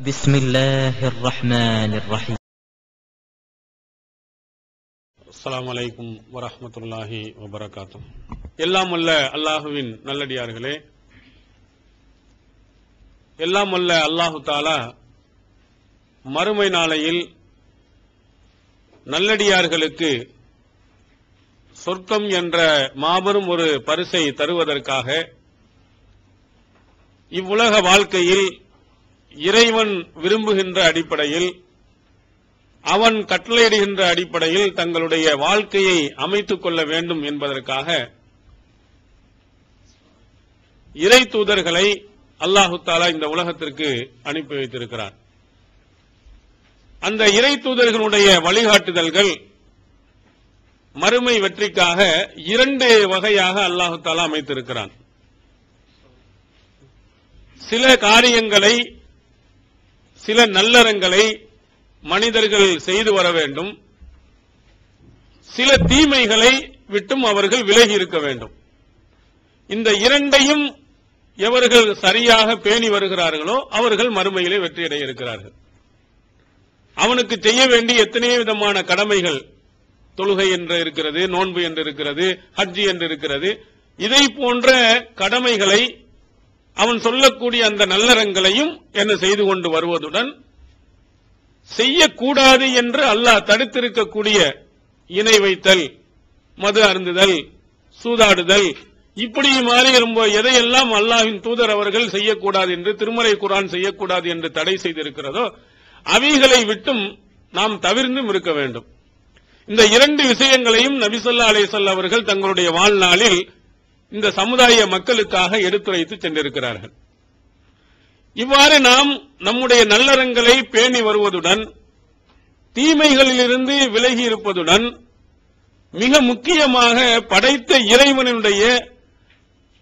بسم الله الرحمن الرحيم. அஸ்ஸலாமு அலைக்கும் வரஹ்மத்துல்லாஹி வபரகாத்துஹு. எல்லாம் வல்ல அல்லாஹுவின் நல்லடியார்களே, எல்லாம் வல்ல அல்லாஹு தஆலா மறுமை நாளையில் நல்லடியார்களுக்கு சொர்க்கம் என்ற மாபெரும் ஒரு பரிசை தருவதற்காக இவ்வுலக வாழ்க்கையில் இறைவன் விரும்புகின்ற அடிப்படையில், அவன் கட்டளையிடுகின்ற அடிப்படையில் தங்களுடைய வாழ்க்கையை அமைத்துக் கொள்ள வேண்டும் என்பதற்காக இறை தூதர்களை அல்லாஹு தஆலா இந்த உலகத்திற்கு அனுப்பி வைத்திருக்கிறார். அந்த இறை தூதர்களுடைய வழிகாட்டுதல்கள் மறுமை வெற்றிக்காக இரண்டு வகையாக அல்லாஹு தஆலா அமைத்திருக்கிறான். சில காரியங்களை, சில நல்லறங்களை மனிதர்கள் செய்து வர வேண்டும், சில தீமைகளை விட்டும் அவர்கள் விலகி இருக்க வேண்டும். இந்த இரண்டையும் எவர்கள் சரியாக பேணி வருகிறார்களோ அவர்கள் மறுமையிலே வெற்றியடைய இருக்கிறார்கள். அவனுக்கு செய்ய வேண்டிய எத்தனையோ விதமான கடமைகள், தொழுகை என்று இருக்கிறது, நோன்பு என்று இருக்கிறது, ஹஜ் என்று இருக்கிறது. இதை போன்ற கடமைகளை அவன் சொல்லக்கூடிய அந்த நல்லறங்களையும் என்ன செய்து கொண்டு வருவதுடன், செய்யக்கூடாது என்று அல்லாஹ் தடுத்திருக்கக்கூடிய இணை வைத்தல், மது அருந்துதல், சூதாடுதல், இப்படி மாறி எதையெல்லாம் அல்லாஹ்வின் தூதர் அவர்கள் செய்யக்கூடாது என்று, திருமறை குர்ஆன் செய்யக்கூடாது என்று தடை செய்திருக்கிறதோ அவைகளை விட்டும் நாம் தவிர்ந்தும் இருக்க வேண்டும். இந்த இரண்டு விஷயங்களையும் நபி ஸல்லல்லாஹு அலைஹி வஸல்லம் அவர்கள் தங்களுடைய வாழ்நாளில் இந்த சமுதாய மக்களுக்காக எடுத்துரைத்து சென்றிருக்கிறார்கள். இவ்வாறு நாம் நம்முடைய நல்லறங்களை பேணி வருவதுடன், தீமைகளிலிருந்து விலகி இருப்பதுடன், மிக முக்கியமாக படைத்த இறைவனுடைய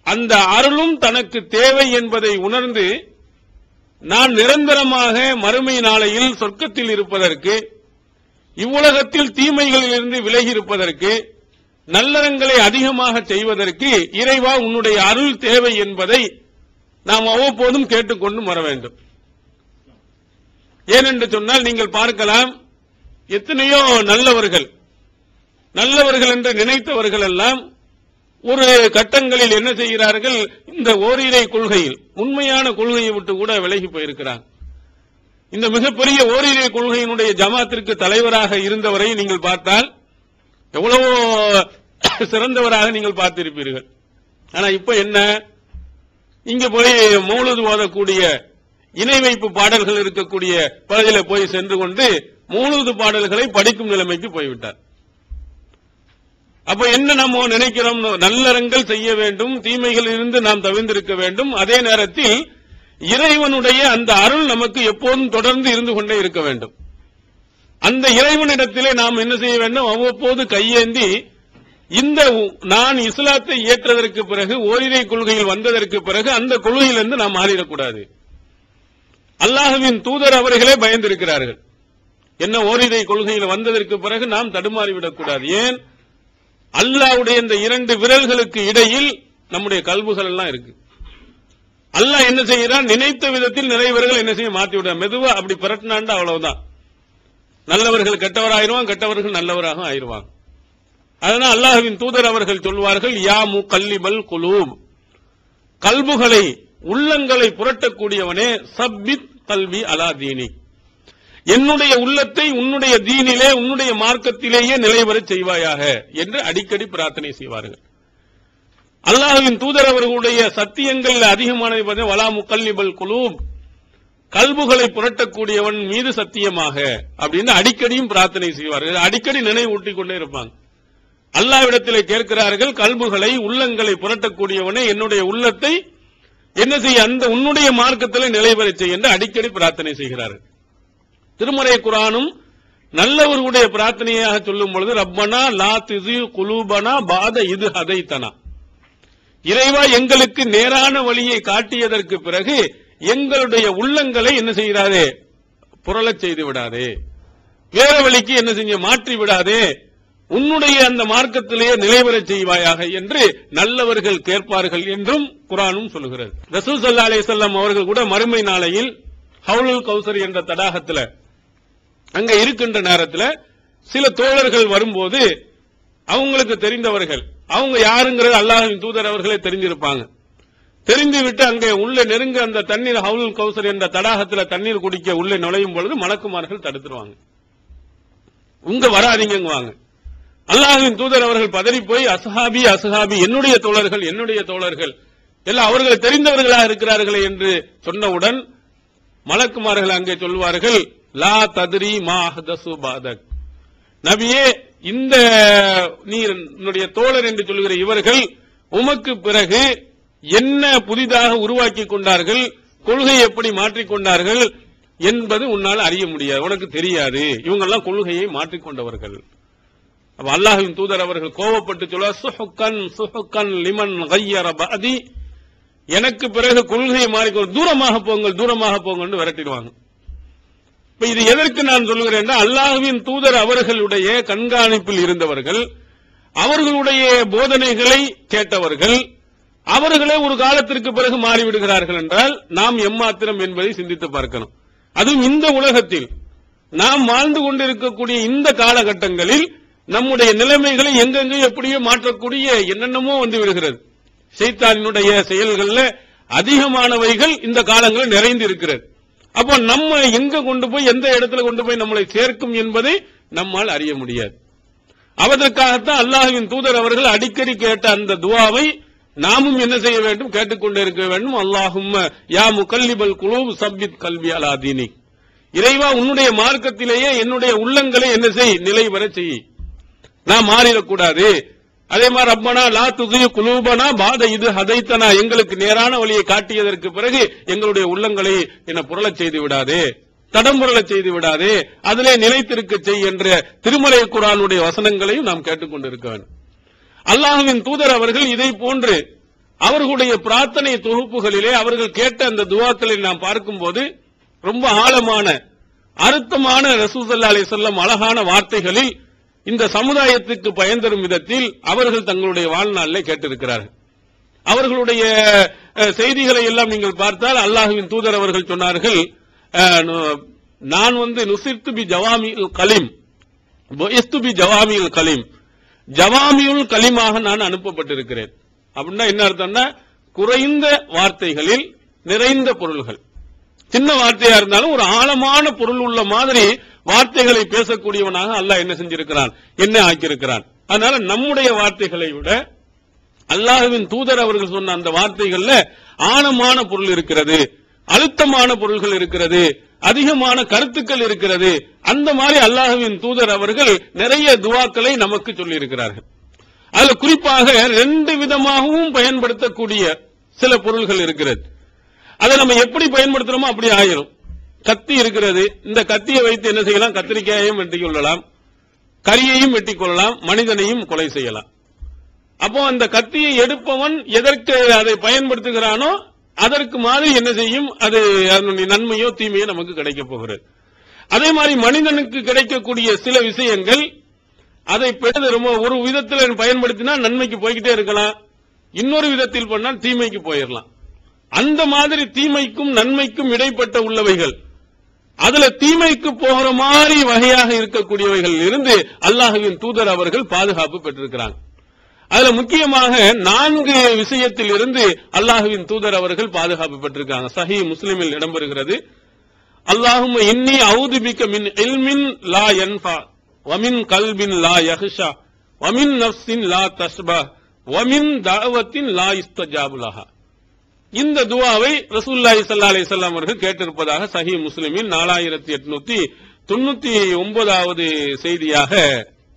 அந்த அருளும் தனக்கு தேவை என்பதை உணர்ந்து நான் நிரந்தரமாக மறுமை நாளையில் சொர்க்கத்தில் இருப்பதற்கு, இவ்வுலகத்தில் தீமைகளிலிருந்து விலகி இருப்பதற்கு, நல்லறங்களை அதிகமாக செய்வதற்கு இறைவா உன்னுடைய அருள் தேவை என்பதை நாம் அவ்வப்போதும் கேட்டுக்கொண்டு வர வேண்டும். ஏனென்று சொன்னால், நீங்கள் பார்க்கலாம், எத்தனையோ நல்லவர்கள் என்று நினைத்தவர்கள் எல்லாம் ஒரு கட்டங்களில் என்ன செய்கிறார்கள், இந்த ஓரிரை கொள்கையில், உண்மையான கொள்கையை விட்டு கூட விலகி போயிருக்கிறார். இந்த மிகப்பெரிய ஓரிரை கொள்கையினுடைய ஜமாத்திற்கு தலைவராக இருந்தவரை நீங்கள் பார்த்தால் எவ்வளவோ சிறந்தவராக நீங்கள் பார்த்திருப்பீர்கள். ஆனா இப்ப என்ன, இங்க போய் மௌலூத் ஓதக்கூடிய, இணை வைப்பு பாடல்கள் இருக்கக்கூடிய பகுதியில் போய் சென்று கொண்டு மௌலூத் பாடல்களை படிக்கும் நிலைமைக்கு போய்விட்டார். அப்ப என்ன நம்ம நினைக்கிறோம், நல்லறங்கள் செய்ய வேண்டும், தீமைகளில் இருந்து நாம் தவிர்ந்திருக்க வேண்டும், அதே நேரத்தில் இறைவனுடைய அந்த அருள் நமக்கு எப்போதும் தொடர்ந்து இருந்து கொண்டே இருக்க வேண்டும். அந்த இறைவனிடத்திலே நாம் என்ன செய்ய வேண்டும், அவ்வப்போது கையேந்தி, இந்த நான் இஸ்லாத்தை ஏற்றதற்கு பிறகு, ஓரிரை கொள்கையில் வந்ததற்கு பிறகு அந்த கொள்கையிலிருந்து நாம் மாறிடக்கூடாது. அல்லாஹ்வின் தூதர் அவர்களே பயந்திருக்கிறார்கள். என்ன, ஓரிரை கொள்கையில் வந்ததற்கு பிறகு நாம் தடுமாறிவிடக் கூடாது. ஏன், அல்லாஹ்வுடைய இந்த இரண்டு விரல்களுக்கு இடையில் நம்முடைய கல்புகள் எல்லாம் இருக்கு. அல்லாஹ் என்ன செய்யறான், நினைத்த விதத்தில் நிறையவர்கள் என்ன செய்ய மாத்தி விட, மெதுவா அப்படி பிரட்டினாண்டா அவ்வளவுதான். நல்லவர்கள் கெட்டவராயிருவாங்க, கெட்டவர்கள் நல்லவராக ஆயிருவாங்க. அதனால் அல்லாஹ்வின் தூதர் அவர்கள் சொல்வார்கள், யா முகல்லிபல் குலூப், கல்புகளை, உள்ளங்களை புரட்டக்கூடியவனே, சப்பித் கல்வி அலா தீனி, என்னுடைய உள்ளத்தை உன்னுடைய தீனிலே, உன்னுடைய மார்க்கத்திலேயே நிலைவரச் செய்வாயாக என்று அடிக்கடி பிரார்த்தனை செய்வார்கள். அல்லாஹ்வின் தூதர் அவர்களுடைய சத்தியங்கள் அதிகமானது வலா முகல்லிபல் குலூப், கல்புகளை புரட்டக்கூடியவன் மீது சத்தியமாக அப்படின்னு அடிக்கடியும் பிரார்த்தனை செய்வார்கள். அடிக்கடி நினைவூட்டிக் கொண்டே இருப்பாங்க. அல்லாஹ்விடத்திலே கேட்கிறார்கள், கல்புகளை, உள்ளங்களை புரட்டக்கூடியவனே, என்னுடைய உள்ளத்தை என்ன செய்ய, அந்த உன்னுடைய மார்க்கத்திலே நிலைவரச் செய்ய என்று அடிக்கடி பிரார்த்தனை செய்கிறார்கள். திருமறை குர்ஆனும் நல்லவர்களுடைய பிரார்த்தனையாக சொல்லும் பொழுது, ரப்பனா லா துஸி குலூபனா பாத இது ஹதைதனா, இறைவா எங்களுக்கு நேரான வழியை காட்டியதற்கு பிறகு எங்களுடைய உள்ளங்களை என்ன செய்கிறாரே, புரளச் செய்து விடாதே, வேற வழிக்கு என்ன செஞ்ச மாற்றி விடாதே, உன்னுடைய அந்த மார்க்கத்திலேயே நிலைவரச் செய்வாயாக என்று நல்லவர்கள் கேட்பார்கள் என்றும் குர்ஆனும் சொல்கிறது. ரசூல் ஸல்லல்லாஹு அலைஹி வஸல்லம் அவர்கள் கூட மறுமை நாளையில் ஹவுலுல் கௌசர் என்ற தடாகத்துல அங்க இருக்கின்ற நேரத்தில் சில தோழர்கள் வரும்போது அவங்களுக்கு தெரிந்தவர்கள், அவங்க யாருங்கிறது அல்லாஹ்வின் தூதர் அவர்களே தெரிஞ்சிருப்பாங்க. தெரிந்துவிட்டு அங்கே உள்ளே நெருங்க அந்த தண்ணீர் ஹவுலுல் கௌசர் என்ற தடாகத்தில் தண்ணீர் குடிக்க உள்ளே நுழையும் பொழுது மலக்குமார்கள் தடுத்துருவாங்க. உங்க வராதீங்கங்குவாங்க. அல்லாஹ்வின் தூதர் அவர்கள் பதறி போய் அஸ்ஹாபி அஸ்ஹாபி, என்னுடைய தோழர்கள் எல்லாம் அவர்களை தெரிந்தவர்களாக இருக்கிறார்களே என்று சொன்னவுடன் மலக்குமார்கள் அங்கே சொல்வார்கள், லா தத்ரி மா அஹ்தஸு பாதக், நபியே இந்த நீருடைய தோழர் என்று சொல்கிற இவர்கள் உமக்கு பிறகு என்ன புதிதாக உருவாக்கி கொண்டார்கள், கொள்கையை எப்படி மாற்றிக்கொண்டார்கள் என்பது உன்னால் அறிய முடியாது, உனக்கு தெரியாது. இவங்கெல்லாம் கொள்கையை மாற்றிக்கொண்டவர்கள். அப்ப அல்லாஹ்வின் தூதர் அவர்கள் கோபப்பட்டு சொல்ல, சுஹுக்கன் சுஹுக்கன் லிமன் கய்யர பஅதி, எனக்கு பிறகு கொள்கையை மாறிக்கொண்டு தூரமாக போங்கள் விரட்டிடுவாங்க. இப்ப இது எதற்கு நான் சொல்கிறேன், அல்லாஹ்வின் தூதர் அவர்களுடைய கண்காணிப்பில் இருந்தவர்கள், அவர்களுடைய போதனைகளை கேட்டவர்கள், அவர்களே ஒரு காலத்திற்கு பிறகு மாறிவிடுகிறார்கள் என்றால் நாம் எம்மாத்திரம் என்பதை சிந்தித்து பார்க்கணும். அதுவும் இந்த உலகத்தில் நாம் வாழ்ந்து கொண்டிருக்கக்கூடிய இந்த காலகட்டங்களில் நம்முடைய நிலைமைகளை எங்கெங்கே எப்படியோ மாற்றக்கூடிய என்னென்னமோ வந்து விடுகிறது. ஷைத்தானினுடைய செயல்கள்ல அதிகமானவைகள் இந்த காலங்களில் நிறைந்து இருக்கிறது. அப்போ நம்ம எங்க கொண்டு போய் எந்த இடத்துல கொண்டு போய் நம்மளை சேர்க்கும் என்பதை நம்மால் அறிய முடியாது. அதற்காகத்தான் அல்லாஹ்வின் தூதர் அவர்கள் அடிக்கடி கேட்ட அந்த துஆவை நாமும் என்ன செய்ய வேண்டும், கேட்டுக்கொண்டே இருக்க வேண்டும். அல்லாஹும்ம யா முகல்லிபல் குலூப் சப்பித் கல்பி அலா தீனிக், இறைவா உன்னுடைய மார்க்கத்திலேயே என்னுடைய உள்ளங்களை என்ன செய், நிலை வர செய், நான் மாறிடக்கூடாது. அதே மாதிரி ரப்பனா லா துஸிக் குலூபனா பாத இது ஹதைத்தனா, எங்களுக்கு நேரான வழியை காட்டியதற்கு பிறகு எங்களுடைய உள்ளங்களை என்ன புரளச் செய்து விடாதே, தடம்புரளச் செய்து விடாதே, அதிலே நிலைத்திருக்க செய் என்ற திருமறை குர்ஆனுடைய வசனங்களையும் நாம் கேட்டுக்கொண்டிருக்க வேண்டும். அல்லாஹ்வின் தூதர் அவர்கள் இதை போன்று அவர்களுடைய பிரார்த்தனை தொகுப்புகளிலே அவர்கள் கேட்ட அந்த துஆக்களை நாம் பார்க்கும்போது ரொம்ப ஆழமான அர்த்தமான ரசூல் ஸல்லல்லாஹு அலைஹி வஸல்லம் அழகான வார்த்தைகளில் இந்த சமுதாயத்துக்கு பயன் தரும் விதத்தில் அவர்கள் தங்களுடைய வாழ்நாளில் கேட்டிருக்கிறார்கள். அவர்களுடைய செய்திகளை எல்லாம் நீங்கள் பார்த்தால் அல்லாஹ்வின் தூதர் அவர்கள் சொன்னார்கள், நான் நுசிர்து பி ஜவாமில் கலீம் புஇஸ்து பி ஜவாமில் கலீம், ஜவாமியுல் கலீமாக நான் அனுப்பப்பட்டிருக்கிறேன். அப்படின்னா என்ன அர்த்தம்னா, குறைந்த வார்த்தைகளில் நிறைந்த பொருள்கள். சின்ன வார்த்தையா இருந்தாலும் ஒரு ஆழமான பொருள் உள்ள மாதிரி வார்த்தைகளை பேசக்கூடியவனாக அல்லாஹ் என்ன செஞ்சிருக்கிறான், என்ன ஆக்கியிருக்கிறான். அதனால நம்முடைய வார்த்தைகளை விட அல்லாஹ்வின் தூதர் அவர்கள் சொன்ன அந்த வார்த்தைகள்ல ஆழமான பொருள் இருக்கிறது, அழுத்தமான பொருள்கள் இருக்கிறது, அதிகமான கருத்துக்கள் இருக்கிறது. அந்த மாதிரி அல்லாஹ்வின் தூதர் அவர்கள் நிறைய துஆக்களை நமக்கு சொல்லி இருக்கிறார்கள். அதுல குறிப்பாக 2 விதமாகவும் பயன்படுத்தக்கூடிய சில பொருள்கள் இருக்கிறது. அதை நம்ம எப்படி பயன்படுத்துறோமோ அப்படி ஆயிரும். கத்தி இருக்கிறது, இந்த கத்தியை வைத்து என்ன செய்யலாம், கத்திரிக்காயையும் வெட்டி கொள்ளலாம், கரியையும் வெட்டி கொள்ளலாம், மனிதனையும் கொலை செய்யலாம். அப்போ அந்த கத்தியை எடுப்பவன் எதற்கு அதை பயன்படுத்துகிறானோ அதற்கு மாதிரி என்ன செய்யும், அது அதனுடைய நன்மையோ தீமையோ நமக்கு கிடைக்க போகிறது. அதே மாதிரி மனிதனுக்கு கிடைக்கக்கூடிய சில விஷயங்கள் அதை ரொம்ப ஒரு விதத்தில் பயன்படுத்தினா நன்மைக்கு போய்கிட்டே இருக்கலாம், இன்னொரு விதத்தில் பண்ணால் தீமைக்கு போயிடலாம். அந்த மாதிரி தீமைக்கும் நன்மைக்கும் இடைப்பட்ட உள்ளவைகள், அதுல தீமைக்கு போகிற மாதிரி வகையாக இருக்கக்கூடியவைகள் இருந்து அல்லாஹ்வின் தூதர் அவர்கள் பாதுகாப்பு பெற்றிருக்கிறாங்க. அதுல முக்கியமாக 4 விஷயத்தில் இருந்து அல்லாஹ்வின் தூதர் அவர்கள் பாதுகாப்பு பெற்றிருக்காங்க. சஹீஹ் முஸ்லிமில் இடம்பெறுகிறது, அல்லாஹும்ம இன்னி அஊது பிக மின் இல்மின் லா யன்ஃபா வ மின் கல்பின் லா யஹ்ஷா வ மின் நஃப்ஸின் லா தஷ்பா வ மின் தஅவத்தின் லா யுஸ்தஜாபு லஹா. இந்த துஆவை ரசூலுல்லாஹி ஸல்லல்லாஹு அலைஹி வஸல்லம் அவர்கள் கேட்டிருப்பதாக சஹீஹ் முஸ்லிமில் 4899வது செய்தியாக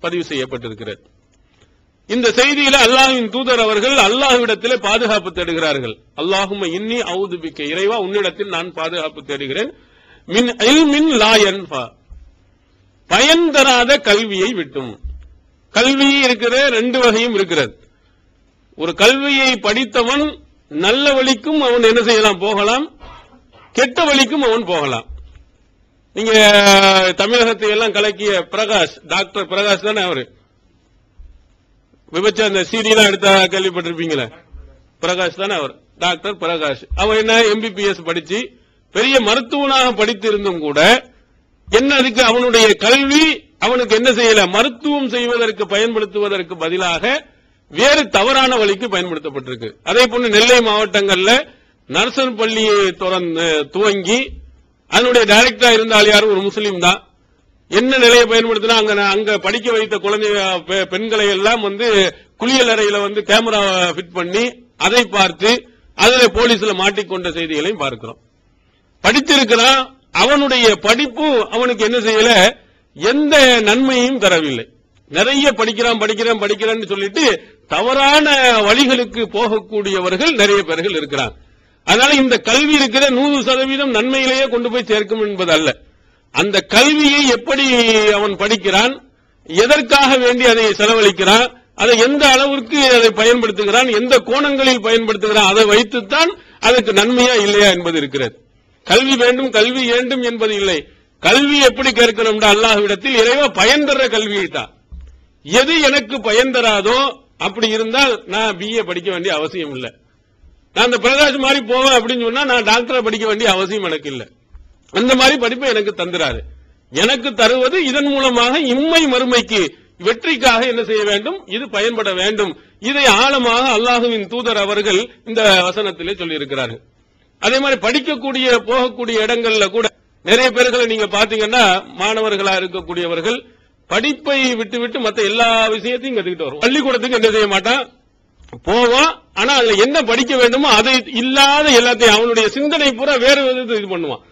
பதிவு செய்யப்பட்டிருக்கிறது. இந்த செய்தியில அல்லாஹ்வின் தூதர் அவர்கள் அல்லாஹ்விடத்திலே பாதுகாப்பு தேடுகிறார்கள். அல்லாஹும்ம இன்னி அஊது பிக, இறைவா உன்னிடத்தில் நான் பாதுகாப்பு தேடுகிறேன், மின் இல்மின் லா யன்ஃபா, பயன் தராத கல்வியை விட்டும். கல்வி இருக்கிற 2 வகையும் இருக்கிறது. ஒரு கல்வியை படித்தவன் நல்ல வழிக்கும் அவன் என்ன செய்யலாம், போகலாம், கெட்ட வழிக்கும் அவன் போகலாம். நீங்க தமிழகத்தை எல்லாம் கலக்கிய பிரகாஷ், டாக்டர் பிரகாஷ் தானே அவரு, விபச்சார அந்த சீடியெல்லாம் எடுத்தா கேள்விப்பட்டிருப்பீங்களே, பிரகாஷ் தானே அவர், டாக்டர் பிரகாஷ். அவன் என்ன எம்பிபிஎஸ் படிச்சு பெரிய மருத்துவனாக படித்திருந்தும் கூட என்ன அதுக்கு அவனுடைய கல்வி அவனுக்கு என்ன செய்யல, மருத்துவம் செய்வதற்கு பயன்படுத்துவதற்கு பதிலாக வேறு தவறான வழிக்கு பயன்படுத்தப்பட்டிருக்கு. அதே போன்று நெல்லை மாவட்டங்கள்ல நர்சர் பள்ளியை துவங்கி அதனுடைய டைரக்டரா இருந்தால் யாரும் ஒரு முஸ்லீம் தான். என்ன நிலையை பயன்படுத்தினா அங்க படிக்க வைத்த குழந்தை பெண்களை எல்லாம் குளியல் அறையில கேமரா ஃபிட் பண்ணி அதை பார்த்து அதில் போலீஸ்ல மாட்டிக்கொண்ட செய்திகளையும் பார்க்கிறோம். படித்திருக்கிறான், அவனுடைய படிப்பு அவனுக்கு என்ன செய்யல, எந்த நன்மையும் தரவில்லை. நிறைய படிக்கிறான்னு சொல்லிட்டு தவறான வழிகளுக்கு போகக்கூடியவர்கள் நிறைய பேர்கள் இருக்கிறார். அதனால இந்த கல்வி இருக்கிற 100% நன்மையிலேயே கொண்டு போய் சேர்க்கும் என்பது அல்ல. அந்த கல்வியை எப்படி அவன் படிக்கிறான், எதற்காக வேண்டி அதை செலவழிக்கிறான், அதை எந்த அளவிற்கு அதை பயன்படுத்துகிறான், எந்த கோணங்களில் பயன்படுத்துகிறான், அதை வைத்துத்தான் அதற்கு நன்மையா இல்லையா என்பது இருக்கிறது. கல்வி வேண்டும் என்பது இல்லை. கல்வி எப்படி கேட்கணும் அல்லாஹ்விடத்தில், இறைவா பயன் தர்ற கல்வியை தான். எது எனக்கு பயன் தராதோ அப்படி இருந்தால் நான் பிஏ படிக்க வேண்டிய அவசியம் இல்லை. நான் அந்த பிரகாஷ் மாதிரி போவேன் அப்படின்னு சொன்னா நான் டாக்டரை படிக்க வேண்டிய அவசியம் எனக்கு இல்லை. அந்த மாதிரி படிப்பை எனக்கு தந்துறாரு. எனக்கு தருவது இதன் மூலமாக இம்மை மறுமைக்கு வெற்றிக்காக என்ன செய்ய வேண்டும், இது பயன்பட வேண்டும். இதை ஆழமாக அல்லாஹுவின் தூதர் அவர்கள் இந்த வசனத்திலே சொல்லி இருக்கிறார்கள். அதே மாதிரி போகக்கூடிய இடங்கள்ல கூட நிறைய பேர்களை நீங்க பாத்தீங்கன்னா மாணவர்களா இருக்கக்கூடியவர்கள் படிப்பை விட்டு மத்த எல்லா விஷயத்தையும் கத்துக்கிட்டு வரும். பள்ளிக்கூடத்துக்கு என்ன செய்ய மாட்டான், போவான். ஆனா அதுல என்ன படிக்க வேண்டுமோ அதை இல்லாத எல்லாத்தையும் அவனுடைய சிந்தனை பூரா வேற விதத்தை இது பண்ணுவான்.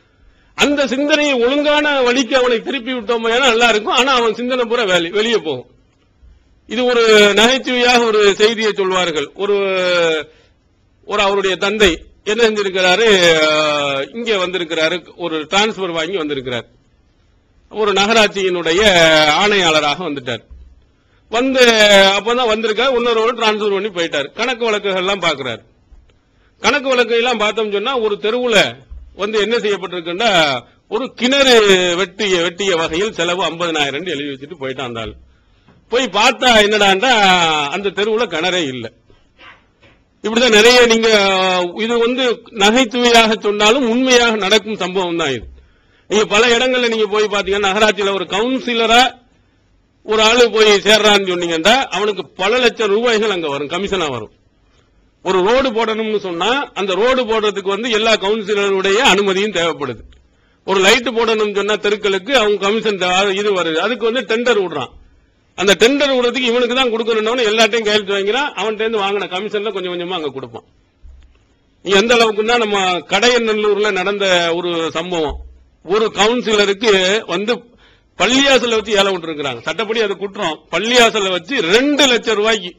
அந்த சிந்தனையை ஒழுங்கான வழிக்கு அவனை திருப்பி விட்டோம் நல்லா இருக்கும். ஆனா அவன் சிந்தனை பூரா வெளியே போகும். இது ஒரு நகைச்சுவையாக ஒரு செய்தியை சொல்வார்கள். ஒரு அவருடைய தந்தை என்ன செஞ்சிருக்கிறாரு, இங்க வந்திருக்கிறாரு, ஒரு டிரான்ஸ்பர் வாங்கி வந்திருக்கிறார். ஒரு நகராட்சியினுடைய ஆணையாளராக வந்துட்டார். அப்பதான் வந்திருக்காரு, இன்னொரு டிரான்ஸ்பர் பண்ணி போயிட்டார். கணக்கு வழக்குகள் எல்லாம் பாக்குறாரு. கணக்கு வழக்கு எல்லாம் பார்த்தோம் சொன்னா ஒரு தெருவுல என்ன செய்யப்பட்டிருக்குன்னா ஒரு கிணறு வெட்டிய வகையில் செலவு 50,000 எழுதி வச்சுட்டு போயிட்டான். அந்த ஆள் போய் பார்த்தா என்னடாண்டா அந்த தெருவுல கிணறே இல்லை. இப்படிதான் நிறைய நீங்க இது நகைச்சுவையாக சொன்னாலும் உண்மையாக நடக்கும் சம்பவம் தான் இது. நீங்க பல இடங்கள்ல நீங்க போய் பாத்தீங்கன்னா நகராட்சியில ஒரு கவுன்சிலரா ஒரு ஆளு போய் சேர்றான்னு சொன்னீங்கன்னா அவனுக்கு பல லட்சம் ரூபாய்கள் அங்க வரும், கமிஷனா வரும். ஒரு ரோடு போடணும்னு சொன்னா அந்த ரோடு போடுறதுக்கு எல்லா கவுன்சிலருடைய அனுமதியும் தேவைப்படுது. ஒரு லைட் போடணும்னு சொன்னா தெருக்களுக்கு அவங்க கமிஷன் இது வருது, அதுக்கு டெண்டர் விடுறான். அந்த டெண்டர் விடுறதுக்கு இவனுக்கு தான் கொடுக்கணும்னு எல்லாத்தையும் கையெழுத்து வாங்கிறான். அவன்கிட்ட வாங்கின கமிஷன்ல கொஞ்சம் கொஞ்சமா அங்க கொடுப்பான். எந்த அளவுக்குன்னா நம்ம கடையநல்லூர்ல நடந்த ஒரு சம்பவம், ஒரு கவுன்சிலருக்கு பள்ளியாசல வச்சு ஏலம் விட்டு இருக்கிறாங்க. சட்டப்படி அது குற்றம். பள்ளியாசல வச்சு 2 லட்சம் ரூபாய்க்கு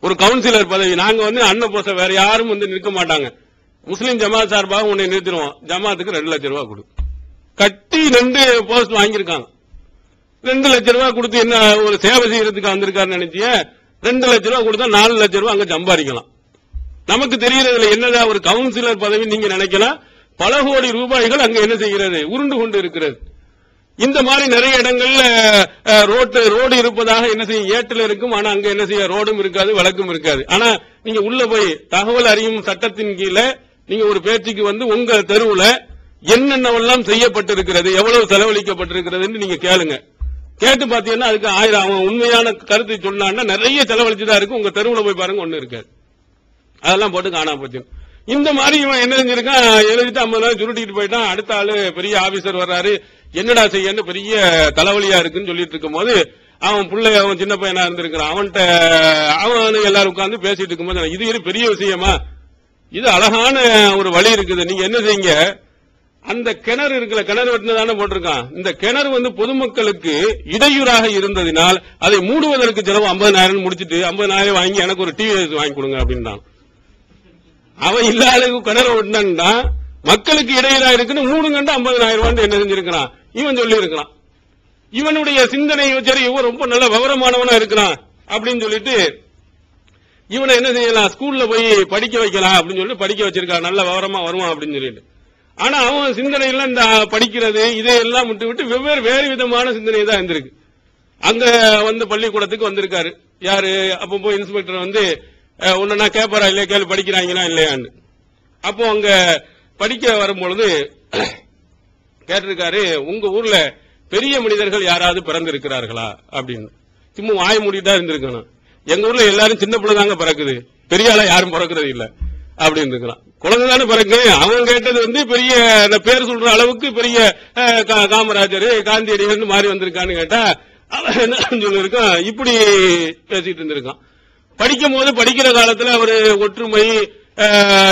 ஒரு கவுன்சிலர் பதவி. நாங்க அண்ணன் போச வேற யாரும் நிற்க மாட்டாங்க, முஸ்லீம் ஜமாத் சார்பாக உன்னை நிறுத்திடுவோம், ஜமாத்துக்கு 2 லட்சம் ரூபாய் கொடு கட்டி 2 போஸ்ட் வாங்கியிருக்காங்க. 2 லட்சம் ரூபாய் கொடுத்து என்ன ஒரு சேவை செய்யறதுக்கு வந்திருக்காருன்னு நினைச்சிய 2 லட்சம் ரூபாய் கொடுத்தா 4 லட்சம் ரூபாய் அங்க சம்பாதிக்கலாம். நமக்கு தெரியறதுல என்னதான் ஒரு கவுன்சிலர் பதவி நீங்க நினைக்கலாம், பல கோடி ரூபாய்கள் அங்க என்ன செய்கிறது, உருண்டு கொண்டு இருக்கிறது. இந்த மாதிரி நிறைய இடங்கள்ல ரோடு இருப்பதாக என்ன செய்யும், ஏட்டில் இருக்கும். ஆனா அங்க என்ன செய்ய, ரோடும் இருக்காது, வழக்கும் இருக்காது. ஆனா நீங்க உள்ள போய் தகவல் அறியும் சட்டத்தின் கீழே நீங்க ஒரு பேச்சுக்கு உங்க தெருவுல என்னென்னவெல்லாம் செய்யப்பட்டிருக்கிறது, எவ்வளவு செலவழிக்கப்பட்டிருக்கிறது நீங்க கேளுங்க. கேட்டு பாத்தீங்கன்னா அதுக்கு 1000 அவன் உண்மையான கருத்தை சொன்னான்னா நிறைய செலவழிச்சுதான் இருக்கும். உங்க தெருவுல போய் பாருங்க, ஒண்ணு இருக்காது. அதெல்லாம் போட்டு காணாம போச்சு. இந்த மாதிரி இவன் என்ன செஞ்சிருக்கான், எழுதிட்டு 50,000 சுருட்டிட்டு போயிட்டான். அடுத்த ஆளு பெரிய ஆபீசர் வர்றாரு, என்னடா செய்யன்னு பெரிய தலைவலியா இருக்குன்னு சொல்லிட்டு இருக்கும் போது அவன் சின்ன பையனா இருந்திருக்கிறான். அவன் எல்லாரும் உட்கார்ந்து பேசிட்டு இருக்கும்போது இது பெரிய விஷயமா, இது அழகான ஒரு வழி இருக்குது, நீங்க என்ன செய்யுங்க, அந்த கிணறு இருக்குல்ல, கிணறு வெட்டினதானே போட்டிருக்கான், இந்த கிணறு பொதுமக்களுக்கு இடையூறாக இருந்ததினால் அதை மூடுவதற்கு செலவு 50,000 முடிச்சிட்டு 50,000 வாங்கி எனக்கு ஒரு டிவி வாங்கி கொடுங்க அப்படின்றான். அவன் இல்லாத கிணறு வெட்டினா மக்களுக்கு இடையூறா இருக்குன்னு மூடுங்கண்டு 50,000 ரூபாய் என்ன செஞ்சிருக்கிறான், இவன் சொல்லி இருக்கிறான். இவனுடைய சிந்தனை சரி, இவன் ரொம்ப நல்ல விவரமானவனா இருக்கிறான் அப்படின்னு சொல்லிட்டு இவனை என்ன செய்யலாம், ஸ்கூல்ல போய் படிக்க வைக்கலாம் அப்படின்னு சொல்லிட்டு படிக்க வச்சிருக்கான், நல்ல விவரமா வருவான் அப்படின்னு சொல்லிட்டு. ஆனா அவன் சிந்தனையில இந்த படிக்கிறது இதையெல்லாம் விட்டு வேறு விதமான சிந்தனை தான் இருந்திருக்கு. அங்க பள்ளிக்கூடத்துக்கு வந்திருக்காரு யாரு, அப்ப போய் இன்ஸ்பெக்டர் உன்ன கேட்பாரா இல்லையா, கேள்வி படிக்கிறாங்களா இல்லையான்னு. அப்போ அங்க படிக்க வரும்பொழுது கேட்டிருக்காரு, உங்க ஊர்ல பெரிய மனிதர்கள் யாராவது பிறந்திருக்கிறார்களா அப்படின்னு. சும்மா வாய மூடிட்டா இருந்திருக்கணும். எங்க ஊர்ல எல்லாரும் சின்ன பிள்ளைதாங்க பிறக்குது, பெரிய ஆளா யாரும் பிறக்கிறது இல்ல அப்படின்னு இருக்கிறான். குழந்தை தானே பிறகு. அவன் கேட்டது பெரிய பேர் சொல்ற அளவுக்கு பெரிய காமராஜர் காந்தியடிகள் மாறி வந்திருக்கான்னு கேட்டா அவன் என்ன சொல்லிருக்கான், இப்படி பேசிட்டு இருந்திருக்கான். படிக்கும் போது படிக்கிற காலத்துல அவரு ஒற்றுமை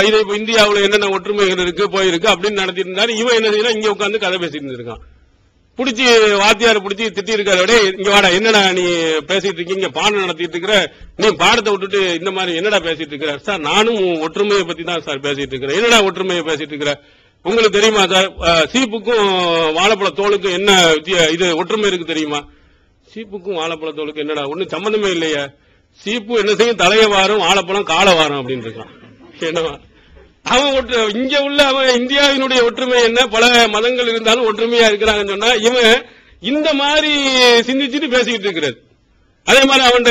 இது இந்தியாவுல என்னென்ன ஒற்றுமைகள் இருக்கு போயிருக்கு அப்படின்னு நடத்திட்டு இருந்தாரு. இவன் என்ன செய்யலாம், இங்க உட்காந்து கதை பேசிட்டு இருந்திருக்கான். புடிச்சு வாத்தியார புடிச்சு திட்டி இருக்காரு, இங்க வாடா, என்னடா நீ பேசிட்டு இருக்கீங்க, பாடம் நடத்திட்டு இருக்கிற, நீ பாடத்தை விட்டுட்டு இந்த மாதிரி என்னடா பேசிட்டு இருக்கிற? சார் நானும் ஒற்றுமையை பத்தி தான் சார் பேசிட்டு இருக்கிறேன். என்னடா ஒற்றுமையை பேசிட்டு இருக்கிற? உங்களுக்கு தெரியுமா சார், சீப்புக்கும் வாழைப்பழ தோலுக்கும் என்ன இது ஒற்றுமை இருக்கு தெரியுமா? சீப்புக்கும் வாழைப்பழ தோலுக்கும் என்னடா ஒன்னும் சம்பந்தமே இல்லையா? சீப்பு என்ன செய்யும், தலைய வாரம், வாழைப்பழம் காலை வாரம் அப்படின்னு இருக்கான். என்னவா அவன் இங்க உள்ள அவன் இந்தியாவினுடைய ஒற்றுமை என்ன, பல மதங்கள் இருந்தாலும் ஒற்றுமையா இருக்கிறாங்கன்னு சொன்னா இவன் இந்த மாதிரி சிந்திச்சுட்டு பேசிக்கிட்டு இருக்கிறது. அதே மாதிரி அவன்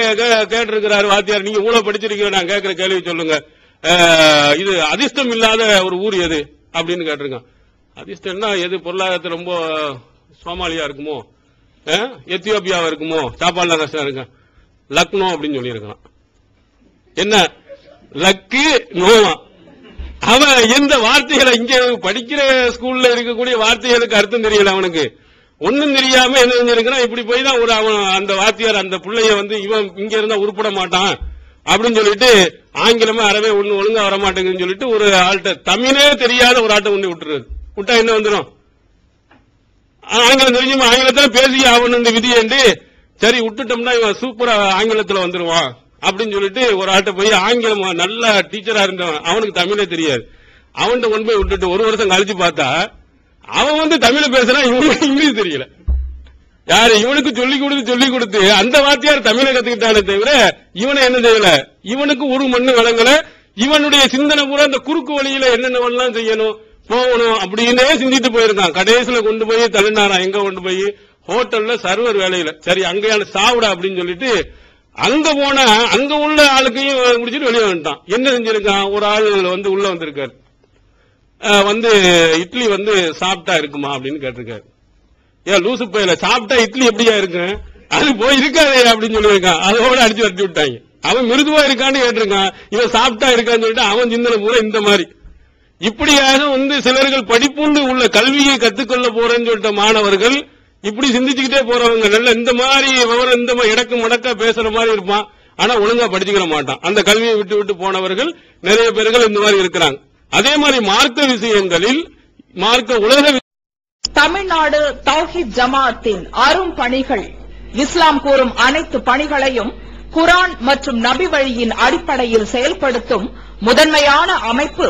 கேட்டிருக்கிறாரு வாத்தியார், நீங்க ஊழல் படிச்சிருக்கீங்க, நான் கேட்கிற கேள்வி சொல்லுங்க, இது அதிர்ஷ்டம் இல்லாத ஒரு ஊர் எது அப்படின்னு கேட்டிருக்கான். அதிர்ஷ்டம்னா எது, பொருளாதாரத்தில் ரொம்ப சோமாலியா இருக்குமோ, எத்தியோப்பியாவா இருக்குமோ, சாப்பாடுலாம் கஷ்டம் இருக்கு, லக்னோ அப்படின்னு சொல்லியிருக்கான். என்ன லக்கு நோவா? அவன் எந்த வார்த்தைகளை இங்க படிக்கிற ஸ்கூல்ல இருக்கக்கூடிய வார்த்தைகளுக்கு அர்த்தம் தெரியல அவனுக்கு. ஒன்னும் தெரியாம என்ன செஞ்சிருக்கான், இப்படி போய் தான் ஒரு அவன் அந்த வாத்தியார் அந்த பிள்ளைய இவன் இங்க இருந்தா உருப்பட மாட்டான் அப்படின்னு சொல்லிட்டு ஆங்கிலமே அறவே ஒண்ணு ஒழுங்கா வரமாட்டேங்குன்னு சொல்லிட்டு ஒரு ஆள்கிட்ட தமிழே தெரியாத ஒரு ஆட்டை ஒண்ணு விட்டுறது. விட்டா என்ன வந்துடும், ஆங்கிலம் தெரிஞ்சுமா ஆங்கிலத்துல பேசி அவன் இந்த விதியேண்டு சரி விட்டுட்டோம்னா இவன் சூப்பரா ஆங்கிலத்துல வந்துருவான் அப்படின்னு சொல்லிட்டு ஒரு ஆட்ட போய் ஆங்கிலம் நல்ல டீச்சரா இருந்தவன், அவனுக்கு தமிழே தெரியாது, அவன்கிட்ட கொண்டு போய் விட்டுட்டு ஒரு வருஷம் கழிச்சு பார்த்தா அவன் தமிழ பேசுறான், இவனுக்கு இங்கிலீஷ் தெரியல. யாரு இவனுக்கு சொல்லி கொடுத்து அந்த வாத்தியார் தமிழை கத்துக்கிட்டானே தவிர இவனை என்ன செய்யல, இவனுக்கு ஒரு மண்ணு விளங்கல. இவனுடைய சிந்தனை பூரா இந்த குறுக்கு வழியில என்னென்னவெல்லாம் செய்யணும் போகணும் அப்படின்னே சிந்திட்டு போயிருக்கான். கடைசியில கொண்டு போய் தள்ளினாரா, எங்க கொண்டு போய் ஹோட்டல்ல சர்வர் வேலையில, சரி அங்கேயான சாப்பிட அப்படின்னு சொல்லிட்டு அங்க போன அங்க உள்ள ஆளுக்கையும் முடிச்சுட்டு வெளியே வந்துட்டான். என்ன செஞ்சிருக்கான், ஒரு ஆள் உள்ள வந்திருக்காரு, இட்லி சாப்பிட்டா இருக்குமா அப்படின்னு கேட்டிருக்காரு. ஏன் லூசு போயில, சாப்பிட்டா இட்லி எப்படியா இருக்கு, அது போய் இருக்காது அப்படின்னு சொல்லியிருக்கான். அதோட அடிச்சு வரட்டி விட்டாங்க. அவன் மிருதுவா இருக்கான்னு கேட்டிருக்கான், இவன் சாப்பிட்டா இருக்கான்னு சொல்லிட்டு அவன் சிந்தனை பூரா இந்த மாதிரி. இப்படியாக சிலர்கள் படிப்புண்டு உள்ள கல்வியை கத்துக்கொள்ள போறேன்னு சொல்லிட்ட மாணவர்கள் இப்படி சிந்திச்சுக்கிட்டே போறவங்க நல்ல இந்த மாதிரி விவரம் இந்த மாதிரி இடக்கு மடக்கா பேசுற மாதிரி இருப்பான், ஆனா ஒழுங்கா படிச்சுக்கிற மாட்டான். அந்த கல்வியை விட்டு விட்டு போனவர்கள் நிறைய பேர்கள் இந்த மாதிரி இருக்கிறாங்க. அதே மாதிரி மார்க்க விஷயங்களில் மார்க்க உலக தமிழ்நாடு தௌஹீத் ஜமாஅத்தின் அரும் பணிகள், இஸ்லாம் கூறும் அனைத்து பணிகளையும் குர்ஆன் மற்றும் நபி வழியின் அடிப்படையில் செயல்படுத்தும் முதன்மையான அமைப்பு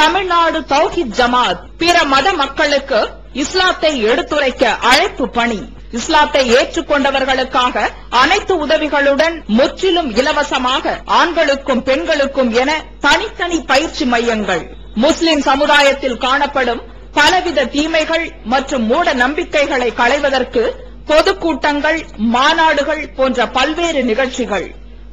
தமிழ்நாடு தௌஹீத் ஜமாஅத். பிற மத மக்களுக்கு இஸ்லாத்தை எடுத்துரைக்க அழைப்பு பணி. இஸ்லாத்தை ஏற்றுக்கொண்டவர்களுக்காக அனைத்து உதவிகளுடன் முற்றிலும் இலவசமாக ஆண்களுக்கும் பெண்களுக்கும் என தனித்தனி பயிற்சி மையங்கள். முஸ்லிம் சமுதாயத்தில் காணப்படும் பலவித தீமைகள் மற்றும் மூட நம்பிக்கைகளை களைவதற்கு பொதுக்கூட்டங்கள், மாநாடுகள் போன்ற பல்வேறு நிகழ்ச்சிகள்,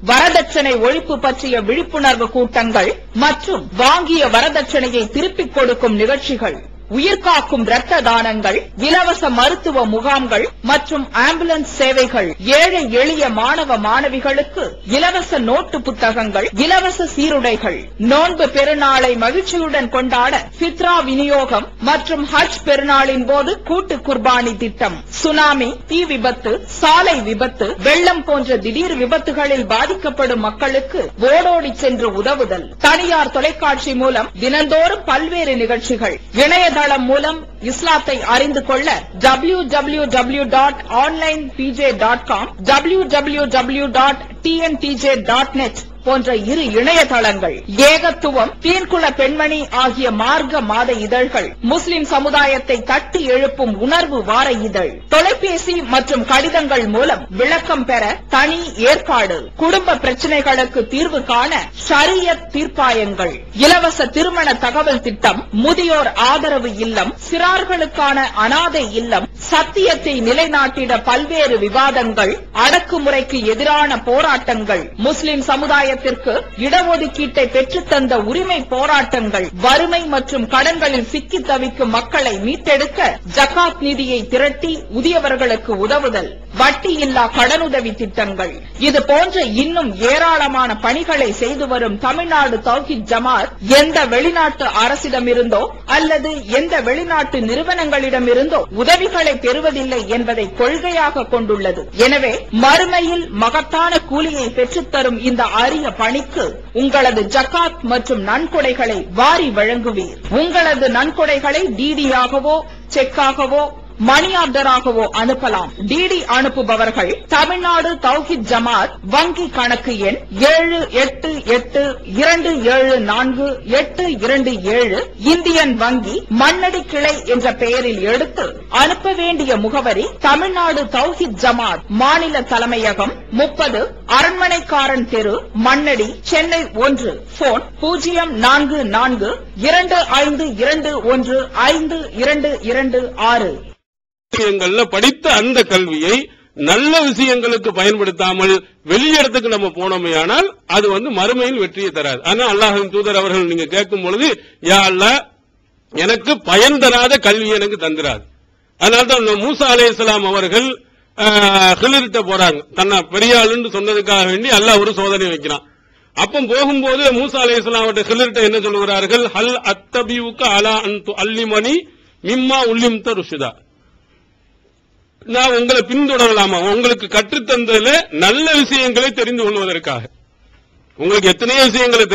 வரதட்சணை ஒழிப்பு பற்றிய விழிப்புணர்வு கூட்டங்கள் மற்றும் வாங்கிய வரதட்சணையை திருப்பிக் கொடுக்கும் நிகழ்ச்சிகள், உயிர்காக்கும் இரத்த தானங்கள், இலவச மருத்துவ முகாம்கள் மற்றும் ஆம்புலன்ஸ் சேவைகள், ஏழை எளிய மாணவ மாணவிகளுக்கு இலவச நோட்டு புத்தகங்கள், இலவச சீருடைகள், நோன்பு பெருநாளை மகிழ்ச்சியுடன் கொண்டாட ஃபித்ரா விநியோகம் மற்றும் ஹஜ் பெருநாளின் போது கூட்டு குர்பானி திட்டம், சுனாமி, தீ விபத்து, சாலை விபத்து, வெள்ளம் போன்ற திடீர் விபத்துகளில் பாதிக்கப்படும் மக்களுக்கு ஓடோடி சென்று உதவுதல், தனியார் தொலைக்காட்சி மூலம் தினந்தோறும் பல்வேறு நிகழ்ச்சிகள், இணையதளம் மூலம் இஸ்லாத்தை அறிந்து கொள்ள www.onlinepj.com, www.tntj.net போன்ற இரு இணையதளங்கள், ஏகத்துவம், தீன்குல பெண்மணி ஆகிய மார்க்க மாத இதழ்கள், முஸ்லிம் சமுதாயத்தை தட்டி எழுப்பும் உணர்வு வார இதழ், தொலைபேசி மற்றும் கடிதங்கள் மூலம் விளக்கம் பெற தனி ஏற்பாடு, குடும்ப பிரச்சினைகளுக்கு தீர்வு காண ஷரியத் தீர்ப்பாயங்கள், இலவச திருமண தகவல் திட்டம், முதியோர் ஆதரவு இல்லம், சிறார்களுக்கான அனாதை இல்லம், சத்தியத்தை நிலைநாட்டிட பல்வேறு விவாதங்கள், அடக்குமுறைக்கு எதிரான போராட்டங்கள், முஸ்லிம் சமுதாய சமுதாயத்திற்கு இடஒதுக்கீட்டை பெற்றுத்தந்த உரிமை போராட்டங்கள், வறுமை மற்றும் கடன்களில் சிக்கி தவிக்கும் மக்களை மீட்டெடுக்க ஜகாத் நிதியை திரட்டி உரியவர்களுக்கு உதவுதல், வட்டியில்லா கடனுதவி திட்டங்கள், இது போன்ற இன்னும் ஏராளமான பணிகளை செய்து வரும் தமிழ்நாடு தௌஹீத் ஜமாத் எந்த வெளிநாட்டு அரசிடமிருந்தோ அல்லது எந்த வெளிநாட்டு நிறுவனங்களிடமிருந்தோ உதவிகளை பெறுவதில்லை என்பதை கொள்கையாக கொண்டுள்ளது. எனவே மறுமையில் மகத்தான கூலியை பெற்றுத்தரும் இந்த அரிய பணிக்கு உங்களது ஜகாத் மற்றும் நன்கொடைகளை வாரி வழங்குவீர். உங்களது நன்கொடைகளை டிடியாகவோ செக்காகவோ மணி ஆர்டராகவோ அனுப்பலாம். டிடி அனுப்புபவர்கள் தமிழ்நாடு தௌஹீத் ஜமாத் வங்கி கணக்கு எண் 7882748227 இந்தியன் வங்கி மண்ணடி கிளை என்ற பெயரில் எடுத்து அனுப்ப வேண்டிய முகவரி தமிழ்நாடு தௌஹீத் ஜமாத் மாநில தலைமையகம் 30 அரண்மனைக்காரன் தெரு, மண்ணடி, சென்னை 1. போன் 044215215226. விஷயங்கள்ல படித்த அந்த கல்வியை நல்ல விஷயங்களுக்கு பயன்படுத்தாமல் வெளியிடத்துக்கு நம்ம போனோமேயானால் அது மறுமையில் வெற்றியை தராது. ஆனா அல்லாஹ்வின் தூதர் அவர்கள் நீங்க கேட்கும் பொழுது, யா அல்லாஹ் எனக்கு பயன் தராத கல்வி எனக்கு தந்திராது. அதனால்தான் மூசா அலைஹிஸ்ஸலாம் அவர்கள் ஹில்ர்ட்ட போறாங்க. தன்னை பெரியாளுன்னு சொன்னதுக்காக வேண்டி அல்லாஹ் ஒரு சோதனை வைக்கிறான். அப்ப போகும்போது மூசா அலைஹிஸ்ஸலாம் அவர்கிட்ட ஹில்ர்ட்ட என்ன சொல்லுகிறார்கள், ஹல் அத்தபியுக அலா அன் துஅல்லிமனி மிம்மா உல்லிம்த ருஷ்தா, நான் உங்களை பின்தொடரலாமா, உங்களுக்கு கற்றுத்தந்ததுல நல்ல விஷயங்களை தெரிந்து கொள்வதற்காக. உங்களுக்கு எத்தனையோ விஷயங்களை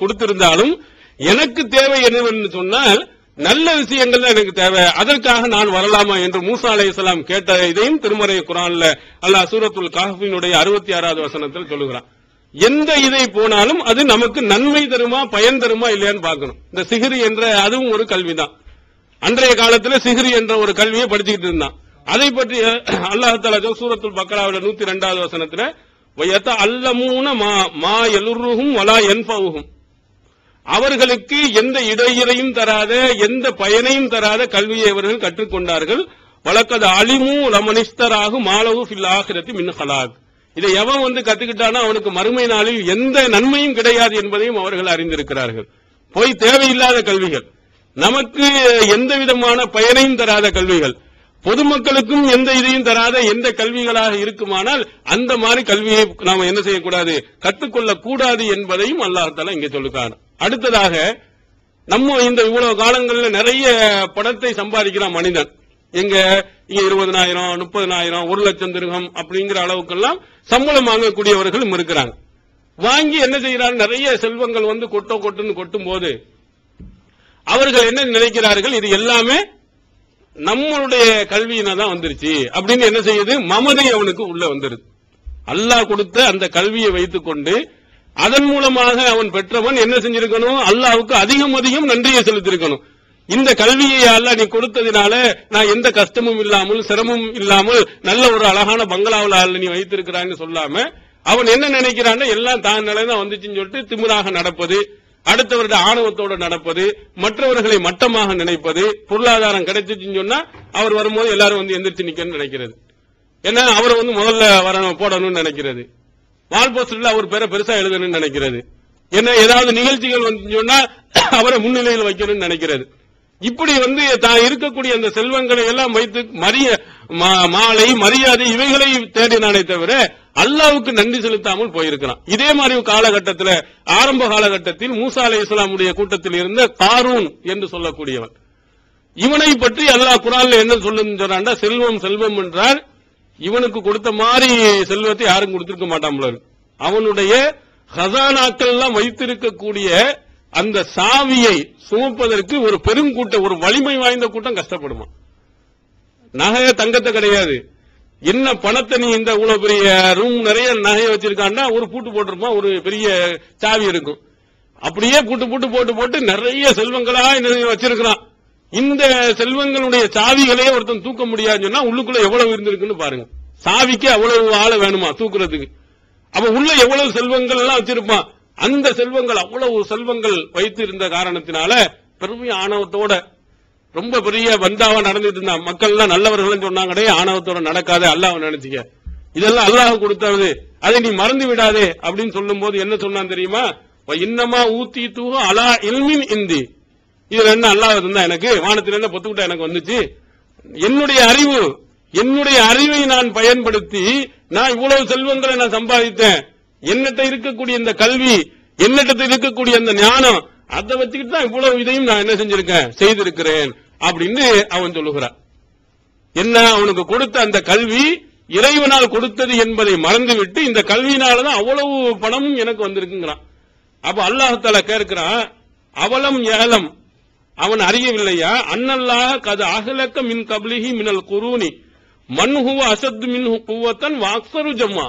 கொடுத்திருந்தாலும் எனக்கு தேவை என்னவென்று சொன்னால் நல்ல விஷயங்கள் தான் எனக்கு தேவை, அதற்காக நான் வரலாமா என்று மூசா அலைஹிஸ்ஸலாம் கேட்ட இதையும் திருமறை குர்ஆன்ல அல்லாஹ் சூரத்துல் கஹ்ஃபினுடைய 66வது வசனத்தில் சொல்லுகிறான். எந்த இதை போனாலும் அது நமக்கு நன்மை தருமா பயன் தருமா இல்லையான்னு பார்க்கணும். இந்த சிஹ்ரி என்ற அதுவும் ஒரு கல்விதான். அன்றைய காலத்தில் சிஹ்ரி என்ற ஒரு கல்வியை படிச்சுக்கிட்டு இருந்தான். அதை பற்றி அல்லாஹ் தஆலா சூரத்துல் பக்ராவுல 102வது வசனத்துல வயத அல்லமூன மா யலுருஹும் வலா யன்ஃபவுஹும், அவர்களுக்கு எந்த இடையூறையும் தராத எந்த பயனையும் தராத கல்வியை அவர்கள் கற்றுக்கொண்டார்கள். வலக்கத் அலிமு லமனிஸ்தராகு மாலஹு ஃபில் ஆখিরাতি மின் ஹலாக், இதை எவன் கத்துக்கிட்டானோ அவனுக்கு மறுமை நாளில் எந்த நன்மையும் கிடையாது என்பதையும் அவர்கள் அறிந்திருக்கிறார்கள். போய் தேவையில்லாத கல்விகள், நமக்கு எந்த விதமான பயனையும் தராத கல்விகள், பொதுமக்களுக்கும் எந்த இதையும் தராத எந்த கல்விகளாக இருக்குமானால் அந்த மாதிரி கல்வியை நாம என்ன செய்யக்கூடாது, கற்றுக்கொள்ளக் கூடாது என்பதையும் அல்லாஹ் தஆலா இங்கே சொல்லுகிறார். அடுத்ததாக நம்ம இந்த இவ்வளவு காலங்கள்ல நிறைய பணத்தை சம்பாதிக்கிறான் மனிதன். இங்க 20,000 30,000 1,00,000 திர்ஹம் அப்படிங்கிற அளவுக்கெல்லாம் சம்பளம் வாங்கக்கூடியவர்களும் இருக்கிறாங்க. வாங்கி என்ன செய்யறாங்க, நிறைய செல்வங்கள் கொட்டுன்னு கொட்டும் போது அவர்கள் என்ன நினைக்கிறார்கள், இது எல்லாமே நம்மளுடைய கல்வியினா தான் வந்துருச்சு அப்படின்னு என்ன செய்யுது, மமதை அவனுக்கு உள்ள வந்துருது. அல்லாஹ் கொடுத்த அந்த கல்வியை வைத்துக் கொண்டு அதன் மூலமாக அவன் பெற்றவன் என்ன செஞ்சிருக்கணும், அல்லாஹ்வுக்கு அதிகம் அதிகம் நன்றியை செலுத்திருக்கணும். இந்த கல்வியை அல்லாஹ் நீ கொடுத்ததினால நான் எந்த கஷ்டமும் இல்லாமல் சிரமமும் இல்லாமல் நல்ல ஒரு அழகான பங்களாவில் நீ வைத்திருக்கிறான்னு சொல்லாம அவன் என்ன நினைக்கிறான், எல்லாம் தான் நிலைதான் வந்துச்சுன்னு சொல்லிட்டு திமிராக நடப்பது, அடுத்தவருடைய ஆணவத்தோடு நடப்பது, மற்றவர்களை மட்டமாக நினைப்பது, பொருளாதாரம் கிடைச்சிச்சுன்னு சொன்னா அவர் வரும்போது எல்லாரும் எந்திரிச்சு நிக்கணும்னு நினைக்கிறது. ஏன்னா அவரை முதல்ல வரணும் போடணும்னு நினைக்கிறது, வால் போஸ்டர்ல அவர் பேரை பெருசா எழுதணும்னு நினைக்கிறது, என்ன ஏதாவது நிகழ்ச்சிகள் சொன்னா அவரை முன்னிலையில் வைக்கணும்னு நினைக்கிறது. இப்படி தான் இருக்கக்கூடிய அந்த செல்வங்களை எல்லாம் வைத்து மாலை மரியாதை இவைகளை தேடினானே தவிர அல்லாஹ்வுக்கு நன்றி செலுத்தாமல் போயிருக்கிறான். இதே மாதிரி காலகட்டத்தில் ஆரம்ப காலகட்டத்தில் மூசா அலைஹிஸ்ஸலாமுடைய கூட்டத்தில் இருந்த காரூன் என்று சொல்லக்கூடியவன், இவனை பற்றி அல்லாஹ் குர்ஆன்ல என்ன சொல்றான்டா, செல்வம் செல்வம் என்றால் இவனுக்கு கொடுத்த மாதிரி செல்வத்தை யாரும் கொடுத்திருக்க மாட்டான். அவனுடைய ஹசானாக்கள் எல்லாம் வைத்திருக்கக்கூடிய அந்த சாவியை சுமப்பதற்கு ஒரு பெருங்கூட்டம், ஒரு வலிமை வாய்ந்த கூட்டம் கஷ்டப்படுமா. நகைய தங்கத்தை கிடையாது, என்ன பணத்தை நீ இந்த இவ்வளவு பெரிய ரூம் நிறைய நகையை வச்சிருக்கான்னா ஒரு பூட்டு போட்டிருப்பான், ஒரு பெரிய சாவி இருக்கும், அப்படியே பூட்டு பூட்டு போட்டு போட்டு நிறைய செல்வங்களா வச்சிருக்கிறான். இந்த செல்வங்களுடைய சாவிகளே ஒருத்தன் தூக்க முடியாதுன்னு சொன்னா உள்ளுக்குள்ள எவ்வளவு இருந்திருக்குன்னு பாருங்க. சாவிக்கு அவ்வளவு ஆள வேணுமா தூக்குறதுக்கு, அப்ப உள்ள எவ்வளவு செல்வங்கள் எல்லாம் வச்சிருப்பான். அந்த செல்வங்கள் அவ்வளவு செல்வங்கள் வைத்து இருந்த காரணத்தினால பெருமை ஆணவத்தோட ரொம்ப பெரிய பந்தாவா நடந்துட்டு இருந்தா. மக்கள் எல்லாம் நல்லவர்கள் சொன்னாங்க, ஆணவத்தோட நடக்காத, அல்லாஹ் நினைச்சுக்க, இதெல்லாம் அல்லாஹ் கொடுத்தது, அதை நீ மறந்து விடாதே அப்படின்னு சொல்லும் போது என்ன சொன்னான் தெரியுமா? இன்னமா ஊத்தி தூஹு அலா இல்மின் இந்தி. இதுல என்ன அல்லாஹ் இருந்தா எனக்கு வானத்தில என்ன பொத்துக்கிட்ட எனக்கு வந்துச்சு? என்னுடைய அறிவை நான் பயன்படுத்தி நான் இவ்வளவு செல்வங்களை நான் சம்பாதித்தேன். என்னட்ட இருக்கக்கூடிய இந்த கல்வி, என்னட்ட இருக்கக்கூடிய அந்த ஞானம், அதை வச்சுக்கிட்டு தான் இவ்வளவு இதையும் நான் என்ன செஞ்சிருக்கேன், செய்திருக்கிறேன் அப்படின்னு அவன் சொல்லுகிறான். என்ன, அவனுக்கு கொடுத்த அந்த கல்வி இறைவனால் கொடுத்தது என்பதை மறந்துவிட்டு இந்த கல்வியினாலதான் அவ்வளவு பணமும் எனக்கு வந்திருக்குங்கிறான். அப்ப அல்லாஹ் தஆலா கேட்கிறான், அவலம் ஏலம், அவன் அறியவில்லையா? அன்னல்லாஹ கது அஹ்லக மின் கப்லிஹி மினல் குரூனி மன் ஹுவ அஸத்து மின்ஹு குவத்தன் வ அக்ஸரு ஜம்மா.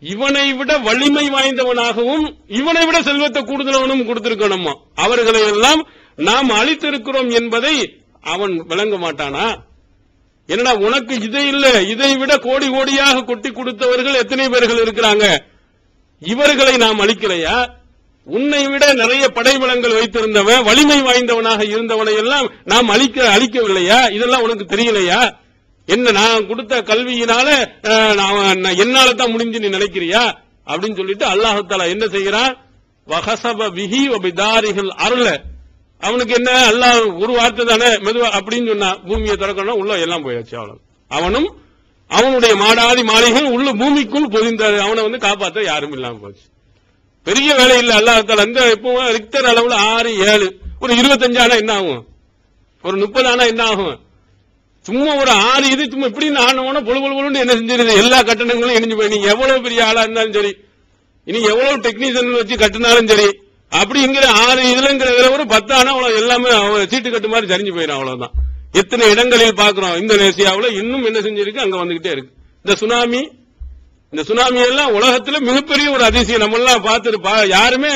இவனை விட வலிமை வாய்ந்தவனாகவும் இவனை விட செல்வத்தை கூடுதலவனும் கொடுத்திருக்கணுமா, அவர்களை எல்லாம் நாம் அழித்திருக்கிறோம் என்பதை அவன் விளங்க மாட்டானா? என்னடா உனக்கு இதை இல்ல, இதை விட கோடி கோடியாக கொட்டி கொடுத்தவர்கள் எத்தனை பேர்கள் இருக்கிறாங்க, இவர்களை நாம் அழிக்கலையா? உன்னை விட நிறைய படைபலங்கள் வைத்திருந்தவன், வலிமை வாய்ந்தவனாக இருந்தவனை எல்லாம் நாம் அழிக்கவில்லையா? இதெல்லாம் உனக்கு தெரியலையா? என்ன, நான் கொடுத்த கல்வியினால என்னால தான் முடிஞ்சு நீ நினைக்கிறியா அப்படின்னு சொல்லிட்டு அல்லாஹ் தஆலா என்ன செய்கிறான்? வஹஸப பிஹி வ பிதாரிஹில் அர்ல. அவனுக்கு என்ன, அல்லாஹ் ஒரு வார்த்தை தானே மெதுவா அப்படின்னு சொன்னா, பூமியை திறக்கணும், உள்ள எல்லாம் போயாச்சு. அவனும் அவனுடைய மாடாதி மாளிகைகள் உள்ள பூமிக்குள் பொதிந்தாரு. அவனை காப்பாற்ற யாரும் இல்லாம போச்சு. பெரிய வேலை இல்ல. அல்லாஹ் தஆலா இந்த இப்போ ரிக்டர் அளவுல 6, 7, ஒரு 25 ஆனா என்ன ஆகும், ஒரு 30 ஆனா என்ன ஆகும்? சும்மா ஒரு 6 இது சும்மா இப்படி ஆனவன பொழுது என்ன செஞ்சிருது, எல்லா கட்டணங்களும் இணைஞ்சு போய், நீங்க எவ்வளவு பெரிய ஆளா இருந்தாலும் சரி, இனி எவ்வளவு டெக்னீஷியன் வச்சு கட்டினாலும் சரி, அப்படிங்கிற 6 இதுலங்கிற ஒரு 10 ஆனா எல்லாமே சீட்டு கட்டு மாதிரி சரிஞ்சு போயிடும். அவ்வளவுதான். எத்தனை இடங்களில் பாக்குறோம், இந்தோனேசியாவில் இன்னும் என்ன செஞ்சிருக்கு, அங்க வந்துகிட்டே இருக்கு. இந்த சுனாமி எல்லாம் உலகத்துல மிகப்பெரிய ஒரு அதிசயம். நம்ம எல்லாம் பார்த்துருப்பா, யாருமே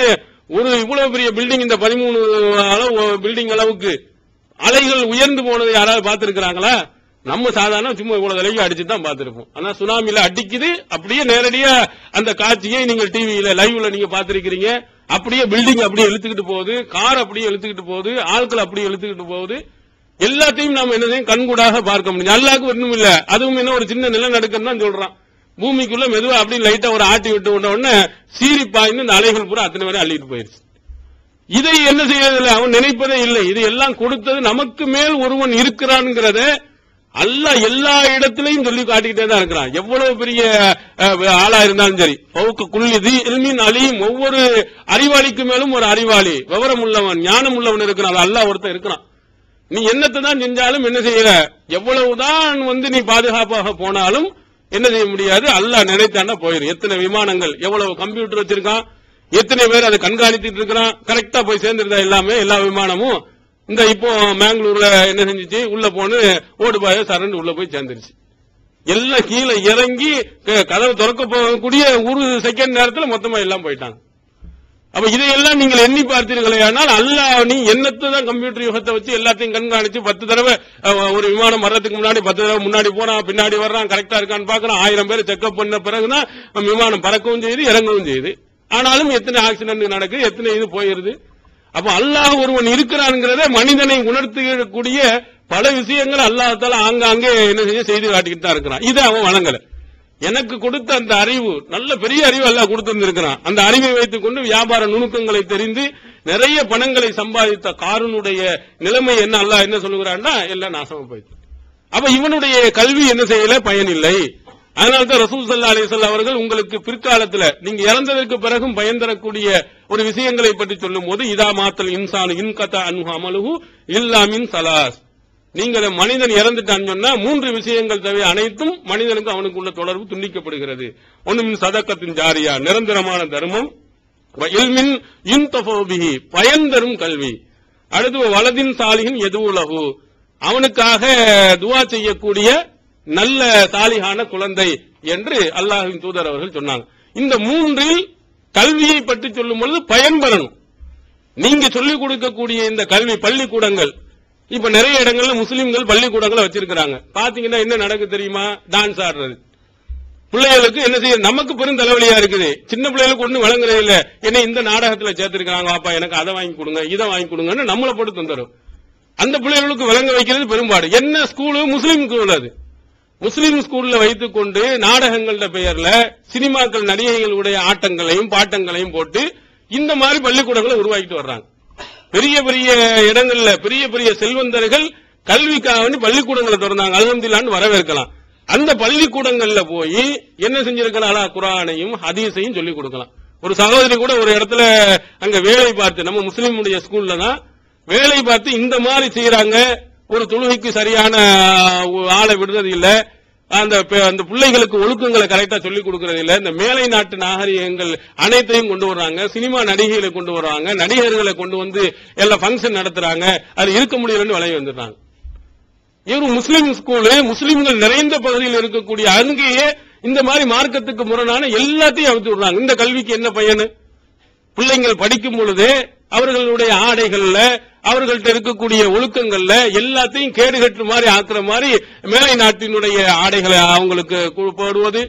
ஒரு இவ்வளவு பெரிய பில்டிங், இந்த 13 பில்டிங் அளவுக்கு அலைகள் உயர்ந்து போனது யாராவது பார்த்திருக்கிறாங்களா? நம்ம சாதாரண சும்மா இவ்வளவு விலைக்கு அடிச்சுட்டு தான் பார்த்திருப்போம். ஆனா சுனாமில அடிக்குது, அப்படியே நேரடியா அந்த காட்சியை நீங்கள் டிவியில லைவ்ல நீங்க பார்த்திருக்கிறீங்க. அப்படியே பில்டிங் அப்படியே இழுத்துக்கிட்டு போகுது, கார் அப்படியே இழுத்துக்கிட்டு போகுது, ஆட்கள் அப்படியே இழுத்துக்கிட்டு போகுது. எல்லாத்தையும் நாம என்ன செய்யும், கண்கூடாக பார்க்க முடியும். அல்லாஹ்வுக்கு ஒண்ணும் இல்ல. அதுவும் என்ன ஒரு சின்ன நிலநடுக்கம் தான் சொல்றான். பூமிக்குள்ள மெதுவா அப்படி லைட்டா ஒரு ஆட்டி விட்டு உடனே சீறி பாய்ந்து இந்த அலைகள் பூரா அத்தனை வரை அள்ளிட்டு போயிருச்சு. இதை என்ன செய்யறதில்லை, அவன் நினைப்பதே இல்லை. இது எல்லாம் கொடுத்தது நமக்கு மேல் ஒருவன் இருக்கிறான்ங்கிறத அல்லாஹ் எல்லா இடத்திலையும் சொல்லி காட்டிக்கிட்டே தான் இருக்கிறான். எவ்வளவு பெரிய ஆளா இருந்தாலும் சரி, ஃபௌக குல்லி தி இல்மின் அலீம், ஒவ்வொரு அறிவாளிக்கு மேலும் ஒரு அறிவாளி, விவரம் உள்ளவன், ஞானம் உள்ளவன் இருக்கிறான். அல்லாஹ் ஒருத்தன் இருக்கிறான். நீ என்னத்தை தான் செஞ்சாலும் என்ன செய்யற, எவ்வளவுதான் நீ பாதுகாப்பாக போனாலும் என்ன செய்ய முடியாது. அல்லாஹ் நினைத்தாண்டா போயிடும். எத்தனை விமானங்கள், எவ்வளவு கம்ப்யூட்டர் வச்சிருக்கான், எத்தனை பேர் அதை கண்காணித்துட்டு இருக்கிறான், கரெக்டா போய் சேர்ந்துருந்தா எல்லாமே, எல்லா விமானமும். இந்த இப்போ மேங்களூர்ல என்ன செஞ்சிச்சு, உள்ள போன ஓடுபாய சரண்டு உள்ள போய் சேர்ந்துருச்சு. எல்லாம் கீழே இறங்கி கதவு திறக்க போகக்கூடிய ஒரு செகண்ட் நேரத்தில் மொத்தமா எல்லாம் போயிட்டாங்க. அப்ப இதையெல்லாம் நீங்கள் எண்ணி பார்த்தீர்களே, ஆனால் அல்லாஹ் நீ என்னத்தை தான் கம்ப்யூட்டர் யுகத்தை வச்சு எல்லாத்தையும் கண்காணிச்சு 10 தடவை ஒரு விமானம் வர்றதுக்கு முன்னாடி 10 தடவை முன்னாடி போறான், பின்னாடி வர்றான், கரெக்டா இருக்கான்னு பாக்குறான். 1000 பேர் செக்அப் பண்ண பிறகுதான் விமானம் பறக்கவும் செய்யுது, இறங்கவும் செய்யுது. ஆனாலும் எத்தனை ஆக்சிடென்ட் நடக்குது, எத்தனை இது போயிருது. அப்ப அல்லாஹ் ஒருவன் இருக்கிறான்ங்கிறத மனிதனை உணர்த்தக்கூடிய பல விஷயங்கள் அல்லாஹ் தஆலா ஆங்காங்கே என்ன செய்து காட்டிக்கிட்டு தான் இருக்கிறான். இதை அவன் வழங்கல. எனக்கு கொடுத்த அந்த அறிவு, நல்ல பெரிய அறிவு அல்லாஹ் கொடுத்திருந்திருக்கிறான். அந்த அறிவை வைத்துக் கொண்டு வியாபார நுணுக்கங்களை தெரிந்து நிறைய பணங்களை சம்பாதித்த காரூனுடைய நிலைமை என்ன, அல்லாஹ் என்ன சொல்லுகிறான்னா, எல்லாம் நாசமா போயிட்டு. அப்ப இவனுடைய கல்வி என்ன செய்யல, பயனில்லை. அதனால்தான் ரசூல் ஸல்லல்லாஹு அலைஹி வஸல்லம் அவர்கள் உங்களுக்கு பிற்காலத்தில் நீங்க இறந்ததற்கு பிறகும் பயன் தரக்கூடிய ஒரு விஷயங்களை பற்றி சொல்லும் போது, இதா மாத்தல் இன்சானு இன்கதா அன்ஹு அமலுஹு இல்லா மின் ஸலாஸ், நீங்க மனிதன் இறந்துட்டான்னு சொன்னா 3 விஷயங்கள் தவிர அனைத்தும் மனிதனுக்கு அவனுக்கு உள்ள தொடர்பு துண்டிக்கப்படுகிறது. ஒன்னு மின் சதக்கத்தின் ஜாரியா, நிரந்தரமான தர்மம், இல்மின் யுன்தஃபு பிஹி, பயன் தரும் கல்வி, அடுத்து வலதின் சாலிஹின் யதுலஹு, அவனுக்காக துஆ செய்யக்கூடிய நல்ல சாலிஹான குழந்தை என்று அல்லாஹ்வின் தூதர் அவர்கள் சொன்னாங்க. இந்த 3ல் கல்வியை பற்றி சொல்லும் பொழுது பயன் பெறணும். நீங்க சொல்லிக் கொடுக்கக்கூடிய இந்த கல்வி பள்ளிக்கூடங்கள், இப்ப நிறைய இடங்கள்ல முஸ்லிம்கள் பள்ளிக்கூடங்களை வச்சிருக்கிறாங்க. பாத்தீங்கன்னா என்ன நடக்கு தெரியுமா, டான்ஸ் ஆடுறது. பிள்ளைகளுக்கு என்ன செய்ய, நமக்கு பெரும் தலைவலியா இருக்குது. சின்ன பிள்ளைகளுக்கு ஒண்ணு வழங்குறது இல்ல. என்ன இந்த நாடகத்துல சேர்த்திருக்காங்க, அப்பா எனக்கு அதை வாங்கி கொடுங்க, இதை வாங்கி கொடுங்கன்னு நம்மளை போட்டு தந்துடும். அந்த பிள்ளைகளுக்கு விளங்க வைக்கிறது பெரும்பாடு. என்ன ஸ்கூலு, முஸ்லீம் ஸ்கூல். அது முஸ்லீம் ஸ்கூல்ல வைத்துக் கொண்டு நாடகங்கள பெயர்ல சினிமாக்கள் நடிகைகளுடைய ஆட்டங்களையும் பாட்டங்களையும் போட்டு இந்த மாதிரி பள்ளிக்கூடங்களை உருவாக்கிட்டு வர்றாங்க. பெரிய பெரிய இடங்கள்ல பெரிய பெரிய செல்வந்தர்கள் கல்விக்காக பள்ளிக்கூடங்களை திறந்தாங்க. அல்ஹம்துலில்லாஹ்னு வரவேற்கலாம். அந்த பள்ளிக்கூடங்கள்ல போய் என்ன செஞ்சிருக்கலாம், குர்ஆனையும் ஹதீஸையும் சொல்லிக் கொடுக்கலாம். ஒரு சகோதரி கூட ஒரு இடத்துல அங்க வேலை பார்த்து, நம்ம முஸ்லீமுடைய ஸ்கூல்ல தான் வேலை பார்த்து இந்த மாதிரி செய்யறாங்க, ஒரு தொழுகைக்கு சரியான ஆளை விடுறது இல்ல, அந்த பிள்ளைகளுக்கு ஒழுக்கங்களை கரெக்டா சொல்லிக் கொடுக்கறது இல்ல, இந்த மேலை நாட்டு நாகரிகங்கள் அனைத்தையும் கொண்டு வர்றாங்க, சினிமா நடிகைகளை கொண்டு வர்றாங்க, நடிகர்களை கொண்டு வந்து எல்லாம் பங்கன் நடத்துறாங்க, அது இருக்க முடியலன்னு விலகி வந்துடுறாங்க. இவரு முஸ்லீம் ஸ்கூலு, முஸ்லீம்கள் நிறைந்த பகுதியில் இருக்கக்கூடிய அங்கேயே இந்த மாதிரி மார்க்கத்துக்கு முரணான எல்லாத்தையும் அவுத்து விடுறாங்க. இந்த கல்விக்கு என்ன பயனு? பிள்ளைங்கள் படிக்கும் பொழுது அவர்களுடைய ஆடைகள்ல அவர்கள்ட்ட இருக்கக்கூடிய ஒழுக்கங்கள்ல எல்லாத்தையும் கேடுகட்டு மாதிரி ஆக்குற மாதிரி மேலை நாட்டினுடைய ஆடைகளை அவங்களுக்கு போடுவது,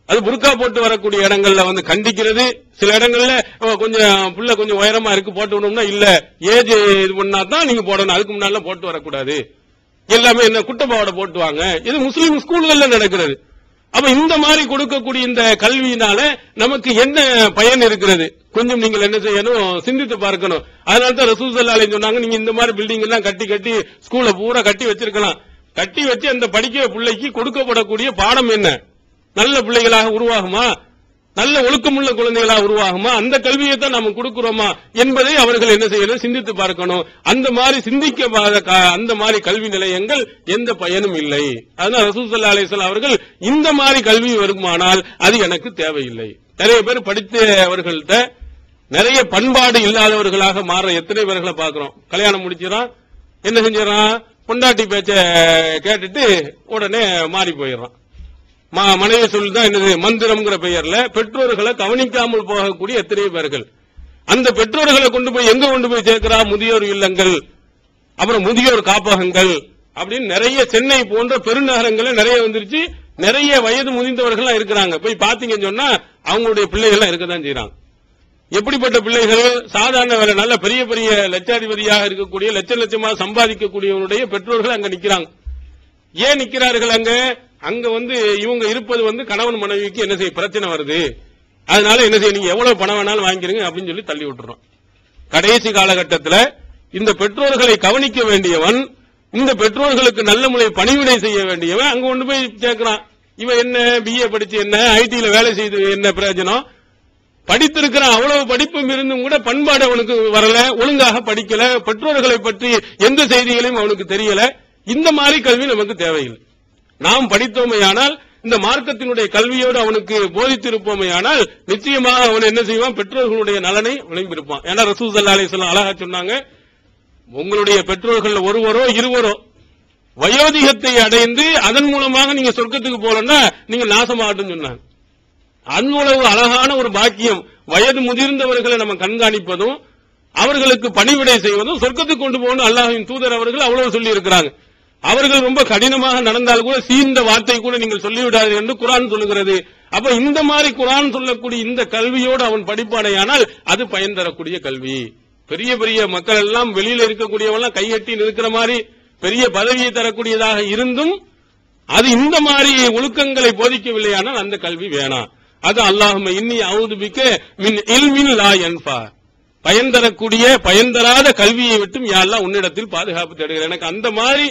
அது புர்கா போட்டு வரக்கூடிய இடங்கள்ல வந்து கண்டிக்கிறது. சில இடங்கள்ல கொஞ்சம் புள்ள கொஞ்சம் உயரமா இருக்கு போட்டு விடணும்னா இல்ல, ஏஜ் இது பண்ணா தான் நீங்க போடணும், அதுக்கு முன்னால போட்டு வரக்கூடாது, எல்லாமே என்ன குட்டப்பாவோட போட்டுவாங்க. இது முஸ்லீம் ஸ்கூல்கள்ல நடக்கிறது. அப்ப இந்த மாதிரி கொடுக்கக்கூடிய இந்த கல்வியினால நமக்கு என்ன பயன் இருக்கிறது? கொஞ்சம் நீங்கள் என்ன செய்யணும், சிந்தித்து பார்க்கணும். அதனால்தான் ரசூல் ஸல்லல்லாஹு அலைஹி சொன்னாங்க, நீங்க இந்த மாதிரி பில்டிங் எல்லாம் கட்டி ஸ்கூலை பூரா கட்டி வச்சிருக்கலாம். கட்டி வச்சு அந்த படிக்கிற பிள்ளைக்கு கொடுக்கப்படக்கூடிய பாடம் என்ன? நல்ல பிள்ளைகளாக உருவாகுமா, நல்ல ஒழுக்கமுள்ள குழந்தைகளாக உருவாகுமா, அந்த கல்வியை தான் நாம கொடுக்கிறோமா என்பதை அவர்கள் என்ன செய்யணும், சிந்தித்து பார்க்கணும். அந்த மாதிரி சிந்திக்காத அந்த மாதிரி கல்வி நிலையங்கள் எந்த பயனும் இல்லை. அதனால ரசூல் ஸல்லல்லாஹு அலைஹி வஸல்லம் அவர்கள் இந்த மாதிரி கல்வி வருமானால் அது எனக்கு தேவையில்லை. நிறைய பேர் படித்தவர்கள்ட்ட நிறைய பண்பாடு இல்லாதவர்களாக மாற எத்தனை பேர்களை பார்க்கிறோம். கல்யாணம் முடிச்சிடறான், என்ன செஞ்சிடறான், பொண்டாட்டி பேச்ச கேட்டுட்டு உடனே மாறி போயிடுறான். மனைவி சொல்லிதான் என்னது மந்திரம்ங்கிற பெயர்ல பெற்றோர்களை கவனிக்காமல் போகக்கூடிய எத்தனை பேர்கள். அந்த பெற்றோர்களை கொண்டு போய் எங்க கொண்டு போய் சேர்க்கிறா, முதியோர் இல்லங்கள், அப்புறம் முதியோர் காப்பகங்கள் அப்படின்னு நிறைய சென்னை போன்ற பெருநகரங்கள் நிறைய வந்துருச்சு. நிறைய வயது முதிர்ந்தவர்கள் இருக்கிறாங்க. போய் பாத்தீங்கன்னு சொன்னா அவங்களுடைய பிள்ளைகள் இருக்கதான் செய்யறாங்க. எப்படிப்பட்ட பிள்ளைகள்? சாதாரண வேலை, நல்ல பெரிய பெரிய லட்சாதிபதியாக இருக்கக்கூடிய லட்சம் லட்சமாக சம்பாதிக்கக்கூடியவனுடைய பெற்றோர்கள் அங்க நிக்கிறாங்க. ஏன் நிக்கிறார்கள் அங்க? அங்க வந்து இவங்க இருப்பது வந்து கணவன் மனைவிக்கு என்ன செய்ய பிரச்சனை வருது, அதனால என்ன செய்ய, நீங்க எவ்வளவு பணம் வேணாலும் வாங்கிருங்க அப்படின்னு சொல்லி தள்ளி விட்டுறோம். கடைசி காலகட்டத்தில் இந்த பெற்றோர்களை கவனிக்க வேண்டியவன், இந்த பெற்றோர்களுக்கு நல்ல முறை பணிவிடை செய்ய வேண்டியவன் அங்க கொண்டு போய் சேர்க்கிறான். இவன் என்ன பிஏ படிச்சு என்ன, ஐடியில வேலை செய்து என்ன பிரயோஜனம்? படித்திருக்கிறான், அவ்வளவு படிப்பும் இருந்தும் கூட பண்பாடு அவனுக்கு வரல, ஒழுங்காக படிக்கல, பெற்றோர்களை பற்றி எந்த செய்திகளையும் அவனுக்கு தெரியல. இந்த மாதிரி கல்வி நமக்கு தேவையில்லை. நாம் படித்தோமையானால், இந்த மார்க்கத்தினுடைய கல்வியோடு அவனுக்கு போதித்திருப்போமையானால் நிச்சயமாக அவன் என்ன செய்வான், பெற்றோர்களுடைய நலனை விளம்பியிருப்பான். ஏன்னா ரசூல் ஸல்லல்லாஹு அலைஹி வஸல்லம் அழகா சொன்னாங்க, உங்களுடைய பெற்றோர்கள் ஒருவரோ இருவரோ வயோதிகத்தை அடைந்து அதன் மூலமாக நீங்க சொர்க்கத்துக்கு போலன்னா நீங்க நாசமாகட்டும் சொன்னாங்க. அவ்வளவு அழகான ஒரு பாக்கியம். வயது முதிர்ந்தவர்களை நம்ம கண்காணிப்பதும் அவர்களுக்கு பணிவிடை செய்வதும் சொர்க்கத்துக்கு கொண்டு போகணும். அல்லாஹ்வின் தூதர் அவர்கள் அவ்வளவு சொல்லி இருக்கிறாங்க. அவர்கள் ரொம்ப கடினமாக நடந்தால் கூட சீர்ந்த வார்த்தை கூட நீங்கள் சொல்லிவிடாது என்று குர்ஆன் சொல்லுகிறது. அப்ப இந்த மாதிரி குர்ஆன் சொல்லக்கூடிய இந்த கல்வியோடு அவன் படிப்பானையானால் அது பயன் தரக்கூடிய கல்வி. பெரிய பெரிய மக்கள் எல்லாம் வெளியில இருக்கக்கூடியவெல்லாம் கையட்டி நிற்கிற மாதிரி பெரிய பதவியை தரக்கூடியதாக இருந்தும் அது இந்த மாதிரி ஒழுக்கங்களை போதிக்கவில்லையானால் அந்த கல்வி வேணாம். அது அல்லாஹும்ம இன்னி அஊது பிக்க மின் இல்மின் லா யன்ஃபா, பயன் தரக்கூடிய பயன் தராத கல்வியை விட்டும் யா அல்லாஹ் உன்னிடத்தில் பாதுகாப்பு தேடுகிறேன். எனக்கு அந்த மாதிரி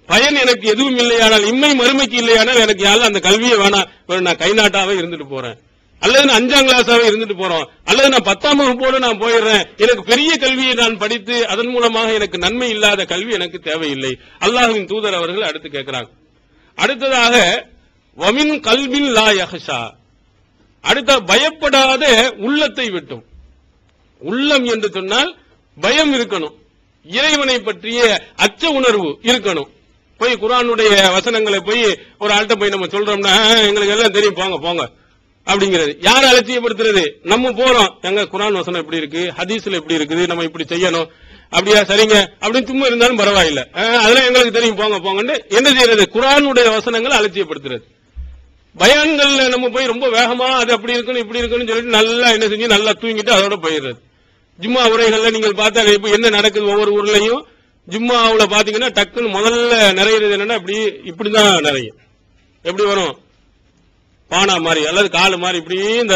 பயன் எனக்கு எதுவும் இல்லையானால், இம்மை மறுமைக்கு இல்லையானால் எனக்கு யா அல்லாஹ் அந்த கல்வியை வேணாம், நான் கை நாட்டாவே இருந்துட்டு போறேன், அல்லது நான் 5ஆம் கிளாஸாவே இருந்துட்டு போறோம், அல்லது நான் 10ஆம் வகுப்போடு நான் போயிடுறேன், எனக்கு பெரிய கல்வியை நான் படித்து அதன் மூலமாக எனக்கு நன்மை இல்லாத கல்வி எனக்கு தேவையில்லை. அல்லாஹ்வின் தூதர் அவர்கள் அடுத்து கேட்கிறாங்க. அடுத்ததாக வமின் கல்பின் லா யஹ்ஷா, அடுத்த பயப்படாத உள்ளத்தை விட்டும். உள்ளம் என்று சொன்னால் பயம் இருக்கணும், இறைவனை பற்றிய அச்ச உணர்வு இருக்கணும். போய் குர்ஆனுடைய வசனங்களை போய் ஒரு ஆள்கிட்ட போய் நம்ம சொல்றோம்னா எங்களுக்கு எல்லாம் தெரியும் போங்க போங்க அப்படிங்கிறது. யார் அலட்சியப்படுத்துறது? நம்ம போறோம், எங்க குர்ஆன் வசனம் எப்படி இருக்கு, ஹதீஸ்ல எப்படி இருக்குது, நம்ம இப்படி செய்யணும், அப்படியா சரிங்க அப்படின்னு சும்மா இருந்தாலும் பரவாயில்ல, அதெல்லாம் எங்களுக்கு தெரியும் போங்க போங்கன்னு என்ன செய்யறது? குர்ஆனுடைய வசனங்களை அலட்சியப்படுத்துறது. பயான்கள்ல நம்ம போய் ரொம்ப வேகமா அது அப்படி இருக்கணும் இப்படி இருக்கணும்னு சொல்லிட்டு நல்லா என்ன செஞ்சு நல்லா தூங்கிட்டு அதோட போயிடுறது. ஜும்மா உரைகள்ல நீங்கள் பார்த்தா இப்ப என்ன நடக்குது ஒவ்வொரு ஊர்லயும், ஜும்மாவுல பாத்தீங்கன்னா டக்குன்னு முதல்ல நிறையிறது என்னன்னா இப்படிதான் நிறையும். எப்படி வரும்? பானா மாதிரி அல்லது காலு மாதிரி இப்படி இந்த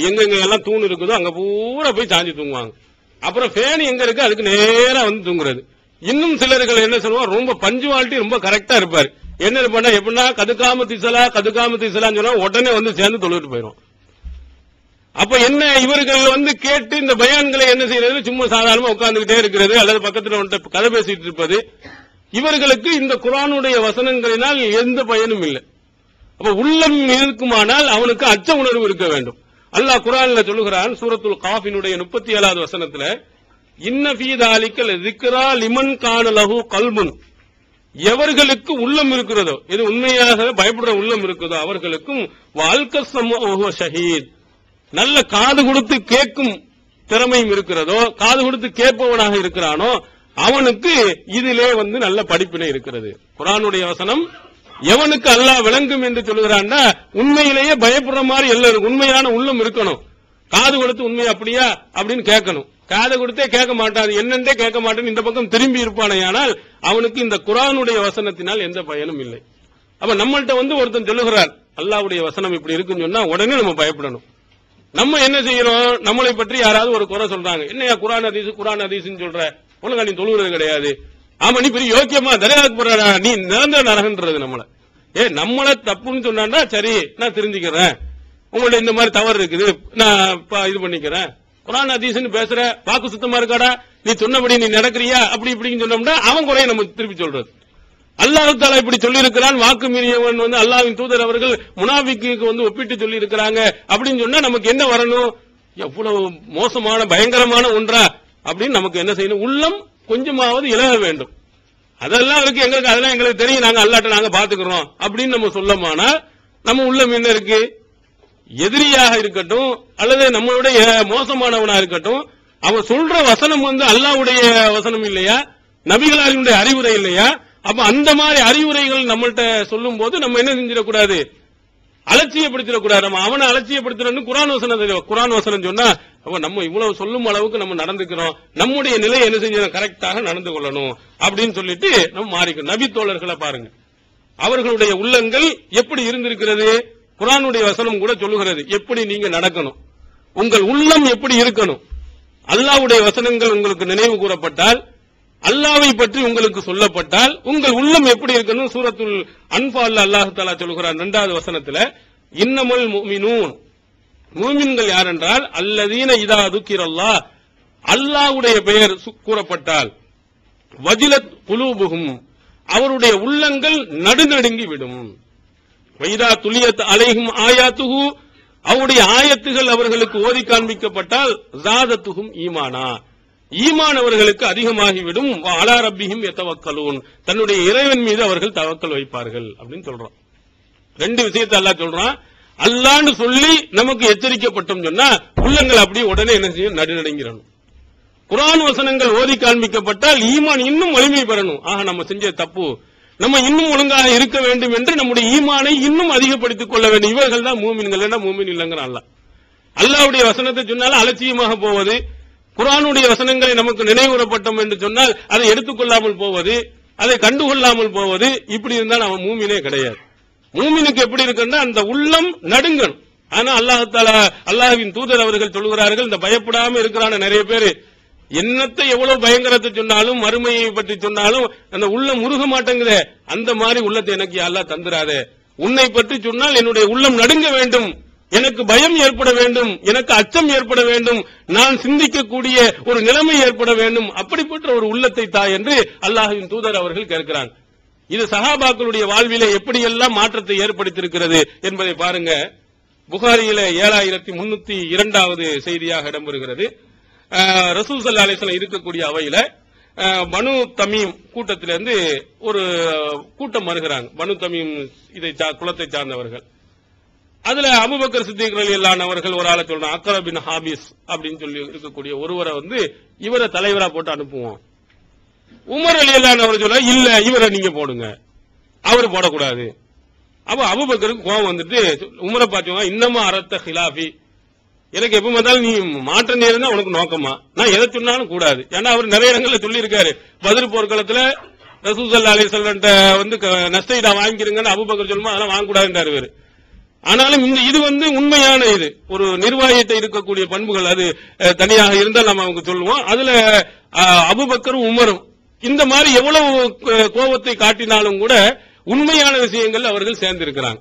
எங்க எல்லாம் தூண் இருக்குதோ அங்க பூரா போய் சாஞ்சி தூங்குவாங்க. அப்புறம் ஃபேன் எங்க இருக்கு அதுக்கு நேரா வந்து தூங்குறது. இன்னும் சிலர்கள் என்ன சொல்லுவாங்க, ரொம்ப பஞ்சுவாலிட்டி ரொம்ப கரெக்டா இருப்பாரு. என்ன இருப்பாண்டா எப்படின்னா கதுக்காம திசலான்னு சொன்னா உடனே வந்து சேர்ந்து தொழுவிட்டு போயிடும். அப்ப என்ன இவர்கள் வந்து கேட்டு இந்த பயான்களை என்ன செய்யறது, சும்மா சாதாரணமா உட்கார்ந்துகிட்டே இருக்கிறது அல்லது பக்கத்துல வந்துட்டு கதை பேசிட்டு இருப்பது. இவர்களுக்கு இந்த குர்ஆனுடைய வசனங்களினால் எந்த பயனும் இல்லை. அப்ப உள்ளம் இருக்குமானால் அவனுக்கு அச்ச உணர்வு இருக்க வேண்டும். அல்லாஹ் குர்ஆன்ல சொல்லுகிறான், சூரத்துல் காஃபினுடைய 37வது வசனத்துல, இன்ன ஃபீ தாலிகல் ذிக்ரா லிமன் கான லஹு கல்புன், எவர்களுக்கு உள்ளம் இருக்கிறதோ, இது உண்மையாக பயப்படுற உள்ளம் இருக்கிறதோ அவர்களுக்கும் வாழ்க்கை சமூக ஷஹீத், நல்ல காது கொடுத்து கேட்கும் திறமையும் இருக்கிறதோ, காது கொடுத்து கேட்பவனாக இருக்கிறானோ அவனுக்கு இதிலே வந்து நல்ல படிப்பினை இருக்கிறது. குர்ஆனுடைய வசனம் எவனுக்கு அல்லாஹ் விளங்கும் என்று சொல்லுகிறான்னா, உண்மையிலேயே பயப்படுற மாதிரி எல்லாரும் உண்மையான உள்ளம் இருக்கணும். காது கொடுத்து உண்மை அப்படியா அப்படின்னு கேட்கணும். காது கொடுத்தே கேட்க மாட்டான், என்னென்றே கேட்க மாட்டேன்னு இந்த பக்கம் திரும்பி இருப்பானேயானால் அவனுக்கு இந்த குர்ஆனுடைய வசனத்தினால் எந்த பயனும் இல்லை. அப்ப நம்மள்ட்ட வந்து ஒருத்தன் சொல்லுகிறார் அல்லாஹ்வுடைய வசனம் இப்படி இருக்குன்னு சொன்னா உடனே நம்ம பயப்படணும். நம்ம என்ன செய்யறோம், நம்மளை பற்றி யாராவது ஒரு குறை சொல்றாங்க, என்னையா குர்ஆன் ஹதீஸ்னு சொல்ற, ஒழுங்கா நீ தொழுகிறது கிடையாது, ஆமா நீ பெரிய யோக்கியமா தரையாக்கு போறா, நீ நிரந்தர நரகன்றது நம்மள. நம்மள தப்புன்னு சொன்னா சரி நான் தெரிஞ்சுக்கிறேன், உங்கள்ட்ட இந்த மாதிரி தவறு இருக்குது நான் இது பண்ணிக்கிறேன். குர்ஆன் ஹதீஸ்னு பேசுற, வாக்கு சுத்தமா இருக்காடா, நீ சொன்னபடி நீ நடக்கிறியா அப்படி இப்படின்னு சொன்னோம்னா அவன் குறைய நம்ம திருப்பி சொல்றது. அல்லாஹ் தஆலா இப்படி சொல்லி இருக்கிறான், வாக்கு மீறியவன் வந்து அல்லாஹ்வின் தூதர் அவர்கள் முனாஃபிக்குக்கு வந்து ஒப்பிட்டு சொல்லி இருக்கிறாங்க அப்படின்னு சொன்னா நமக்கு என்ன வரணும், எவ்வளவு மோசமான பயங்கரமான ஒன்றா அப்படின்னு நமக்கு என்ன செய்யணும், உள்ளம் கொஞ்சமாவது இலக வேண்டும். அதெல்லாம் இருக்கு எங்களுக்கு, அதெல்லாம் எங்களுக்கு தெரியும், நாங்க அல்லாஹ்ட்ட நாங்க பாத்துக்கிறோம் அப்படின்னு நம்ம சொல்லமானா நம்ம உள்ளம் என்ன இருக்கு, எதிரியாக இருக்கட்டும் அல்லது நம்மளுடைய மோசமானவனா இருக்கட்டும், அவன் சொல்ற வசனம் வந்து அல்லாஹ்வுடைய வசனம் இல்லையா, நபிகளாருடைய அறிவுரை இல்லையா? அப்ப அந்த மாதிரி அறிவுரைகள் நம்மள்ட்ட சொல்லும் போது நம்ம என்ன செஞ்சிடக்கூடாது, அலட்சியப்படுத்திடக்கூடாது. நம்ம அவனை அலட்சியப்படுத்துறோம்னு குர்ஆன் வசனம் சொன்னா அப்ப நம்ம இவ்வளவு சொல்லும் அளவுக்கு நம்ம நடந்துக்கிறோம், நம்முடைய நிலை என்ன செஞ்சோம், கரெக்டாக நடந்து கொள்ளணும் அப்படின்னு சொல்லிட்டு நம்ம மாறிக்கணும். நபி தோழர்களை பாருங்க, அவர்களுடைய உள்ளங்கள் எப்படி இருந்திருக்கிறது, குர்ஆனுடைய வசனம் கூட சொல்லுகிறது எப்படி நீங்க நடக்கணும், உங்கள் உள்ளம் எப்படி இருக்கணும். அல்லாஹ்வுடைய வசனங்கள் உங்களுக்கு நினைவு கூறப்பட்டால், அல்லாஹ்வை பற்றி உங்களுக்கு சொல்லப்பட்டால் உங்கள் உள்ளம் எப்படி இருக்கணும். சூரத்துல் அன்ஃபால்ல அல்லாஹ் தஆலா சொல்கிறான் 2வது வசனத்துல, இன்னமல் முஃமினூன், மூமின்கள் யார் என்றால் அல்லதீன இதா துக்கிரல்லாஹ், அல்லாஹ்வுடைய பெயர் கூறப்பட்டால், வஜிலத் குலூபுஹும், அவருடைய உள்ளங்கள் நடுநடுங்கி விடும். வைதா துலியத் அலைஹிம் ஆயாத்துஹு, அவருடைய ஆயத்துகள் அவர்களுக்கு ஓதி காண்பிக்கப்பட்டால் ஜாதத்துஹும் ஈமானா, ஈமான் அவர்களுக்கு அதிகமாகிவிடும். அலா ரப்பிஹிம் யதவக்கலூன், தன்னுடைய இறைவன் மீது அவர்கள் தவக்கல் வைப்பார்கள் அப்படின்னு சொல்றான். ரெண்டு விஷயத்தை அல்லாஹ் சொல்றான். அல்லாஹ்னு சொல்லி நமக்கு எச்சரிக்கப்பட்டோம் சொன்னா உள்ளங்கள் அப்படியே உடனே என்ன செய்யும், நடுநடுங்கிறணும். குர்ஆன் வசனங்கள் ஓதி காண்பிக்கப்பட்டால் ஈமான் இன்னும் வலிமை பெறணும். ஆக நம்ம செஞ்ச தப்பு, நம்ம இன்னும் ஒழுங்காக இருக்க வேண்டும் என்று நம்முடைய ஈமானை இன்னும் அதிகப்படுத்திக் கொள்ள வேண்டும். இவர்கள் தான் மூமின்கள், என்ன மூமின் இல்லைங்கிற அல்லாஹ். அல்லாஹ்வுடைய வசனத்தை சொன்னாலும் அலட்சியமாக போவது, குர்ஆனுடைய வசனங்களை நமக்கு நினைவுறப்பட்டோம் என்று சொன்னால் அதை எடுத்துக்கொள்ளாமல் போவது, அதை கண்டுகொள்ளாமல் போவது, இப்படி இருந்தால் அவன் மூமினே கிடையாது. மூமினுக்கு எப்படி இருக்குன்னா அந்த உள்ளம் நடுங்கணும். ஆனா அல்லாஹ் தஆலா அல்லாஹ்வின் தூதர் அவர்கள் சொல்கிறார்கள், இந்த பயப்படாம இருக்கிறான நிறைய பேர், என்னத்தை எவ்வளவு பயங்கரத்தை சொன்னாலும் மறுமையை பற்றி சொன்னாலும் அந்த உள்ளம் உருக மாட்டேங்குதே, அந்த மாதிரி உள்ளத்தை எனக்கு அல்லாஹ் தந்துராதே. உன்னை பற்றி சொன்னால் என்னுடைய உள்ளம் நடுங்க வேண்டும், எனக்கு பயம் ஏற்பட வேண்டும், எனக்கு அச்சம் ஏற்பட வேண்டும், நான் சிந்திக்கக்கூடிய ஒரு நிலைமை ஏற்பட வேண்டும், அப்படிப்பட்ட ஒரு உள்ளத்தை தா என்று அல்லாஹ்வின் தூதர் அவர்கள் கேட்கிறாங்க. இது சஹாபாக்களுடைய வாழ்விலே எப்படியெல்லாம் மாற்றத்தை ஏற்படுத்தியிருக்கிறது என்பதை பாருங்க. புகாரியில 7302வது செய்தியாக இடம்பெறுகிறது. ரசூல் ஸல்லல்லாஹு அலைஹி வஸல்லம் இருக்கக்கூடிய அவையில பனு தமீம் கூட்டத்திலிருந்து ஒரு கூட்டம் வருகிறாங்க. பனு தமீம் இதை குலத்தை சார்ந்தவர்கள். அதுல அபூபக்கர் சித்திக் ரலியல்லாஹு அன்ஹு அவர்கள் ஒரு ஆளை சொல்றாங்க, அக்ரா பின் ஹாபிஸ் அப்படின்னு சொல்லி இருக்கக்கூடிய ஒருவரை வந்து இவரை தலைவரா போட்டு அனுப்புவோம். உமர் ரலியல்லாஹு அன்ஹு அவர் சொல்ல, இல்ல இவரை நீங்க போடுங்க, அவரு போடக்கூடாது. அப்ப அபூபக்கருக்கு கோபம் வந்துட்டு உமரை பார்த்தவங்க, இன்னமா அரத்த ஹிலாஃபி, எனக்கு எப்ப பார்த்தாலும் நீ மாற்ற நேரம் தான் உனக்கு நோக்கமா, நான் எதை சொன்னாலும் கூடாது. ஏன்னா அவர் நிறைய இடங்கள்ல சொல்லி இருக்காரு. பத்ர் போர்க்களத்துல ரசூல் ஸல்லல்லாஹு அலைஹி வஸல்லம் நஷ்டஈடா வாங்கிக்கிறீங்கன்னு அபூபக்கர் சொல்லுமா அதெல்லாம் வாங்கக்கூடாதுன்றாரு இவரு. ஆனாலும் இது உண்மையான இது ஒரு நிர்வாகத்தை இருக்கக்கூடிய பண்புகள். அது தனியாக இருந்தால் நம்ம அவங்க சொல்லுவோம். அதுல அபூபக்கரும் உமரும் இந்த மாதிரி எவ்வளவு கோபத்தை காட்டினாலும் கூட உண்மையான விஷயங்கள் அவர்கள் சேர்ந்திருக்கிறாங்க.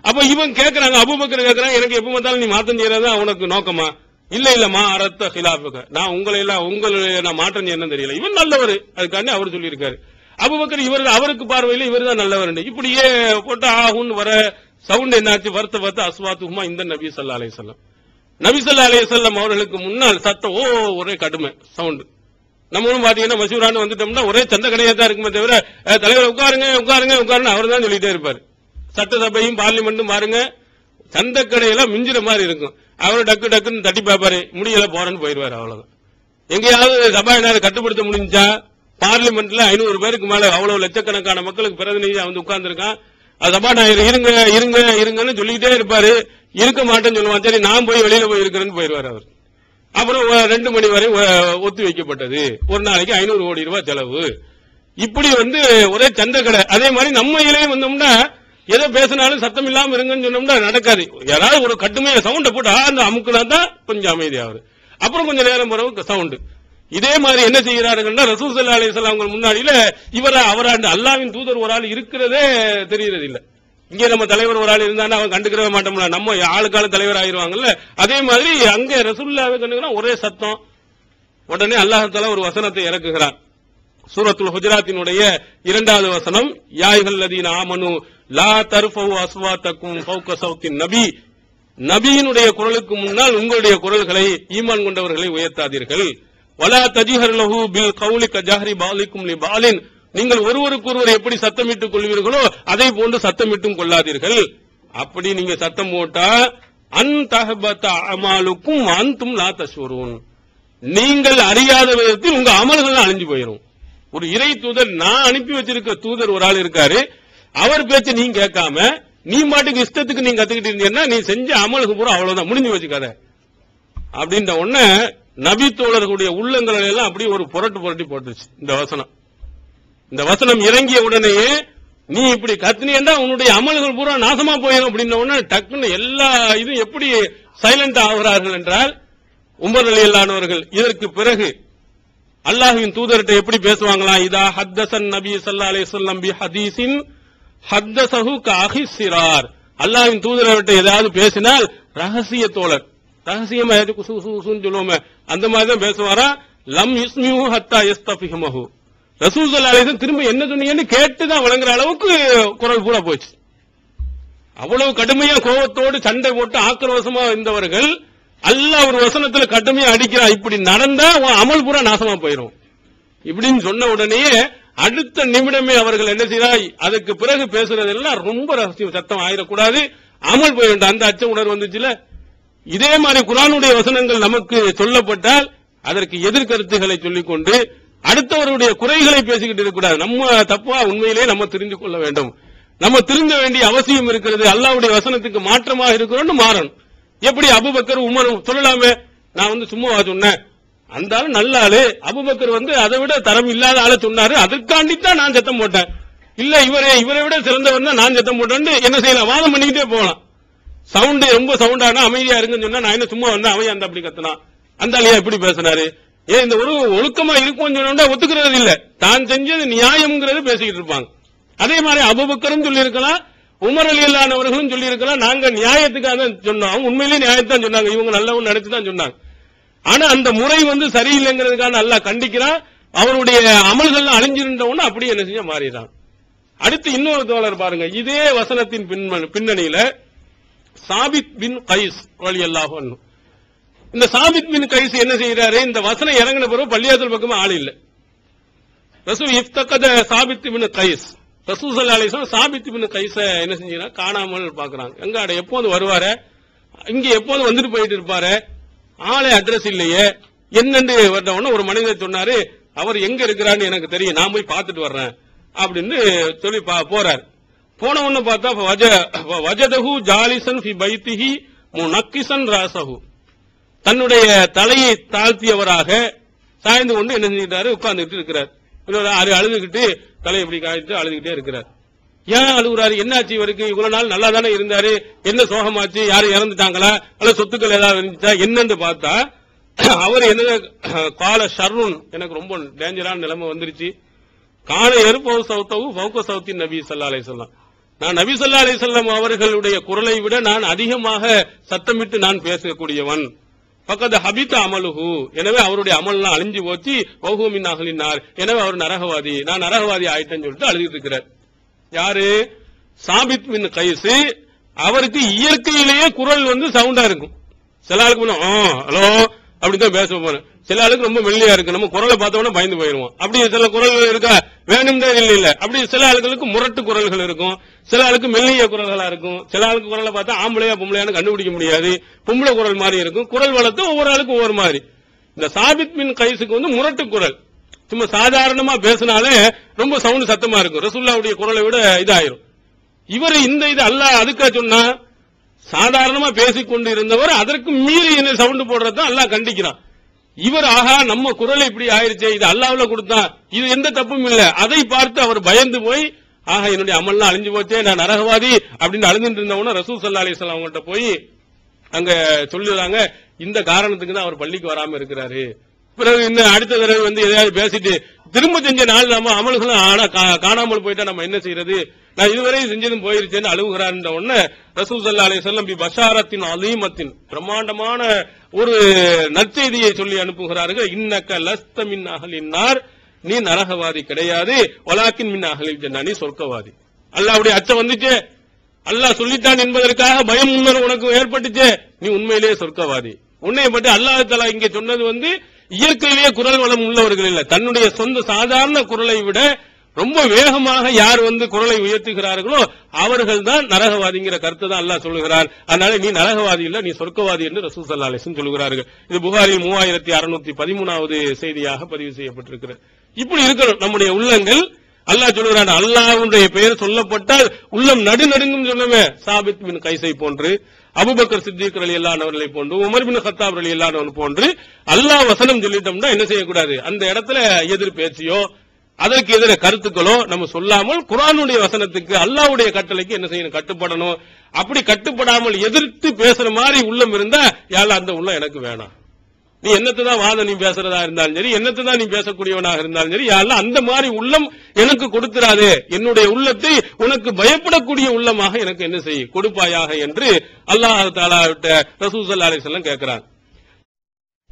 அப்ப இவங்க கேட்கறாங்க, அபூபக்கர் கேட்கறாங்க, எனக்கு எப்ப பார்த்தாலும் நீ மாற்றம் செய்யறதா உனக்கு நோக்கமா? இல்லம்மா அரத்த ஹிலாஃபுக, நான் உங்களை நான் மாற்றம் செய்யணும் தெரியல. இவன் நல்லவர், அதுக்காண்டி அவர் சொல்லியிருக்காரு. அபூபக்கர் அவருக்கு பார்வையில இவர் தான் நல்லவர். இப்படியே போட்டு ஆகுன்னு வர சவுண்ட் என்னாச்சு? வருத்த அஸ்வாத்துமா இந்த நபி ஸல்லல்லாஹு அலைஹி வஸல்லம். நபி ஸல்லல்லாஹு அலைஹி வஸல்லம் அவர்களுக்கு முன்னால் சத்தம் ஒரே கடுமை சவுண்ட். நம்மளும் பாத்தீங்கன்னா மசூரான்னு வந்துட்டோம்னா ஒரே சண்டை கடையா தான் இருக்குமே தவிர தலைவர் உட்காருங்க உட்காருங்க உட்காருன்னு அவர் தான் சொல்லிட்டே இருப்பாரு. சட்டசபையும் பார்லிமெண்ட்டும் பாருங்க சண்டை கடையெல்லாம் மிஞ்சிற மாதிரி இருக்கும். அவர் டக்கு டக்குன்னு தட்டி பார்ப்பாரு, முடியல போறேன்னு போயிருவாரு. அவ்வளவுதான். எங்கேயாவது சபாநாயகரை கட்டுப்படுத்த முடிஞ்சா பார்லிமெண்ட்ல 500 பேருக்கு மேல அவ்வளவு லட்சக்கணக்கான மக்களுக்கு பிரதிநிதியா வந்து உட்கார்ந்துருக்கான். சபாநாயகர் இருங்க இருங்க இருங்கன்னு சொல்லிக்கிட்டே இருப்பாரு. இருக்க மாட்டேன்னு சொல்லுவான். சரி நான் போய் வெளியில போய் இருக்கிறேன்னு போயிருவாரு அவர். அப்புறம் 2 மணி வரை ஒத்தி வைக்கப்பட்டது. ஒரு நாளைக்கு 500 கோடி ரூபாய் செலவு. இப்படி ஒரே சண்டை கடை. அதே மாதிரி நம்ம இலையும் வந்தோம்னா எதை பேசினாலும் சத்தம் இல்லாம இருங்கன்னு சொன்னோம்னா நடக்காது. யாராவது ஒரு கட்டுமையான சவுண்ட போட்டு அந்த அமுக்குனா தான் கொஞ்சம் அமைதியாவது. அப்புறம் கொஞ்சம் நேரம் பிறகு சவுண்டு. இதே மாதிரி என்ன செய்கிறார்கள்? ரசூல் ஸல்லல்லாஹு அலைஹி வஸல்லம் அவங்க முன்னாடியில அவராண்டு அல்லாஹ்வின் தூதர் ஒரு ஆள் இருக்கிறதே தெரியறது இல்ல. இங்கே நம்ம தலைவர் ஒரு ஆள் இருந்தாலும் அவன் கண்டுக்கிறவே மாட்டோம்ல, நம்ம ஆளுக்கால தலைவர் ஆயிருவாங்கல்ல. அதே மாதிரி அங்க ரசூலுல்லாஹ்வை கண்டுக்கிறான், ஒரே சத்தம். உடனே அல்லாஹ் தஆலா ஒரு வசனத்தை இறக்குகிறான். சூரத்துல் ஹுஜராத்தினுடைய 2வது வசனம், யா அய்யுஹல்லதீன ஆமனு லா தர்ஃபஉ அஸ்வாத்தக்கும் ஃபௌக ஸௌத்தின் நபி, நபியினுடைய குரலுக்கு முன்னால் உங்களுடைய குரல்களை ஈமான் கொண்டவர்களை உயர்த்தாதீர்கள். வலா தஜ்ஹர் லஹு பில் கௌலி கஜஹரி பாலிக்கும் லிபாலின், நீங்கள் ஒருவருக்கொருவர் எப்படி சத்தமிட்டுக் கொள்வீர்களோ அதை போன்று சத்தமிட்டும் கொள்ளாதீர்கள். அப்படி நீங்க சத்தம் போட்டா அன் தஹபத அமாலுக்கும் அன்தும் லா தஷ்உரூன், நீங்கள் அறியாத விதத்தில் உங்க அமல்கள் அழிஞ்சு போயிடும். ஒரு இறை தூதர், நான் அனுப்பி வச்சிருக்க தூதர் ஒரு ஆள் இருக்காரு, அவர் பேச்ச நீ கேட்காம நீ மாட்டுக்கு இஷ்டத்துக்கு நீங்க கத்துக்கிட்டு இருந்தீங்கன்னா நீ செஞ்ச அமலுக்கு பூரா அவ்வளவுதான், முடிஞ்சு வச்சுக்காத அப்படின்ற உடனே நபி தோழர்களுடைய உள்ளங்களை எல்லாம் அப்படியே ஒரு புரட்டி போட்டுச்சு இந்த வசனம் இறங்கிய உடனேயே. நீ இப்படி கத்தினா உன்னுடைய அமல்கள் பூரா நாசமா போயிடும் அப்படின்ன உடனே டக்குன்னு எல்லா இதுவும் எப்படி சைலண்ட் ஆகிறார்கள் என்றால், உமர் ரலியல்லாஹு அவர்கள் இதற்கு பிறகு அல்லாஹ்வின் தூதர்கிட்ட எப்படி பேசுவாங்களாம்? இதா ஹத்தஸன் நபி ஸல்லல்லாஹு அலைஹி வஸல்லம் பி ஹதீஸின் ஹத்தஸஹு கஅஹி ஸிரார், அல்லாஹ்வின் தூதர்கிட்ட ஏதாவது பேசினால் ரகசிய தோழர், ரகசியமா குசுன்னு சொல்லுவோமே அந்த மாதிரி தான் பேசுவாரா. லம் யுஸ்மிஹு ஹத்தா யஸ்தஃபிஹமஹு, ரசூல் ஸல்லல்லாஹு அலைஹி வஸல்லம் திரும்ப என்ன சொன்னீங்கன்னு கேட்டுதான் வழங்குற அளவுக்கு குரல் பூரா போச்சு. அவ்வளவு கடுமையா கோபத்தோடு சண்டை போட்டு ஆக்ரோஷமா இருந்தவர்கள் அல்லாஹ் ஒரு வசனத்துல கடுமையா அடிக்கிறான், இப்படி நடந்தா அமல் பூரா நாசமா போயிடும் இப்படின்னு சொன்ன உடனேயே அடுத்த நிமிடமே அவர்கள் என்ன செய்யறாய், அதுக்கு பிறகு பேசுறதெல்லாம் ரொம்ப ரகசியம், சத்தம் ஆயிடக்கூடாது, அமல் போய் வேண்டும், அந்த அச்ச உணர்வு வந்துச்சுல. இதே மாதிரி குர்ஆனுடைய வசனங்கள் நமக்கு சொல்லப்பட்டால் அதற்கு எதிர்கருத்துக்களை சொல்லிக்கொண்டு அடுத்தவருடைய குறைகளை பேசிக்கிட்டு இருக்கக்கூடாது. நம்ம தப்பா உண்மையிலே நம்ம தெரிந்து கொள்ள வேண்டும், நம்ம திருந்த வேண்டிய அவசியம் இருக்கிறது. அல்லாஹ்வுடைய வசனத்துக்கு மாற்றமாக இருக்கிறோம்னு மாறணும். எப்படி அபூபக்கர் உமர் சொல்லலாமே, நான் சும்மா சொன்னேன், அந்த ஆளு நல்ல ஆளு, அபூபக்கர் அதை விட தரம் இல்லாத ஆளை சொன்னாரு, அதுக்காண்டித்தான் நான் சத்தம் போட்டேன், இல்ல இவரை விட சிறந்தவர் தான் நான் சத்தம் போட்டேன்னு என்ன செய்யலாம், வாதம் பண்ணிக்கிட்டே போகலாம். சவுண்ட் ரொம்ப சவுண்டானா அமைதியா இருக்குன்னு சொன்னா நான் என்ன சும்மா வந்தேன், அவன் அந்த அப்படி கத்தினான், அந்த ஆளையா எப்படி பேசினாரு, ஏன் இந்த ஒரு ஒழுக்கமா இருக்கும்னு சொன்னா ஒத்துக்கிறது இல்ல, தான் செஞ்சது நியாயம்ங்கிறது பேசிக்கிட்டு இருப்பாங்க. அதே மாதிரி அபூபக்கரும் சொல்லி இருக்கலாம், உமர் ரலியல்லாஹு அவர்களும் சொல்லி இருக்கலாம், நாங்க நியாயத்துக்காக தான் சொன்னோம், அவங்க உண்மையிலேயே நியாயத்தான் சொன்னாங்க, இவங்க நல்லவன் நினைச்சு தான் சொன்னாங்க. ஆனா அந்த முறை சரியில்லைங்கிறதுக்கான அல்லாஹ் கண்டிக்கிறான். அவருடைய அமல்கள் அழிஞ்சிருந்தவன அப்படியே என்ன செய்ய மாறிடுறான். அடுத்து இன்னொரு தோழர் பாருங்க, இதே வசனத்தின் பின்னணியில சாபித் பின் கைஸ் ரலியல்லாஹு அன்ஹு, இந்த சாபித் பின் கைஸ் என்ன செய்யறாரு, இந்த வசனம் இறங்கின பிறகு பள்ளியாசல் பக்கமே ஆள் இல்ல. ரசூல் இஃப்தகத சாபித் பின் கைஸ், ரசூல் ஸல்லல்லாஹு அலைஹி வஸல்லம் சாபித் பின் கைஸ என்ன செஞ்சாங்க, காணாமல் பாக்குறாங்க. எங்க அட எப்போது வருவாரு, இங்க எப்போது வந்துட்டு போயிட்டு இருப்பாரு, ஆளே அட்ரஸ் இல்லையே என்னன்னு வந்தவொன்னு ஒரு மனிதர் சொன்னாரு, அவர் எங்க இருக்கிறான்னு எனக்கு தெரியும், நான் போய் பார்த்துட்டு வர்றேன் அப்படின்னு சொல்லி போறாரு. போன உடனே பார்த்தா வஜதஹு ஜாலிசன் ஃபி பைத்திஹி முனக்கிசன் ராஸஹு, தன்னுடைய தலையை தாழ்த்தியவராக சாய்ந்து கொண்டு என்ன செஞ்சிட்டாரு, உட்கார்ந்துட்டு இருக்கிறார். அழுதுகிட்டு தலை இப்படி காய்ச்சி அழுதுகிட்டே இருக்கிறார். ஏன் அழுகுறாரு? என்னாச்சு இவருக்கு? இவ்வளவு நாள் நல்லா தானே இருந்தாரு, என்ன சோகமாச்சு? யாரும் இறந்துட்டாங்களா, அல்ல சொத்துக்கள் ஏதாவது இருந்துச்சா என்னன்னு பார்த்தா அவர் என்ன கால ஷர்ருன், எனக்கு ரொம்ப டேஞ்சரான நிலைமை வந்துருச்சு. கால எருப்பவு சௌத்தவு ஃபௌக சௌத்தின் நபி ஸல்லல்லாஹு அலைஹி வஸல்லம், நான் நபி ஸல்லல்லாஹு அலைஹி வஸல்லம் அவர்களுடைய குரலை விட நான் அதிகமாக சத்தமிட்டு நான் பேசக்கூடியவன். பக்கத்து ஹபித்த அமலுஹு, எனவே அவருடைய அமல்லாம் அழிஞ்சு போச்சு. வஹு மின் அஹ்லின் நார், எனவே அவர் நரகவாதி, நான் நரகவாதி ஆயிட்டேன்னு சொல்லிட்டு அழுதுட்டு இருக்கிறார். யாரு? சாபித் பின் கைஸ். அவருக்கு இயற்கையிலேயே குரல் சவுண்டா இருக்கும். சில ஆளுக்கு ஹலோ அப்படிதான் பேச போறேன், சில ஆளுக்கு ரொம்ப மெல்லியா இருக்கு, நம்ம குரலை பார்த்தோம்னா பயந்து போயிருவோம். அப்படி சில குரல்கள் இருக்கா? வேணும்னே இல்ல. அப்படி சில ஆளுகளுக்கு முரட்டு குரல்கள் இருக்கும், சில ஆளுக்கு மெல்லிய குரல்களா இருக்கும். சில ஆளுக்கு குரலை பார்த்தா ஆம்பளையா பொம்பளையான்னு கண்டுபிடிக்க முடியாது, பொம்பளை குரல் மாதிரி இருக்கும். குரல் வளர்த்து ஒவ்வொரு ஆளுக்கும் ஒவ்வொரு மாதிரி. இந்த சாபித் பின் கைஸுக்கு முரட்டு குரல், சும்மா சாதாரணமா பேசினாலே ரொம்ப சவுண்ட் சத்தமா இருக்கும். ரசூலுல்லாஹ்வுடைய குரலை விட இதாயிரும். இவர் இந்த இது அல்லாஹ் அதுக்கா சொன்னா, சாதாரணமா பேசிக்கொண்டு இருந்தவர் அதற்கு மீறி என்ன சவுண்ட் போடுறத அல்லாஹ் கண்டிக்கிறான். இவர் ஆஹா நம்ம குரலை இப்படி ஆயிருச்சே, இது அல்லாஹ்வுல கொடுத்தான், இது எந்த தப்பும் இல்ல. அதை பார்த்து அவர் பயந்து போய் ஆஹா என்னுடைய அமல்லாம் அழிஞ்சு போச்சே, நான் நரகவாதி அப்படின்னு அழுந்துட்டு இருந்தவன ரசூல் ஸல்லல்லாஹு அலைஹி வஸல்லம் அவங்கள்ட்ட போய் அங்க சொல்லுறாங்க, இந்த காரணத்துக்கு தான் அவர் பள்ளிக்கு வராம இருக்கிறாரு. பிறகு இன்னும் அடுத்த தடவை எதையாவது பேசிட்டு திரும்ப செஞ்ச நாள் நம்ம அமல்களும் ஆனா காணாமல் போயிட்டா நம்ம என்ன செய்யறது, நான் இதுவரை செஞ்சதும் போயிருச்சேன்னு அழுகுறார். உடனே ரசூல் ஸல்லல்லாஹு அலைஹி வஸல்லம் பி பஷாரத்தின் அலீமத்தின், பிரம்மாண்டமான ஒரு நற்செய்தியை சொல்லி அனுப்புகிறார்கள். இன்னக்க லஸ்த மின் அஹ்லின் நார், நீ நரகவாதி கிடையாது, வலாக்கின் மின் அஹ்லில் ஜன்னah, நீ சொர்க்கவாதி. அல்லாஹ்வுடைய அச்சம் வந்துச்சே, அல்லாஹ் சொல்லிட்டான் என்பதற்காக பயம் உணர்வு உனக்கு ஏற்பட்டுச்சே, நீ உண்மையிலேயே சொர்க்கவாதி. உன்னைய பற்றி அல்லாஹ் தஆலா இங்க சொன்னது இயற்கையிலேயே குரல் வளம் உள்ளவர்கள் இல்ல, தன்னுடைய சொந்த சாதாரண குரலை விட ரொம்ப வேகமாக யார் குரலை உயர்த்துகிறார்களோ அவர்கள் தான் நரகவாதிங்கிற கருத்தை தான் அல்லாஹ் சொல்லுகிறார். அதனால நீ நரகவாதி இல்ல, நீ சொர்க்கவாதி என்று ரசூல் ஸல்லல்லாஹு அலைஹி வஸல்லம் சொல்லுகிறார்கள். இது புகாரில் 3613வது செய்தியாக பதிவு செய்யப்பட்டிருக்கிறது. இப்படி இருக்கணும் நம்முடைய உள்ளங்கள். அல்லாஹ் சொல்லுகிறான், அல்லாஹ்வுடைய பெயர் சொல்லப்பட்டால் உள்ளம் நடுநடுங்கும் சொன்னவே. சாபித் பின் கைஸை போன்று, அபூபக்கர் சித்திக் ரலியல்லாஹு அன்ஹு அவர்களை போன்று, உமர் பின் கத்தாப் ரலியல்லாஹு அன்ஹு போன்று அல்லாஹ் வசனம் சொல்லிட்டோம்னா என்ன செய்யக்கூடாது, அந்த இடத்துல எதிர் பேச்சியோ அதற்கு எதிர கருத்துக்களோ நம்ம சொல்லாமல் குர்ஆனுடைய வசனத்துக்கு அல்லாஹ்வுடைய கட்டளைக்கு என்ன செய்யணும், கட்டுப்படணும். அப்படி கட்டுப்படாமல் எதிர்த்து பேசுற மாதிரி உள்ளம் இருந்தா யா அல்லாஹ் அந்த உள்ளம் எனக்கு வேணாம். நீ என்னத்தான் வாதம் நீ பேசுறதா இருந்தாலும் சரி, என்னத்தான் நீ பேசக்கூடியவனாக இருந்தாலும் சரி, யா அல்லாஹ் அந்த மாதிரி உள்ளம் எனக்கு கொடுத்துறாதே, என்னுடைய உள்ளத்தை உனக்கு பயப்படக்கூடிய உள்ளமாக எனக்கு என்ன செய்ய கொடுப்பாயாக என்று அல்லாஹ் தஆலா ரசூல் ஸல்லல்லாஹு அலைஹி வஸல்லம் கேட்கிறார்.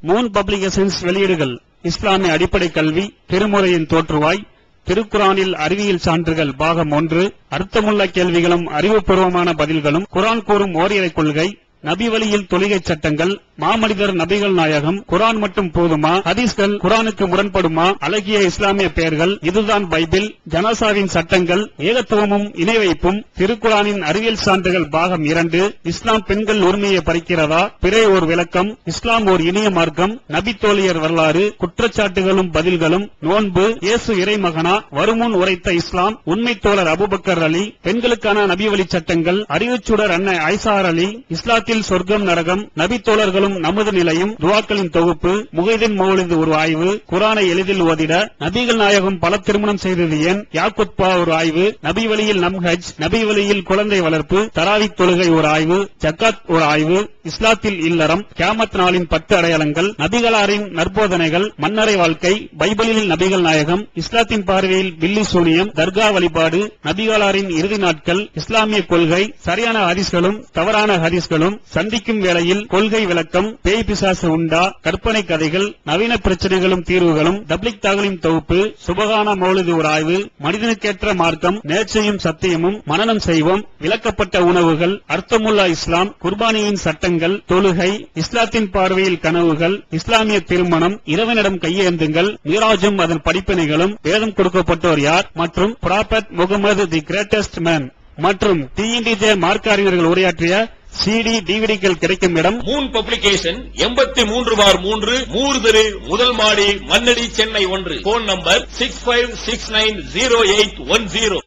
மூன் பப்ளிகேஷன்ஸ் வெளியீடுகள்: இஸ்லாமிய அடிப்படை கல்வி, திருமுறையின் தோற்றுவாய், திருக்குரானில் அறிவியல் சான்றுகள் பாகம் 1, அர்த்தமுள்ள கேள்விகளும் அறிவுபூர்வமான பதில்களும், குர்ஆன் கூறும் ஓரிரை கொள்கை, நபி வழியில் தொழுகை சட்டங்கள், மாமனிதர் நபிகள் நாயகம், குர்ஆன் மட்டும் போதுமா, ஹதீஸ்கள் குர்ஆனுக்கு முரண்படுமா, அழகிய இஸ்லாமிய பெயர்கள், இதுதான் பைபிள், ஜனாசாவின் சட்டங்கள், ஏகத்துவமும் இணை வைப்பும், திருக்குர்ஆனின் அறிவியல் சான்றுகள் பாகம் 2, இஸ்லாம் பெண்கள் உரிமையை பறிக்கிறதா, பிறை ஓர் விளக்கம், இஸ்லாம் ஓர் இனிய மார்க்கம், நபி தோழியர் வரலாறு, குற்றச்சாட்டுகளும் பதில்களும், நோன்பு, இயேசு இறைமகனா, வருமுன் உரைத்த இஸ்லாம், உண்மை தோழர் அபூபக்கர் அலி, பெண்களுக்கான நபி வழி சட்டங்கள், அறிவுச்சுடர் அன்னை ஐசார் அலி, இஸ்லாத்தில் சொர்க்கம் நரகம், நபி தோழர்களும் நமது நிலையும், துவாக்களின் தொகுப்பு, முகைதீன் மௌலிது ஒரு ஆய்வு, குர்ஆனை எளிதில் ஓதிட, நபிகள் நாயகம் பல திருமணம் செய்தது ஏன், யாக்குத்பா ஒரு ஆய்வு, நபி வழியில் நம்ஹஜ், நபி வழியில் குழந்தை வளர்ப்பு, தராவிக் தொழுகை ஒரு ஆய்வு, ஜக்காத் ஒரு ஆய்வு, இஸ்லாத்தில் இல்லறம், கியாமத் நாளின் 10 அடையாளங்கள், நபிகளாரின் நற்போதனைகள், மன்னரை வாழ்க்கை, பைபிளில் நபிகள் நாயகம், இஸ்லாத்தின் பார்வையில் பில்லி சூனியம், தர்கா வழிபாடு, நபிகளாரின் இறுதி நாட்கள், இஸ்லாமிய கொள்கை, சரியான ஹதீஸ்களும் தவறான ஹதீஸ்களும், சந்திக்கும் வேளையில் கொள்கை விளக்கம், பேய் பிசாசு உண்டா, கற்பனை கதைகள், நவீன பிரச்சனைகளும் தீர்வுகளும், தப்லிக் தாகலின் தொகுப்பு, சுபகான மௌலிது ஒரு ஆய்வு, மனிதனுக்கேற்ற மார்க்கம், நேர்ச்சையும் சத்தியமும், மனனம் செய்வோம், விளக்கப்பட்ட உணவுகள், அர்த்தமுல்லா இஸ்லாம், குர்பானியின் சட்டங்கள், தொழுகை, இஸ்லாத்தின் பார்வையில் கனவுகள், இஸ்லாமிய திருமணம், இறைவனிடம் கையேந்துங்கள், மிராஜும் அதன் படிப்பினைகளும், வேதம் கொடுக்கப்பட்டோர் யார், மற்றும் prophet Mohammed the greatest man மற்றும் TNTJ மார்க்க அறிஞர்கள் உரையாற்றிய CD டிவிடிகள் கிடைக்கும் இடம் மூன் பப்ளிகேஷன் 83/3 மூர்தரு முதல் மாடி மண்ணடி சென்னை 1. Phone number 65690810.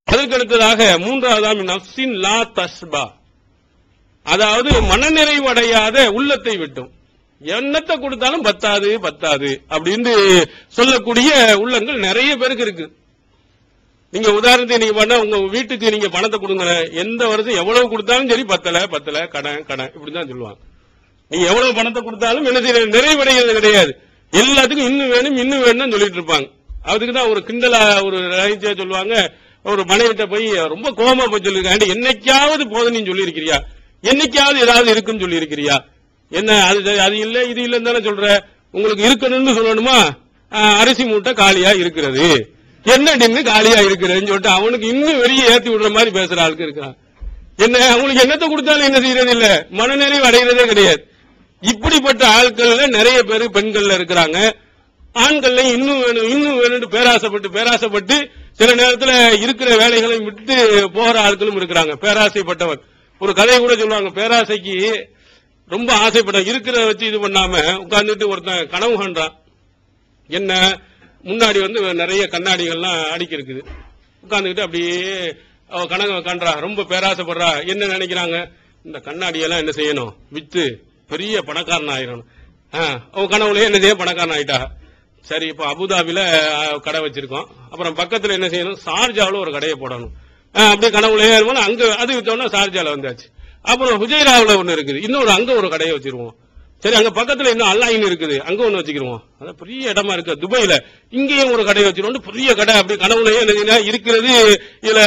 அதற்கடுத்ததாக மூன்றாவதாம் நஃப்ஸின் லா தஸ்பா, அதாவது மனநிறைவடையாத உள்ளத்தை விட்டும். என்னத்தை கொடுத்தாலும் பத்தாது பத்தாது அப்படின்னு சொல்லக்கூடிய உள்ளங்கள் நிறைய பேருக்கு இருக்கு. நீங்க உதாரணத்துக்கு நீங்க பண்ண உங்க வீட்டுக்கு நீங்க பணத்தை கொடுங்க, எந்த வருஷம் எவ்வளவு கொடுத்தாலும் சரி பத்தல பத்தல கடன் கடன் இப்படிதான் சொல்லுவாங்க. நீங்க எவ்வளவு பணத்தை கொடுத்தாலும் என்ன செய்ய நிறைவடைகிறது கிடையாது. எல்லாத்துக்கும் இன்னும் வேணும் இன்னும் வேணும்னு சொல்லிட்டு இருப்பாங்க. அதுக்குதான் ஒரு கிண்டலா ஒரு ரகசியா சொல்லுவாங்க. ஒரு மனைவிட்ட போய் ரொம்ப கோபமா போய் சொல்லிருக்காங்க, என்னைக்காவது போதும் சொல்லி இருக்கிறியா, என்னைக்காவது ஏதாவது இருக்குன்னு சொல்லி இருக்கிறியா, என்ன அது இல்ல இது இல்லன்னு தானே சொல்ற, உங்களுக்கு இருக்கணும்னு சொல்லணுமா, அரிசி மூட்டை காலியா இருக்கிறது, என்ன டின்னு காலியா இருக்கிறதுன்னு சொல்லிட்டு அவனுக்கு இன்னும் வெளியே ஏத்தி விடுற மாதிரி பேசுற ஆளுக்கு இருக்கான். என்ன அவங்களுக்கு என்னத்தை கொடுத்தாலும் என்ன செய்யறது இல்ல, மனநிறைவு அடைகிறதே கிடையாது. இப்படிப்பட்ட ஆட்கள்ல நிறைய பேர் பெண்கள்ல இருக்கிறாங்க. ஆண்கள்ல இன்னும் வேணும் இன்னும் வேணும் பேராசைப்பட்டு சில நேரத்தில் இருக்கிற வேலைகளை விட்டு போகிற ஆட்களும் இருக்கிறாங்க. பேராசைப்பட்டவர் ஒரு கதையை கூட சொல்லுவாங்க. பேராசைக்கு ரொம்ப ஆசைப்பட்ட இருக்கிற வச்சு இது பண்ணாம உட்கார்ந்துட்டு ஒருத்தன் கனவு காண்றான். என்ன முன்னாடி நிறைய கண்ணாடிகள்லாம் அடுக்கி இருக்குது. உட்கார்ந்துக்கிட்டு அப்படியே அவ கனவு காண்றா, ரொம்ப பேராசைப்படுறா. என்ன நினைக்கிறாங்க, இந்த கண்ணாடியெல்லாம் என்ன செய்யணும், வித்து பெரிய பணக்காரன் ஆயிரணும். அவ கனவுலயே என்ன செய்ய பணக்காரன் ஆயிட்டா. சரி, இப்ப அபுதாபில கடை வச்சிருக்கோம், அப்புறம் பக்கத்துல என்ன செய்யணும், ஷார்ஜாவில் ஒரு கடையை போடணும். அப்படியே கனவுலயே அங்க அது வித்தோம்னா ஷார்ஜால வந்தாச்சு. அப்புறம் ஹுஜைராவில் ஒண்ணு இருக்குது, இன்னொரு அங்க ஒரு கடையை வச்சிருவோம். சரி, அங்க பக்கத்துல இன்னும் அல்லாயின் இருக்குது, அங்க ஒண்ணு வச்சுக்கிருவோம். அதான் பெரிய இடமா இருக்கு துபாயில, இங்கேயும் ஒரு கடையை வச்சிருவோம். பெரிய கடை அப்படி கனவுலயே என்ன இருக்கிறது. இதுல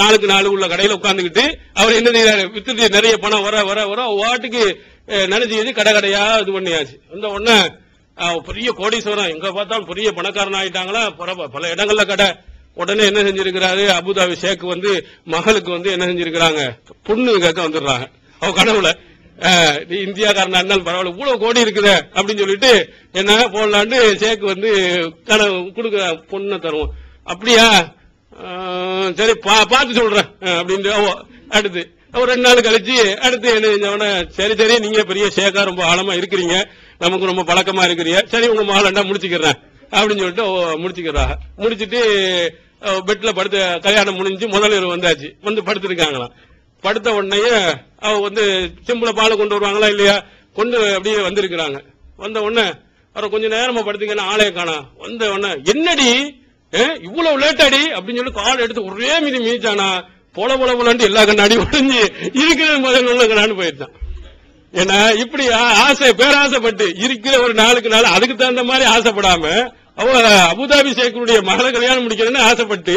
4க்கு 4 உள்ள கடையில உட்கார்ந்துக்கிட்டு அவர் என்ன செய்யறாரு, வித்துட்டு நிறைய பணம் வர வர வர வாட்டுக்கு நினைச்சு கடை கடையா இது பண்ணியாச்சு. இந்த உடனே பெரிய கோடீஸ்வரம், எங்க பார்த்தாலும் பெரிய பணக்காரன் ஆயிட்டாங்களா, பல இடங்கள்ல கடை. உடனே என்ன செஞ்சிருக்கிறாரு, அபுதாபி ஷேக் மகளுக்கு என்ன செஞ்சிருக்கிறாங்க, பொண்ணு கேட்க வந்துடுறாங்க. அவ கனவுல நீ இந்தியாக்காரனா இருந்தாலும் பரவாயில்ல, இவ்வளவு கோடி இருக்குது அப்படின்னு சொல்லிட்டு என்ன போடலான்னு ஷேக் கனவு கொடுக்க பொண்ணை தருவோம். அப்படியா, சரி பார்த்து சொல்றேன் அப்படின்னு அடுத்து ஒரு 2 நாள் கழிச்சு அடுத்து என்ன செஞ்சவன, சரி சரி நீங்க பெரிய ஷேக்கா ரொம்ப ஆழமா இருக்கிறீங்க, நமக்கு ரொம்ப பழக்கமா இருக்கிறீங்க, சரி உங்க மகளண்டா முடிச்சுக்கிறேன் அப்படின்னு சொல்லிட்டு முடிச்சுக்கிறாங்க. முடிச்சுட்டு பெட்ல படுத்து கல்யாணம் முடிஞ்சு முதல் இரவு வந்தாச்சு. படுத்திருக்காங்களாம். படுத்த உடனே அவ செம்புல பால் கொண்டு வருவாங்களா இல்லையா, கொண்டு அப்படியே வந்திருக்கிறாங்க. வந்த உடனே அவர் கொஞ்ச நேரமா படுத்துக்கன்னா ஆளைய காணா. வந்த உடனே என்னடி இவ்வளவு லேட்டாடி அப்படின்னு சொல்லி கால் எடுத்து ஒரே மீதி மீச்சானா, பொல பொல பொலன்னு எல்லா கண்ணாடி உடஞ்சி இருக்கிற முதல் உள்ள கண்ணான்னு போயிட்டான். ஏன்னா இப்படி ஆசை பேராசைப்பட்டு இருக்கிற ஒரு 4க்கு 4 அதுக்கு தகுந்த மாதிரி ஆசைப்படாம அவ அபுதாபி ஷேக்குடைய மகளை கல்யாணம் முடிக்கிறேன்னு ஆசைப்பட்டு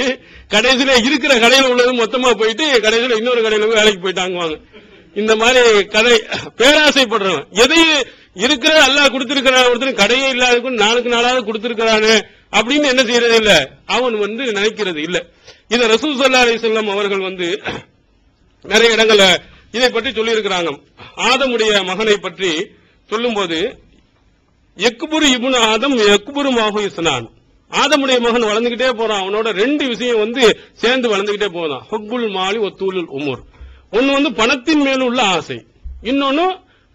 கடைசியில இருக்கிற கடையில உள்ளது மொத்தமா போயிட்டு கடைசியில இன்னொரு கடையில வேலைக்கு போயிட்டாங்குவாங்க. இந்த மாதிரி கதை பேராசைப்படுறவன் எதையும் இருக்கிற அல்லாஹ் கொடுத்திருக்கிறான், ஒருத்தர் கடையே இல்லாத 4க்கு 4 கொடுத்திருக்கிறானு அப்படின்னு என்ன செய்யறது இல்ல, அவன் நினைக்கிறது இல்ல. இத ரசூல் ஸல்லல்லாஹு அலைஹி வஸல்லம் அவர்கள் நிறைய இடங்கள்ல இதை பற்றி சொல்லி இருக்கிறாங்க. ஆதமுடைய மகனை பற்றி சொல்லும் போது எக்புரு இப்னு ஆதம் எக்புரு மாஹு இஸ்னான், ஆதமுடைய மகன் வளர்ந்துகிட்டே போறான். அவனோட 2 விஷயம் சேர்ந்து வளர்ந்துகிட்டே போதான். ஹுப்புல் மாலி வத்தூலுல் உமர். ஒன்னு பணத்தின் மேல் உள்ள ஆசை, இன்னொன்னு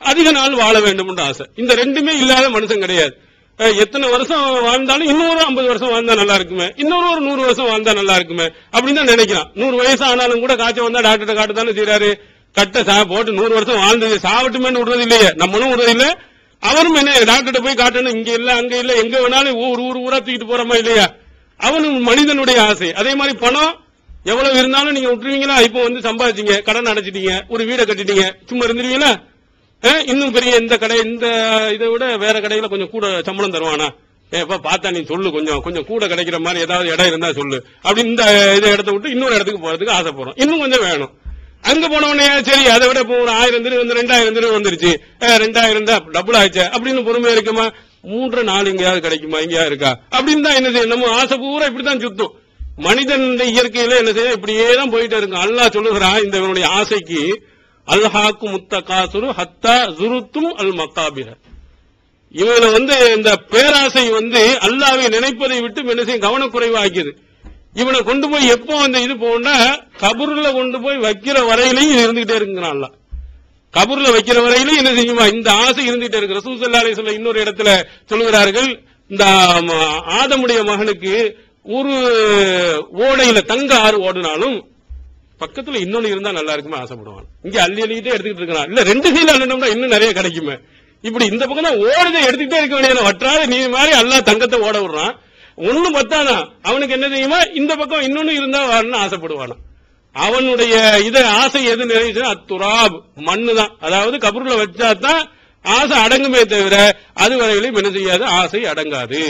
அதிக நாள் வாழ வேண்டும் என்ற ஆசை. இந்த 2மே இல்லாத மனுஷன் கிடையாது. எத்தனை வருஷம் வாழ்ந்தாலும் இன்னொரு 50 வருஷம் வாழ்ந்தா நல்லா இருக்குமே, இன்னொரு 100 வருஷம் வாழ்ந்தா நல்லா இருக்குமே அப்படின்னு தான் நினைக்கிறான். 100 வயசு ஆனாலும் கூட காய்ச்சல் வந்தா டாக்டர்கிட்ட காட்டுதானே செய்யறாரு. கட்ட போட்டு 100 வருஷம் வாழ்ந்தது சாவட்டுமேன்னு விடுறது இல்லையே, நம்மளும் விடுறது இல்ல, அவரும் என்ன டாக்டர்கிட்ட போய் காட்டணும், இங்க இல்ல அங்க இல்ல எங்க வேணாலும் ஊரா தூக்கிட்டு போறமா இல்லையா. அவனும் மனிதனுடைய ஆசை. அதே மாதிரி பணம் எவ்வளவு இருந்தாலும் நீங்க விட்டுருவீங்களா, இப்ப சம்பாதிச்சீங்க, கடன் அடைச்சிட்டீங்க, ஒரு வீடை கட்டிட்டீங்க, சும்மா இருந்துருவீங்களா? இன்னும் பெரிய இந்த கடை இந்த இதை விட வேற கடையில கொஞ்சம் கூட சம்பளம் தருவானா, பார்த்தா நீ சொல்லு, கொஞ்சம் கூட கிடைக்கிற மாதிரி ஏதாவது இடம் இருந்தா சொல்லு அப்படின்னு இந்த இதை இடத்த விட்டு இன்னொரு இடத்துக்கு போறதுக்கு ஆசைப்படுறோம். இன்னும் கொஞ்சம் வேணும். அங்க போன உடனே சரி அதை விட இப்போ ஒரு 1000 தினம் 2000 தினம் வந்துருச்சு, 2000 தான் டபுள் ஆயிடுச்சு அப்படின்னு பொறுமையா இருக்குமா, 3 4 எங்கேயாவது கிடைக்குமா, எங்கேயாவது இருக்கா அப்படின்னு தான் என்ன செய்யும். நம்ம ஆசை பூரா இப்படித்தான் சுத்தும். மனிதன் இயற்கையில என்ன செய்ய இப்படியே தான் போயிட்டே இருக்கும். அல்லாஹ் சொல்லுகிறான் இந்த ஆசைக்கு அல்ஹாக்கு முத்தகாசுரு ஹத்தா ஜுருத்தும் அல் மக்காபிர. இவனை இந்த பேராசை அல்லாஹ்வை நினைப்பதை விட்டு என்ன செய்யும் கவனக்குறைவாக்கியது. இவனை கொண்டு போய் எப்போ இது போனா கபூர்ல கொண்டு போய் வைக்கிற வரையிலையும் இருந்துகிட்டே இருக்குங்கிறான் அல்லாஹ். கபூர்ல வைக்கிற வரையிலும் என்ன செய்யுமா இந்த ஆசை இருந்துகிட்டே இருக்கு. ரசூல் ஸல்லல்லாஹு அலைஹி வஸல்லம் இன்னொரு இடத்துல சொல்லுகிறார்கள், இந்த ஆதமுடைய மகனுக்கு ஒரு ஓடையில தங்க ஆறு ஓடினாலும் பக்கத்துல இன்னொன்னு இருந்தா நல்லா இருக்குமே ஆசைப்படுவான். இங்க அள்ளிட்டே எடுத்துக்கிட்டு இருக்கான். இல்ல 2 கையில அள்ளணும்னா இன்னும் நிறைய கிடைக்குமே. இப்படி இந்த பக்கம் தான் ஓடுதை எடுத்துக்கிட்டே இருக்க வேண்டியது. வற்றாத நீ மாதிரி அல்லாஹ் தங்கத்தை ஓட விடுறான். ஒண்ணும் பத்தாதான் அவனுக்கு என்ன தெரியுமா, இந்த பக்கம் இன்னொன்னு இருந்தா வரணும்னு ஆசைப்படுவானா. அவனுடைய இத ஆசை எது நிறைவேற்ற அத்துராப் மண்ணு தான். அதாவது கபூர்ல வச்சாதான் ஆசை அடங்குமே தவிர அது வரையிலும் என்ன செய்யாது, ஆசை அடங்காது.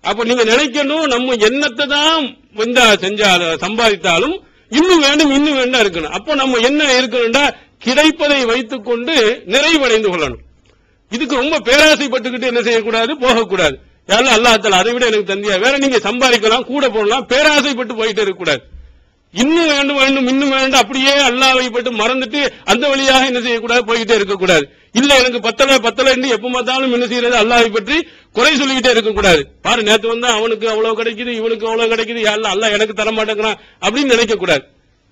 அப்ப நீங்க நினைக்கணும், நம்ம எண்ணத்தை தான் செஞ்சாலும் சம்பாதித்தாலும் இன்னும் வேண்டும் இன்னும் வேண்டாம் இருக்கணும். அப்போ நம்ம என்ன இருக்கணும்டா, கிடைப்பதை வைத்துக் கொண்டு நிறைவடைந்து கொள்ளணும். இதுக்கு ரொம்ப பேராசைப்பட்டுக்கிட்டு என்ன செய்யக்கூடாது, போகக்கூடாது. யாரும் அல்லாஹ் அதை விட எனக்கு தந்தியா, வேற நீங்க சம்பாதிக்கலாம், கூட போடலாம், பேராசைப்பட்டு போயிட்டு இருக்கக்கூடாது. இன்னும் வேண்டும் வேண்டும் இன்னும் வேண்டும் அப்படியே அல்லாஹ்வை பட்டு மறந்துட்டு அந்த வழியாக என்ன செய்யக்கூடாது, போய்கிட்டே இருக்கக்கூடாது. இல்ல எனக்கு பத்தல எப்ப பார்த்தாலும் என்ன செய்யறது, அல்லாஹ்வை பற்றி குறை சொல்லிக்கிட்டே இருக்கக்கூடாது. பாரு நேத்து வந்தா அவனுக்கு அவ்வளவு கிடைக்குது, இவனுக்கு அவ்வளவு கிடைக்குது, யாரும் அல்லாஹ் எனக்கு தர மாட்டேங்கிறான் அப்படின்னு நினைக்க கூடாது.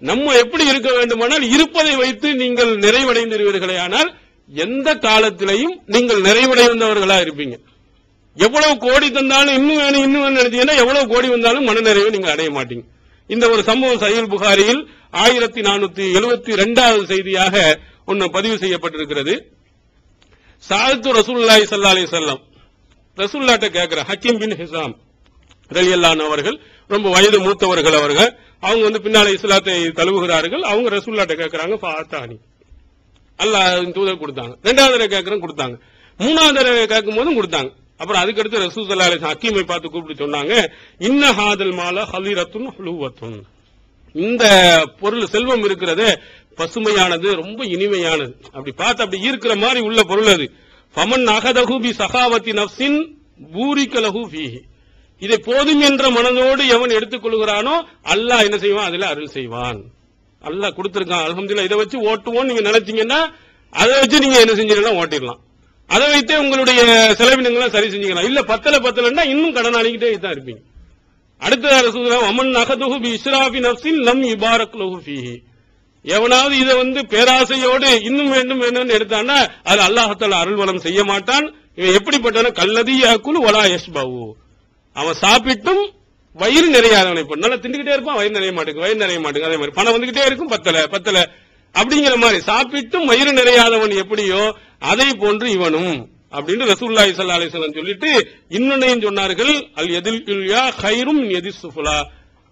நம்ம எப்படி இருக்க வேண்டுமானால் இருப்பதை வைத்து நீங்கள் நிறைவடைந்திருவீர்களே, ஆனால் எந்த காலத்திலையும் நீங்கள் நிறைவடைந்தவர்களா இருப்பீங்க. எவ்வளவு கோடி தந்தாலும் இன்னும் வேணும் இன்னும் வேணும் நினைச்சீங்கன்னா எவ்வளவு கோடி வந்தாலும் மனநிறைவை நீங்க அடைய மாட்டீங்க. இந்த ஒரு சம்பவம் சஹீஹ் புகாரியில் 1472வது செய்தியாக ஒன்னு பதிவு செய்யப்பட்டிருக்கிறது. சாஅத்து ரசூலுல்லாஹி ஸல்லல்லாஹு அலைஹி வஸல்லம் ரசூலுல்லாஹ்ட்ட கேக்குற ஹக்கீம் பின் ஹிசாம் ரலியல்லாஹு அன்ஹு அவர்கள் ரொம்ப வயது மூத்தவர்கள். அவர்கள் அவங்க பின்னால இஸ்லாத்தை தழுவுகிறார்கள். அவங்க ரசூலுல்லாஹ்ட்ட கேக்குறாங்க, ஃபாத்தானி அல்லாஹ் தூதர் கொடுத்தாங்க. இரண்டாவது தடவை கேக்குறேன் கொடுத்தாங்க. மூணாவது தடவை கேட்கும் போதும் கொடுத்தாங்க. அப்புறம் அதுக்கடுத்து ரசூல் ஸல்லல்லாஹு அலைஹி வஸல்லம் ஹக்கீமை பார்த்து கூப்பிட்டு சொன்னாங்க, இன்ன ஹாதல் மால ஹலிரத்துன் ஹுலுவத்துன், இந்த பொருள் செல்வம் இருக்கிறது பசுமையானது, ரொம்ப இனிமையானது, அப்படி பார்த்து அப்படி ஈர்க்கிற மாதிரி உள்ள பொருள் அது. ஃபமன் அகதஹு பி சகாவத்தி நஃப்ஸின் பூரிக லஹு ஃபீஹி, இதை போதும் என்ற மனதோடு எவன் எடுத்துக் கொள்கிறானோ அல்லாஹ் என்ன செய்வான், அதுல அருள் செய்வான். அல்லாஹ் கொடுத்திருக்கான், அல்ஹம்துலில்லாஹ். இதை வச்சு ஓட்டுவோம் நீங்க நினைச்சீங்கன்னா அதை வச்சு நீங்க என்ன செஞ்சீங்கன்னா ஓட்டிடலாம். அதை வைத்தே உங்களுடைய செலவினங்களை சரி செஞ்சுக்கலாம். இல்ல பத்தலன்னா இன்னும் கடன் அணிக்கிட்டே தான் இருப்பீங்க. அடுத்த ரசூலுல்லாஹ் அமன் நகதுஹு பி இஸ்ராஃபி நஃப்ஸின் லம் யுபாரக் லஹு ஃபீஹி, எவனாவது இதை பேராசையோடு இன்னும் வேண்டும் வேணும்னு எடுத்தான்னா அது அல்லாஹ் தஆலா அருள்வளம் செய்ய மாட்டான். இவன் எப்படிப்பட்டவன, கல்லதி யாக்குலு வலா யஷ்பஹு, அவன் சாப்பிட்டும் வயிறு நிறையாதவனை. இப்ப நல்லா திண்டுகிட்டே இருப்பான், வயிறு நிறைய மாட்டேங்குது. அதே மாதிரி பணம் வந்துகிட்டே இருக்கும், பத்தல அப்படிங்கிற மாதிரி சாப்பிட்டும் வயிறு நிறையாதவன் எப்படியோ அதை போன்று இவனும் அப்படின்னு ரசூலுல்லாஹி ஸல்லல்லாஹு அலைஹி வஸல்லம் சொல்லிட்டு இன்னொன்னையும் சொன்னார்கள், அல் யதில் உல்யா கைரும் யதிஸ் சுஃபலா,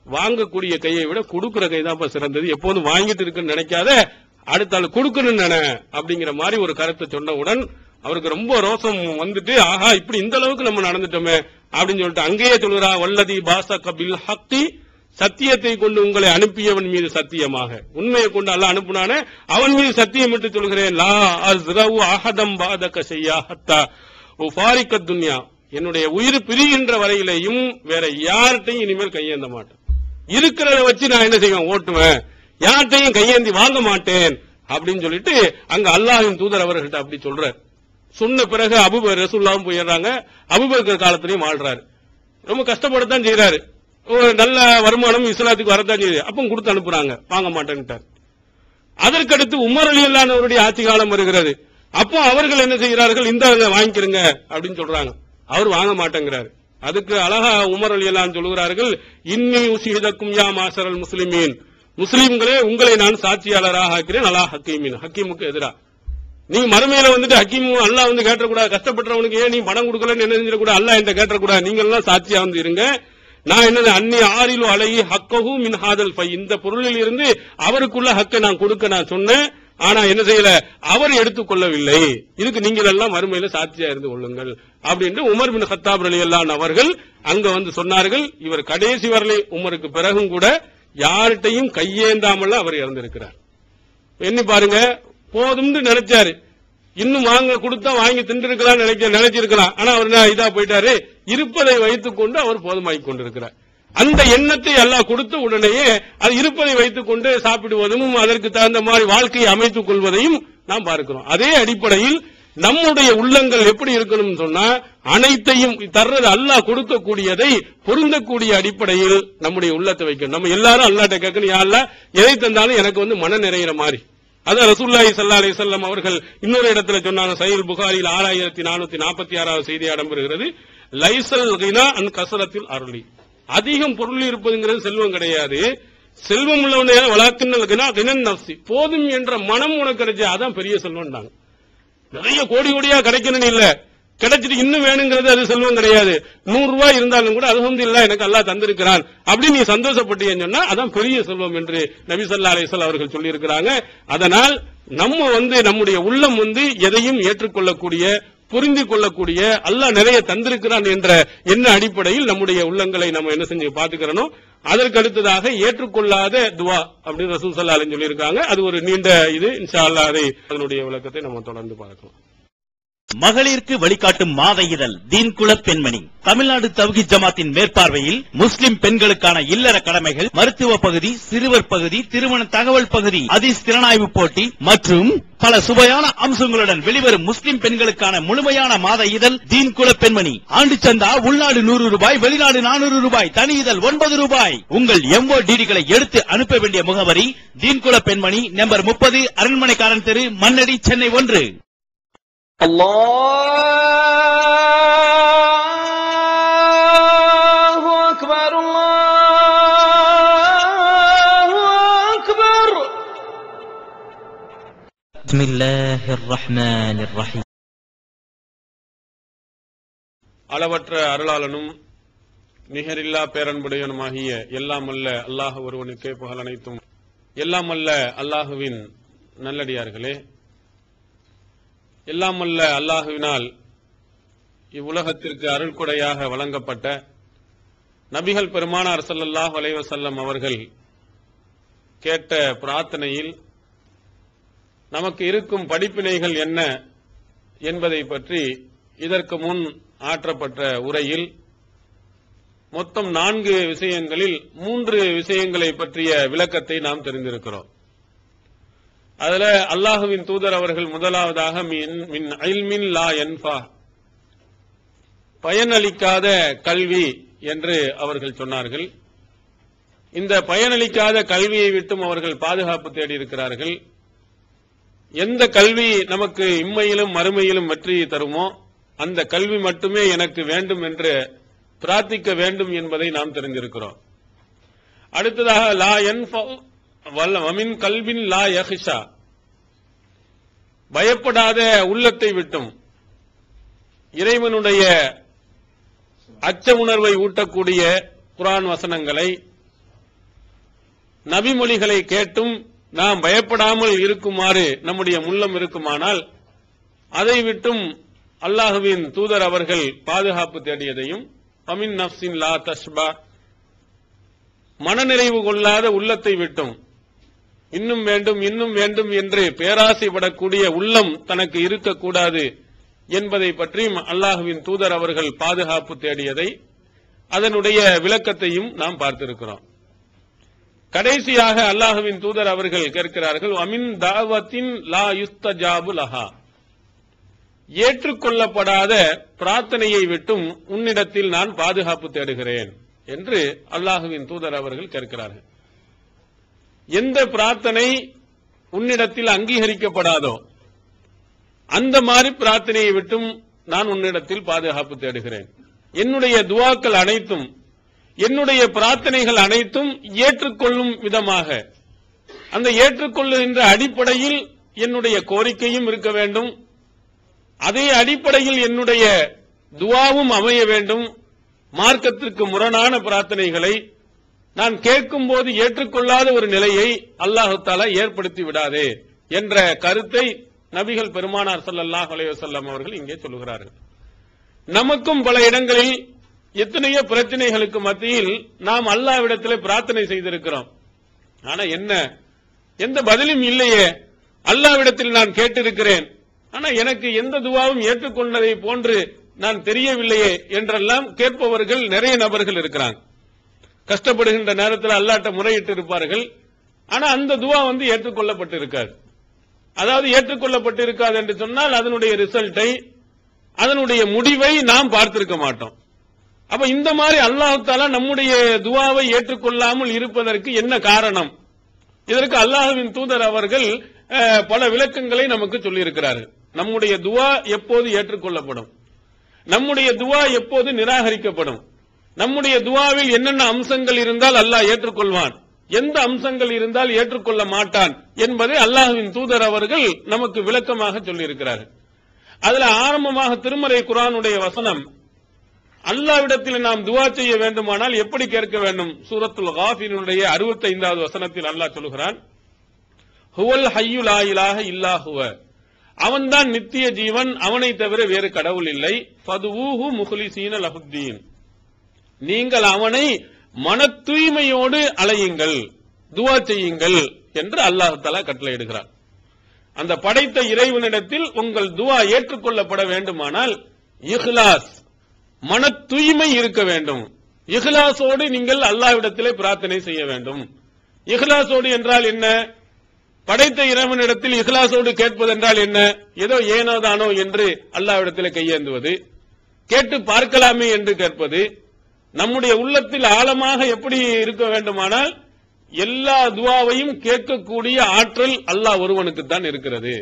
வாங்கக்கூடிய கையை விட கொடுக்கிற கை தான் சிறந்தது. எப்போதும் வாங்கிட்டு இருக்குன்னு நினைக்காத, அடுத்த ஆள் கொடுக்கணும்னு நினை அப்படிங்கிற மாதிரி ஒரு கருத்தை சொன்னவுடன் அவருக்கு ரொம்ப ரோசம் வந்துட்டு, ஆஹா இப்படி இந்த அளவுக்கு நம்ம நடந்துட்டோமே அப்படின்னு சொல்லிட்டு அங்கேயே சொல்கிறா, வல்லதி பாசக பில் ஹக்கி, சத்தியத்தை கொண்டு உங்களை அனுப்பியவன் மீது சத்தியமாக, உண்மையை கொண்டு அல்லாஹ் அனுப்புனானே அவன் மீது சத்தியம் விட்டு சொல்கிறேன், லா அஸ்ரவு அஹதம் பாதக ஷையா ஹத்தா உஃபாரிக துன்யா, என்னுடைய உயிர் பிரிகின்ற வரையிலேயும் வேற யார்கிட்டையும் இனிமேல் கையேந்த மாட்டேன். இருக்கிறத வச்சு நான் என்ன செய்வேன், ஓட்டுவேன், யார்கிட்டையும் கையேந்தி வாங்க மாட்டேன் அப்படின்னு சொல்லிட்டு அங்க அல்லாஹ்வின் தூதர் அவர்கள்ட்ட அப்படி சொல்றார். சொன்ன பிறகு அபூபக்கர் ரசூலுல்லாஹ் போயிடுறாங்க. அபூபக்கர் காலத்திலையும் வாழ்றாரு, ரொம்ப கஷ்டப்படத்தான் செய்யறாரு. ஒரு நல்ல வருமானம் இஸ்லாத்துக்கு வரத்தான் செய்யுது. அப்போ கொடுத்து அனுப்புறாங்க, வாங்க மாட்டேன்ட்டார். அதற்கடுத்து உமர் ரலியல்லாஹு அன்ஹு அவருடைய ஆட்சி காலம் வருகிறது. அப்போ அவர்கள் என்ன செய்கிறார்கள், இந்த வாங்கிக்கிறங்க அப்படின்னு சொல்றாங்க. அவர் வாங்க மாட்டேங்கிறாரு. அதுக்கு அழகா உமர் ரலியல்லாஹு அன்ஹு சொல்கிறார்கள், இன்னி உஷிஹிதக்கும் யா மாஷரல் முஸ்லிமீன், முஸ்லிம்களே உங்களை நான் சாட்சியாளராக ஆக்கிறேன், அலா ஹக்கீமின், ஹக்கீமுக்கு எதிரா. நீங்க மறுமையில ஹக்கீம் அல்லாஹ் கேட்டக்கூடாது, கஷ்டப்பட்டவனுக்கு ஏன் நீ பணம் கொடுக்கலன்னு என்ன செஞ்சிடக்கூடாது, அல்லாஹ் என்கிட்ட கேட்டக்கூடாது, நீங்க எல்லாம் சாட்சியா இருங்க. நான் என்னது அன்னி ஆரிலு அலைஹி ஹக்கஹு மின் ஹாதல் ஃபை, இந்த பொருளில் இருந்து அவருக்குள்ள ஹக்கை நான் கொடுக்க நான் சொன்னேன். ஆனா என்ன செய்யல, அவர் எடுத்துக்கொள்ளவில்லை. இதுக்கு நீங்கள் எல்லாம் மறுமையில சாட்சியா இருந்து கொள்ளுங்கள் அப்படின்னு உமர் பின் கத்தாப் ரலியல்லாஹு அன்ஹு அவர்கள் அங்க சொன்னார்கள். இவர் கடைசி வரலை உமருக்கு பிறகும் கூட யார்கிட்டையும் கையேந்தாமல் அவர் இறந்திருக்கிறார். எண்ணி பாருங்க, போதும்னு நினைச்சாரு, இன்னும் வாங்க கொடுத்தா வாங்கி தின்றிருக்கலாம் நினைச்சிருக்கலாம். ஆனா அவர் இதா போயிட்டாரு. இருப்பதை வைத்துக் கொண்டு அவர் போதுமாக்கி கொண்டிருக்கிறார். அந்த எண்ணத்தை எல்லாம் கொடுத்த உடனேயே அது இருப்பதை வைத்துக் கொண்டு சாப்பிடுவதும் அதற்கு தகுந்த மாதிரி வாழ்க்கையை அமைத்துக் கொள்வதையும் நாம் பார்க்கிறோம். அதே அடிப்படையில் நம்முடைய உள்ளங்கள் எப்படி இருக்கணும் சொன்னா, அனைத்தையும் தர்றது அல்லாஹ் கொடுக்கக்கூடியதை பொருந்தக்கூடிய அடிப்படையில் நம்முடைய உள்ளத்தை வைக்கணும். நம்ம எல்லாரும் அல்லாஹ்ட்ட கேட்கணும், யா அல்லாஹ் எதை தந்தாலும் எனக்கு மன நிறைகிற மாதிரி. அதான் ரசூலுல்லாஹி ஸல்லல்லாஹு அலைஹி வஸல்லம் அவர்கள் இன்னொரு இடத்துல சொன்னாங்க. சஹீஹ் புகாரியில் 6446வது செய்தி இடம்பெறுகிறது. லைசல் கினா அன் கஸரத்தில் அருளி, அதிகம் பொருள் இருப்பதுங்கிறது செல்வம் கிடையாது. செல்வம் உள்ளவனே வலாக்கின்னல் கினா கினன் நஃப்ஸி, போதும் என்ற மனம் உனக்கு கிடைச்சா அதான் பெரிய செல்வம்னாங்க. நிறைய கோடி கோடியா கிடைக்கணும் இல்ல, கிடைச்சிட்டு இன்னும் வேணுங்கிறது அது செல்வம் கிடையாது. 100 ரூபாய் இருந்தாலும் கூட அல்ஹம்துலில்லாஹ் எனக்கு அல்லாஹ் தந்திருக்கிறான் அப்படி நீ சந்தோஷப்பட்டீங்கன்னு சொன்னா அதான் பெரிய செல்வம் என்று நபி ஸல்லல்லாஹு அலைஹி வஸல்லம் அவர்கள் சொல்லி இருக்கிறாங்க. அதனால் நம்ம நம்முடைய உள்ளம் எதையும் ஏற்றுக்கொள்ளக்கூடிய, புரிந்து கொள்ளக்கூடிய, அல்லாஹ் நிறைய தந்திருக்கிறான் என்ற எண்ண அடிப்படையில் நம்முடைய உள்ளங்களை நம்ம என்ன செஞ்சு பாத்துக்கிறோம். அதற்கு அடுத்ததாக ஏற்றுக்கொள்ளாத துவா அப்படின்னு ரசூல் ஸல்லல்லாஹு அலைஹி சொல்லி இருக்காங்க. அது ஒரு நீண்ட இது. இன்ஷா அல்லாஹ் அதனுடைய விளக்கத்தை நம்ம தொடர்ந்து பார்க்கலாம். மகளிருக்கு வழிகாட்டும் மாத இதழ் தீன்குல பெண்மணி தமிழ்நாடு தவ்ஹீத் ஜமாத்தின் மேற்பார்வையில் முஸ்லிம் பெண்களுக்கான இல்லற கடமைகள், மருத்துவ பகுதி, சிறுவர் பகுதி, திருமண தகவல் பகுதி, ஹதீஸ் திறனாய்வு போட்டி மற்றும் பல சுவையான அம்சங்களுடன் வெளிவரும் முஸ்லிம் பெண்களுக்கான முழுமையான மாத இதழ் தீன்குல பெண்மணி. ஆண்டு சந்தா உள்நாடு 100 ரூபாய், வெளிநாடு 400 ரூபாய், தனி இதழ் 9 ரூபாய். உங்கள் MODD-களை எடுத்து அனுப்ப வேண்டிய முகவரி தீன்குல பெண்மணி, நம்பர் 30, அரண்மனைக்காரன் தெரு, மண்ணடி, சென்னை 1. الله أكبر الله أكبر. بسم الله الرحمن الرحيم. அளவற்ற அருளாளனும் நிகரில்லா பேரன்புடையனுமாகிய எல்லாம் அல்ல அல்லாஹ் ஒருவனுக்கே புகழ் அனைத்தும். எல்லாம் அல்ல அல்லாஹுவின் நல்லடியார்களே, எல்லாம் அல்ல அல்லாஹுவினால் இவ்வுலகத்திற்கு அருள்கொடையாக வழங்கப்பட்ட நபிகள் பெருமானார் ஸல்லல்லாஹு அலைஹி வஸல்லம் அவர்கள் கேட்ட பிரார்த்தனையில் நமக்கு இருக்கும் படிப்பினைகள் என்ன என்பதை பற்றி இதற்கு முன் ஆற்றப்பட்ட உரையில் மொத்தம் 4 விஷயங்களில் 3 விஷயங்களை பற்றிய விளக்கத்தை நாம் தெரிந்திருக்கிறோம். அதுல அல்லாஹுவின் தூதர் அவர்கள் முதலாவதாக மின் இல்மின் லா யன்ஃபா, பயனளிக்காத கல்வி என்று அவர்கள் சொன்னார்கள். இந்த பயனளிக்காத கல்வியை விட்டும் அவர்கள் பாதுகாப்பு தேடி இருக்கிறார்கள். எந்த கல்வி நமக்கு இம்மையிலும் மறுமையிலும் வெற்றி தருமோ அந்த கல்வி மட்டுமே எனக்கு வேண்டும் என்று பிரார்த்திக்க வேண்டும் என்பதை நாம் தெரிந்திருக்கிறோம். அடுத்ததாக லா யன்ஃபா வமின் கல்வின் லா யஹ்ஷா, பயப்படாத உள்ளத்தை விட்டும் இறைவனுடைய அச்ச உணர்வை ஊட்டக்கூடிய குர்ஆன் வசனங்களை, நபிமொழிகளை கேட்டும் நாம் பயப்படாமல் இருக்குமாறு நம்முடைய உள்ளம் இருக்குமானால் அதை விட்டும் அல்லாஹுவின் தூதர் அவர்கள் பாதுகாப்பு தேடியதையும், அமின் நஃப்ஸின் லா தஷ்பா, மனநிறைவு கொள்ளாத உள்ளத்தை விட்டும் இன்னும் வேண்டும் இன்னும் வேண்டும் என்று பேராசைப்படக்கூடிய உள்ளம் தனக்கு இருக்கக்கூடாது என்பதை பற்றியும் அல்லாஹுவின் தூதர் அவர்கள் பாதுகாப்பு தேடியதை, அதனுடைய விளக்கத்தையும் நாம் பார்த்திருக்கிறோம். கடைசியாக அல்லாஹுவின் தூதர் அவர்கள் கேட்கிறார்கள், அமின் தாவத்தின் லா யுஸ்தஜாபு லஹா, ஏற்றுக்கொள்ளப்படாத பிரார்த்தனையை விட்டும் உன்னிடத்தில் நான் பாதுகாப்பு தேடுகிறேன் என்று அல்லாஹுவின் தூதர் அவர்கள் கேட்கிறார்கள். எந்த பிரார்த்தனை உன்னிடத்தில் அங்கீகரிக்கப்படாதோ அந்த மாதிரி பிரார்த்தனையை விட்டும் நான் உன்னிடத்தில் பாதுகாப்பு தேடுகிறேன். என்னுடைய துஆக்கள் அனைத்தும், என்னுடைய பிரார்த்தனைகள் அனைத்தும் ஏற்றுக்கொள்ளும் விதமாக, அந்த ஏற்றுக்கொள்ளுகின்ற அடிப்படையில் என்னுடைய கோரிக்கையும் இருக்க வேண்டும், அதே அடிப்படையில் என்னுடைய துஆவும் அமைய வேண்டும். மார்க்கத்திற்கு முரணான பிரார்த்தனைகளை நான் கேட்கும் போது ஏற்றுக்கொள்ளாத ஒரு நிலையை அல்லாஹ் தஆலா ஏற்படுத்தி விடாதே என்ற கருத்தை நபிகள் பெருமானார் ஸல்லல்லாஹு அலைஹி வஸல்லம் அவர்கள் இங்கே சொல்கிறார்கள். நமக்கும் பல இடங்களில் எத்தனையோ பிரச்சனைகளுக்கு மத்தியில் நாம் அல்லாஹ்விடத்தில் பிரார்த்தனை செய்திருக்கிறோம். ஆனா எந்த பதிலும் இல்லையே, அல்லாஹ்விடத்தில் நான் கேட்டிருக்கிறேன், ஆனா எனக்கு எந்த துஆவும் ஏற்றுக்கொண்டதை போன்று நான் தெரியவில்லையே என்றெல்லாம் கேட்பவர்கள் நிறைய நபர்கள் இருக்கிறாங்க. கஷ்டப்படுகின்ற நேரத்தில் அல்லாஹ்ட்ட முறையிட்டு இருப்பார்கள், ஆனா அந்த துஆ ஏற்றுக்கொள்ளப்பட்டு இருக்காது. அதாவது ஏற்றுக்கொள்ளப்பட்டு இருக்காது என்று சொன்னால் அதனுடைய ரிசல்ட்டை, அதனுடைய முடிவை நாம் பார்த்திருக்க மாட்டோம். அப்ப இந்த மாதிரி அல்லாஹ் தஆலா நம்முடைய துஆவை ஏற்றுக்கொள்ளாமல் இருப்பதற்கு என்ன காரணம்? இதற்கு அல்லாஹ்வின் தூதர் அவர்கள் பல விளக்கங்களை நமக்கு சொல்லி இருக்கிறார்கள். நம்முடைய துஆ எப்போது ஏற்றுக்கொள்ளப்படும், நம்முடைய துஆ எப்போது நிராகரிக்கப்படும், நம்முடைய துஆவில் என்னென்ன அம்சங்கள் இருந்தால் அல்லாஹ் ஏற்றுக்கொள்வான், எந்த அம்சங்கள் இருந்தால் ஏற்றுக்கொள்ள மாட்டான் என்பதை அல்லாஹ்வின் தூதர் அவர்கள் நமக்கு விளக்கமாக சொல்லி இருக்கிறார்கள். அதுல ஆரம்பமாக திருமறை குர்ஆனுடைய வசனம், அல்லாஹ்விடத்தில் நாம் துஆ செய்ய வேண்டுமானால் எப்படி கேட்க வேண்டும்? சூரத்துல் காஃபிருடைய 65வது வசனத்தில் அல்லாஹ் சொல்கிறான், ஹுவல் ஹய்யு லா இலாஹ இல்லா ஹுவ, அவன்தான் நித்திய ஜீவன், அவனை தவிர வேறு கடவுள் இல்லை. ஃபதுஊஹு முஹ்லிஸீன லஹுத்தீன், நீங்கள் அவனை மன தூய்மையோடு அலையுங்கள், துஆ செய்யுங்கள் என்று அல்லாஹ் தஆலா கட்டளையிடுகிறார். அந்த படைத்த இறைவனிடத்தில் உங்கள் துஆ ஏற்றுக்கொள்ளப்பட வேண்டுமானால் இஹ்லாஸ், மன தூய்மை இருக்க வேண்டும். இஹ்லாஸோடு நீங்கள் அல்லாஹ்விடத்திலே பிரார்த்தனை செய்ய வேண்டும். இஹ்லாஸோடு என்றால் என்ன? படைத்த இறைவனிடத்தில் இஹ்லாஸோடு கேட்பது என்றால் என்ன? ஏதோ ஏனோதானோ என்று அல்லாஹ்விடத்திலே கையேந்துவது, கேட்டு பார்க்கலாமே என்று கேட்பது. நம்முடைய உள்ளத்தில் ஆழமாக எப்படி இருக்க வேண்டுமானால் எல்லா துஆவையும் கேட்கக்கூடிய ஆற்றல் அல்லாஹ் ஒருவனுக்கு தான் இருக்கிறது.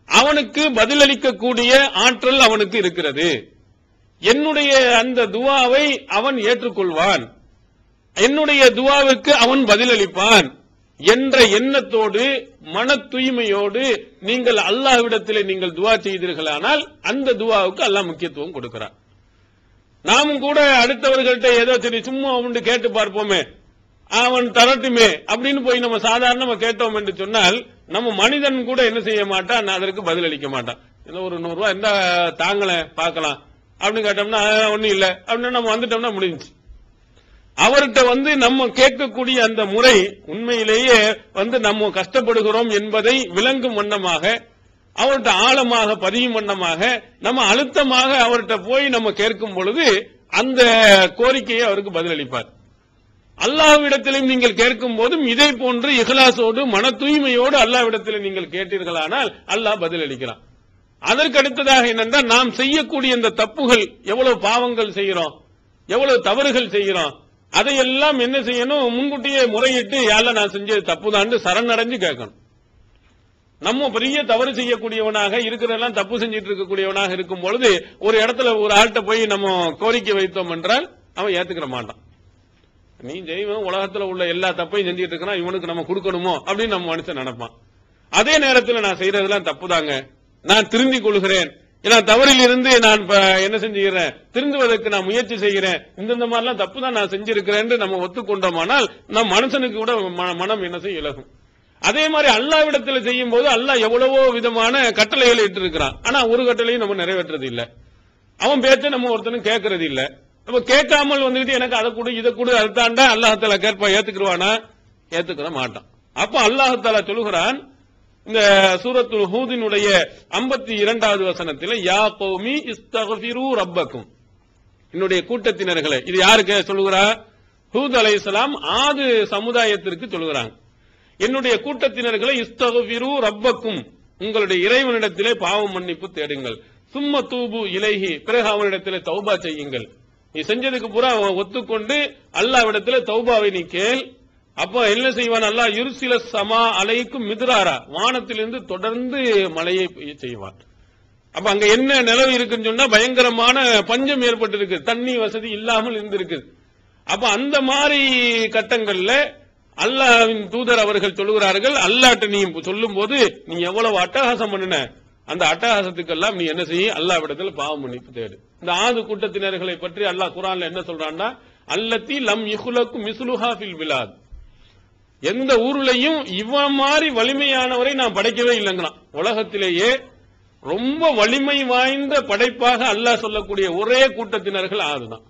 அவனுக்கு பதிலளிக்கக்கூடிய ஆற்றல் அவனுக்கு இருக்கிறது. என்னுடைய அந்த துஆவை அவன் ஏற்றுக்கொள்வான், என்னுடைய துஆவுக்கு அவன் பதிலளிப்பான் என்ற எண்ணத்தோடு மன தூய்மையோடு நீங்கள் அல்லாஹ்விடத்திலே நீங்கள் துஆ செய்தீர்களானால் அந்த துஆவுக்கு அல்லாஹ் முக்கியத்துவம் கொடுக்கிறான். நாமும் கூட அடுத்தவர்கள்ட்ட ஏதோ சரி சும்மா அவன் கேட்டு பார்ப்போமே, அவன் தரட்டுமே அப்படின்னு போய் நம்ம சாதாரணமா கேட்டோம் என்று சொன்னால் நம்ம மனிதன் கூட என்ன செய்ய மாட்டான், அதற்கு பதிலளிக்க மாட்டான். ஏதோ ஒரு 100 ரூபாய் இருந்தா தாங்கள பார்க்கலாம் அப்படின்னு கேட்டோம்னா ஒண்ணும் இல்ல அப்படின்னு நம்ம வந்துட்டோம்னா முடிஞ்சு. அவர்கிட்ட நம்ம கேட்கக்கூடிய அந்த முறை உண்மையிலேயே நம்ம கஷ்டப்படுகிறோம் என்பதை விளங்கும் வண்ணமாக, அவர்கிட்ட ஆழமாக பதியும் வண்ணமாக, நம்ம அழுத்தமாக அவர்கிட்ட போய் நம்ம கேட்கும் பொழுது அந்த கோரிக்கையை அவருக்கு பதிலளிப்பார். அல்லாஹ்விடத்திலும் நீங்கள் கேட்கும் போதும் இதே போன்று இஹ்லாஸோடு மன தூய்மையோடு அல்லாஹ்விடத்தில் நீங்கள் கேட்டீர்களானால் அல்லாஹ் பதிலளிக்கிறான். அதற்கு அடுத்ததாக என்னென்றால், நாம் செய்யக்கூடிய இந்த தப்புகள், எவ்வளவு பாவங்கள் செய்கிறோம், எவ்வளவு தவறுகள் செய்கிறோம், அதையெல்லாம் என்ன செய்யணும், முன்கூட்டியே முறையிட்டு யாரெல்லாம் நான் செஞ்சது தப்புதான் சரணடைஞ்சு கேட்கணும். நம்ம பெரிய தவறு செய்யக்கூடியவனாக இருக்கிறதெல்லாம் தப்பு செஞ்சிட்டு இருக்கக்கூடியவனாக இருக்கும் பொழுது ஒரு இடத்துல ஒரு ஆள்கிட்ட போய் நம்ம கோரிக்கை வைத்தோம் என்றால் அவன் ஏத்துக்கிற மாட்டான். நீ ஜெய்வன் உலகத்துல உள்ள எல்லா தப்பையும் செஞ்சிட்டு இருக்கிறான், இவனுக்கு நம்ம கொடுக்கணுமோ அப்படின்னு நம்ம மனுஷன் நினைப்பான். அதே நேரத்தில் நான் செய்யறதெல்லாம் தப்புதாங்க, நான் திருந்திக் கொள்கிறேன், நான் தவறில் இருந்து நான் என்ன செஞ்சுக்கிறேன், திருந்துவதற்கு நான் முயற்சி செய்கிறேன், இந்த மாதிரிலாம் தப்பு தான் நான் செஞ்சிருக்கிறேன் நம்ம ஒத்துக்கொண்டோமானால் நம் மனுஷனுக்கு கூட மனம் என்ன செய்ய இலகும். அதே மாதிரி அல்லாஹ்விடத்தில் செய்யும் போது அல்லாஹ் எவ்வளவோ விதமான கட்டளைகளை இட்டு இருக்கிறான். ஆனா ஒரு கட்டளையும் நம்ம நிறைவேற்றது இல்ல. அவன் பேச்ச நம்ம ஒருத்தனும் கேட்கறது இல்ல. நம்ம கேட்காமல் வந்துட்டு எனக்கு அதை கூட இதை கூட அதுதாண்டா அல்லாஹ் கேட்பா, ஏத்துக்குருவானா? ஏத்துக்கிற மாட்டான். அப்ப அல்லாஹ் தஆலா சொல்லுகிறான் இந்த சூரத்துல் ஹூதினுடைய 52வது வசனத்தில், யா கௌமி இஸ்தக்ஃபிரு ரப்பக்கும், என்னுடைய கூட்டத்தினர்களே. இது யாருக்கு சொல்லுகிறார்? ஹூத் அலைஹிஸ்ஸலாம் ஆது சமுதாயத்திற்கு சொல்லுகிறாங்க. என்னுடைய கூட்டத்தினர்களை இஸ்தக்ஃபிரு ரப்பக்கும், உங்களுடைய இறைவனிடத்திலே பாவம் மன்னிப்பு தேடுங்கள், சும்ம தூபு இலைஹி, பிறகு அவனிடத்திலே தௌபா செய்யுங்கள். நீ செஞ்சதுக்கு பூரா ஒத்துக்கொண்டு அல்லாஹ்விடத்திலே தௌபாவை நீ கேள். அப்ப என்ன செய்வான் அல்லாஹ்? யுர்சில சமா அலைக்கும் மித்ராரா, வானத்திலிருந்து தொடர்ந்து மழையை செய்வான். அப்ப அங்க என்ன நிலவு இருக்குன்னு சொன்னா பயங்கரமான பஞ்சம் ஏற்பட்டு இருக்கு, தண்ணி வசதி இல்லாமல் இருந்திருக்கு. அப்ப அந்த மாதிரி கட்டங்கள்ல அல்லாஹ்வின் தூதர் அவர்கள் சொல்லுகிறார்கள், அல்லாஹ்ட்ட நீ சொல்லும் போது நீ எவ்வளவு அட்டகாசம் பண்ணுன, அந்த அட்டகாசத்துக்கெல்லாம் நீ என்ன செய்ய, அல்லாஹ்விடத்தில் பாவம் மன்னிப்பு தேடு. இந்த ஆது கூட்டத்தினர்களை பற்றி அல்லாஹ் குர்ஆன்ல என்ன சொல்றான்னா, அல்லத்தி லம் யுஹ்லகு மிஸ்லுஹா ஃபில் பிலாத், எந்த ஊர்லயும் இவன் மாதிரி வலிமையானவரை நான் படைக்கவே இல்லைங்கிறான். உலகத்திலேயே ரொம்ப வலிமை வாய்ந்த படைப்பாக அல்லாஹ் சொல்லக்கூடிய ஒரே கூட்டத்தினர்கள் ஆதுதான்.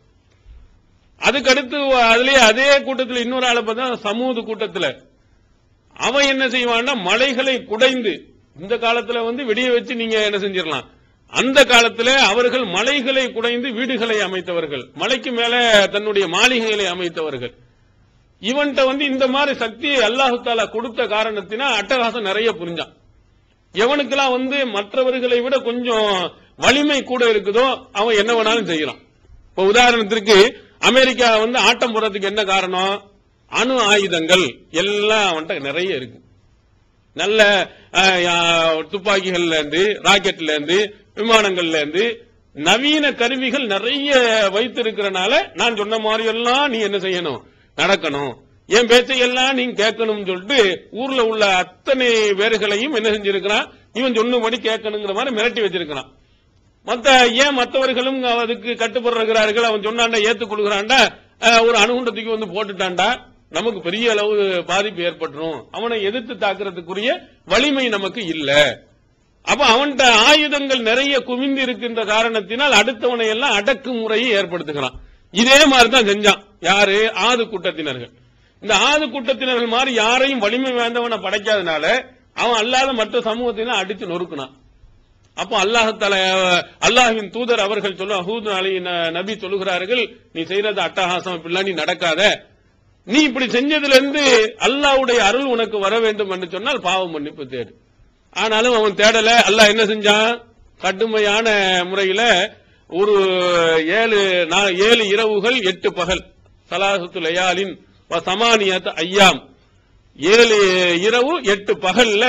அதுக்கடுத்து அதுலயே அதே கூட்டத்தில் இன்னொரு ஆளை பார்த்தா சமூது கூட்டத்தில் அவன் என்ன செய்வான்னா மலைகளை குடைந்து, இந்த காலத்துல வெடிய வச்சு நீங்க என்ன செஞ்சிடலாம், அந்த காலத்துல அவர்கள் மலைகளை குடைந்து வீடுகளை அமைத்தவர்கள், மலைக்கு மேல தன்னுடைய மாளிகைகளை அமைத்தவர்கள். இவன்ட்ட இந்த மாதிரி சக்தியை அல்லாஹ் தஆலா கொடுத்த காரணத்தினா அட்டகாசம் நிறைய புரிஞ்சான். எவனுக்கெல்லாம் மற்றவர்களை விட கொஞ்சம் வலிமை கூட இருக்குதோ அவன் என்ன வேணாலும் செய்யறான். இப்ப உதாரணத்திற்கு அமெரிக்கா ஆட்டம் போடுறதுக்கு என்ன காரணம்? அணு ஆயுதங்கள் எல்லாம் அவன்கிட்ட நிறைய இருக்கு. நல்ல துப்பாக்கிகள்ல இருந்து, ராக்கெட்ல இருந்து, விமானங்கள்ல இருந்து நவீன கருவிகள் நிறைய வைத்திருக்கிறனால நான் சொன்ன மாதிரி எல்லாம் நீ என்ன செய்யணும், நடக்கணும். என் பேச்சையெல்லாம் நீங்க கேட்கணும்னு சொல்லிட்டு ஊர்ல உள்ள அத்தனை பேர்களையும் என்ன செஞ்சிருக்கிறான், இவன் சொன்னபடி கேட்கணுங்கிற மாதிரி மிரட்டி வச்சிருக்கிறான். மற்றவர்களும் அதுக்கு கட்டுப்படுறார்கள். அவன் சொன்னாண்டா ஏத்துக்கொள்கிறான்டா, ஒரு அணுகுண்டத்துக்கு வந்து போட்டுட்டான்டா, நமக்கு பெரிய அளவு பாதிப்பு ஏற்பட்டுரும், அவனை எதிர்த்து தாக்குறதுக்குரிய வலிமை நமக்கு இல்ல. அப்ப அவன்கிட்ட ஆயுதங்கள் நிறைய குவிந்து இருக்கின்ற காரணத்தினால் அடுத்தவனை எல்லாம் அடக்குமுறையை ஏற்படுத்துகிறான். இதே மாதிரிதான் செஞ்சான் யாரு, ஆது கூட்டத்தினர்கள். இந்த ஆது கூட்டத்தினர்கள் மாதிரி யாரையும் வலிமை வேந்தவனை படைக்காதனால அவன் அல்லாத மற்ற சமூகத்தினா அடிச்சு நொறுக்குனான். அப்போ அல்லாஹ்வின் தூதர் அவர்கள் ஹூத் நபி சொல்லுகிறார்கள், நீ செய்யறது அட்டகாசம், இப்படிலாம் நீ நடக்காத, நீ இப்படி செஞ்சதுல இருந்து அல்லாஹ்வுடைய அருள் உனக்கு வர வேண்டும் என்று சொன்னால் பாவ மன்னிப்பு தேடு. ஆனாலும் அவன் தேடல. அல்லாஹ் என்ன செஞ்சான், கடுமையான முறையில ஒரு 7 இரவுகள் 8 பகல், சலாசத்து லயாலின் சமானியத் ஐயாம், 7 இரவு 8 பகல்ல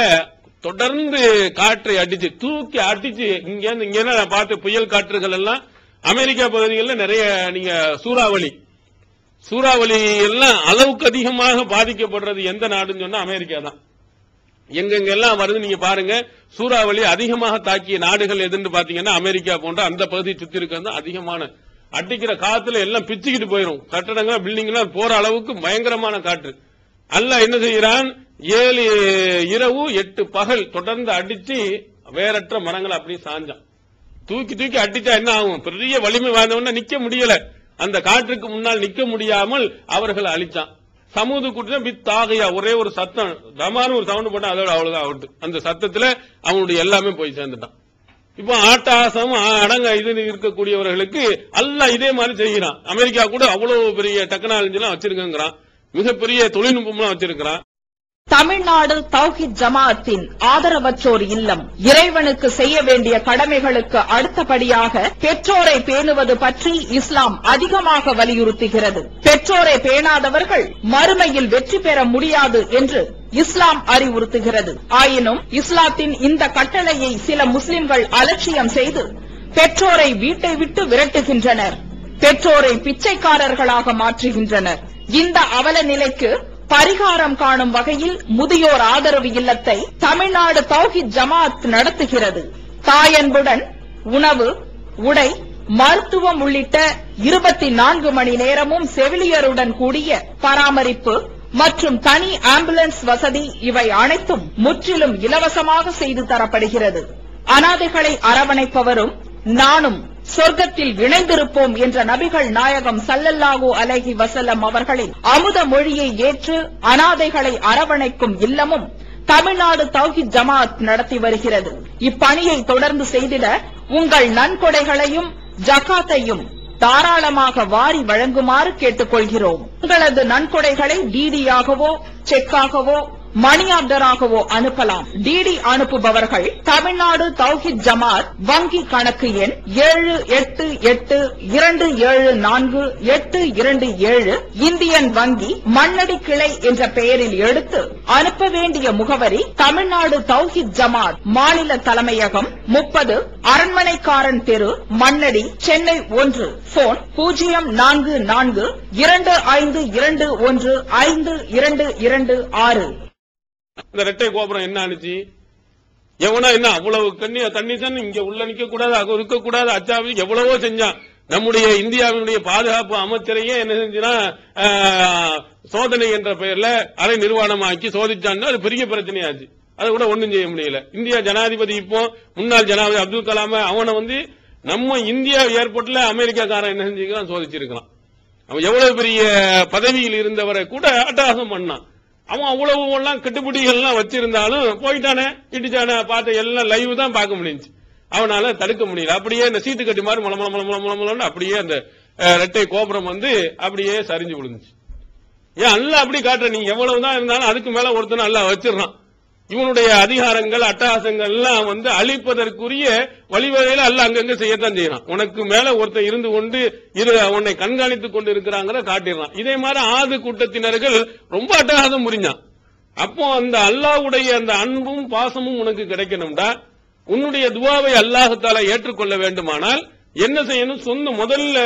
தொடர்ந்து காற்றை அடிச்சு தூக்கி அடிச்சு இங்க நான் பார்த்த புயல் காற்றுகள் எல்லாம் அமெரிக்கா பகுதிகளில் நிறைய நீங்க சூறாவளி எல்லாம் அளவுக்கு அதிகமாக பாதிக்கப்படுறது எந்த நாடுன்னு சொன்னா அமெரிக்கா தான். எங்கெல்லாம் வருது நீங்க பாருங்க. சூறாவளி அதிகமாக தாக்கிய நாடுகள் எதுன்னு பாத்தீங்கன்னா அமெரிக்கா போன்ற அந்த பகுதியை சுத்தி இருக்கிறது அதிகமான அடிக்கிற காத்துல எல்லாம் பிச்சுக்கிட்டு போயிடும். கட்டடங்கள் பில்டிங் எல்லாம் போற அளவுக்கு பயங்கரமான காற்று. அல்லாஹ் என்ன செய்யறான், 7 இரவு 8 பகல் தொடர்ந்து அடிச்சு வேறற்ற மரங்களை அப்படியே சாஞ்சான். தூக்கி அடிச்சா என்ன ஆகும், பெரிய வலிமை வாய்ந்தவன நிக்க முடியல, அந்த காற்றுக்கு முன்னால் நிக்க முடியாமல் அவர்களை அழிச்சான். சமூது கூட்டம் தாகையா ஒரே ஒரு சத்தம், தமான ஒரு சவுண்ட் போட்டா அதோட அவ்வளவுதான் அவுட். அந்த சத்தத்துல அவனுடைய எல்லாமே போய் சேர்ந்துட்டான். இப்போ ஆட்டாசம் அடங்க இது இருக்கக்கூடியவர்களுக்கு அல்லாஹ் இதே மாதிரி செய்கிறான். அமெரிக்கா கூட அவ்வளவு பெரிய டெக்னாலஜி எல்லாம் வச்சிருக்கிறான், மிகப்பெரிய தொழில்நுட்பம் வச்சிருக்கிறான். தமிழ்நாடு தௌஹீத் ஜமாஅத்தின் ஆதரவற்றோர் இல்லம் இறைவனுக்கு செய்ய வேண்டிய கடமைகளுக்கு அடுத்தபடியாக பெற்றோரை பேணுவது பற்றி இஸ்லாம் அதிகமாக வலியுறுத்துகிறது. பெற்றோரை பேணாதவர்கள் மறுமையில் வெற்றி பெற முடியாது என்று இஸ்லாம் அறிவுறுத்துகிறது. ஆயினும் இஸ்லாத்தின் இந்த கட்டளையை சில முஸ்லிம்கள் அலட்சியம் செய்து பெற்றோரை வீட்டை விட்டு விரட்டுகின்றனர், பெற்றோரை பிச்சைக்காரர்களாக மாற்றுகின்றனர். இந்த அவல நிலைக்கு பரிகாரம் காணும் வகையில் முதியோர் ஆதரவு இல்லத்தை தமிழ்நாடு தௌஹீத் ஜமாஅத் நடத்துகிறது. தாயன்புடன் உணவு, உடை, மருத்துவம் உள்ளிட்ட 24 மணி நேரமும் செவிலியருடன் கூடிய பராமரிப்பு மற்றும் தனி ஆம்புலன்ஸ் வசதி இவை அனைத்தும் முற்றிலும் இலவசமாக செய்து தரப்படுகிறது. அனாதைகளை அரவணைப்பவரும் நானும் சொர்க்கத்தில் இணைந்திருப்போம் என்ற நபிகள் நாயகம் ஸல்லல்லாஹு அலைஹி வஸல்லம் அவர்களின் அமுத மொழியை ஏற்று அனாதைகளை அரவணைக்கும் இல்லமும் தமிழ்நாடு தௌஹீத் ஜமாஅத் நடத்தி வருகிறது. இப்பணியை தொடர்ந்து செய்திட உங்கள் நன்கொடைகளையும் ஜகாத்தையும் தாராளமாக வாரி வழங்குமாறு கேட்டுக் கொள்கிறோம். உங்களது நன்கொடைகளை டிடியாகவோ செக்காகவோ மணி ஆர்டராகவோ அனுப்பலாம். டிடி அனுப்புபவர்கள் தமிழ்நாடு தௌஹீத் ஜமாஅத் வங்கி கணக்கு எண் 7882748827 இந்தியன் வங்கி மண்ணடி கிளை என்ற பெயரில் எடுத்து அனுப்ப வேண்டிய முகவரி தமிழ்நாடு தௌஹீத் ஜமாஅத் மாநில தலைமையகம் 30 அரண்மனைக்காரன் தெரு, மண்ணடி, சென்னை 1. போன் 044215215226. இந்த இரட்டை கோபுரம் என்ன ஆனிச்சு, எவனா என்ன அவ்வளவு தண்ணி இங்க உள்ள நிக்க கூடாது, அங்க இருக்க கூடாது, அச்சாவி எவ்வளவோ செஞ்சான். நம்முடைய இந்தியாவினுடைய பாதுகாப்பு அமைச்சரையே என்ன செஞ்சுனா சோதனை என்ற பெயர்ல அதை நிர்வாணமாக்கி சோதிச்சான்னு அது பெரிய பிரச்சனையாச்சு. அதை கூட ஒண்ணும் செய்ய முடியல. இந்தியா ஜனாதிபதி இப்போ முன்னாள் ஜனாதிபதி அப்துல் கலாம் அவனை நம்ம இந்தியா ஏர்போர்ட்ல அமெரிக்காக்காரன் என்ன செஞ்சுக்கிறான், சோதிச்சிருக்கான். அவன் எவ்வளவு பெரிய பதவியில் இருந்தவரை கூட அட்டகாசம் பண்ணான். அவன் அவ்வளவு எல்லாம் கட்டுப்பிடிகள் வச்சிருந்தாலும் போயிட்டானே, இடிச்சானே, பார்த்த எல்லாம் லைவ் தான் பார்க்க முடிஞ்சு, அவனால தடுக்க முடியல. அப்படியே இந்த சீட்டு கட்டி மாதிரி மலமலமலமலமலன்னு அப்படியே அந்த இரட்டை கோபுரம் அப்படியே சரிஞ்சு விழுந்துச்சு. ஏன் அல்லாஹ் அப்படி காட்டுற, நீ எவ்வளவுதான் இருந்தாலும் அதுக்கு மேல ஒருத்தனை அல்லாஹ் வச்சிடறான். இவனுடைய அதிகாரங்கள் அட்டகாசங்கள் எல்லாம் அழிப்பதற்குரிய வழிவகையில அல்லாஹ் அங்கங்க செய்யத்தான் செய்யறான். உனக்கு மேல ஒருத்தன் இருந்து கொண்டு உன்னை கண்காணித்துக் கொண்டு இருக்கிறாங்கிற காட்டிடுறான். இதே மாதிரி ஆது கூட்டத்தினர்கள் ரொம்ப அட்டகாசம் புரிஞ்சான். அப்போ அந்த அல்லாஹ்வுடைய அந்த அன்பும் பாசமும் உனக்கு கிடைக்கணும்டா, உன்னுடைய துவாவை அல்லாஹ் தஆலா ஏற்றுக்கொள்ள வேண்டுமானால் என்ன செய்யணும், சொந்த முதல்ல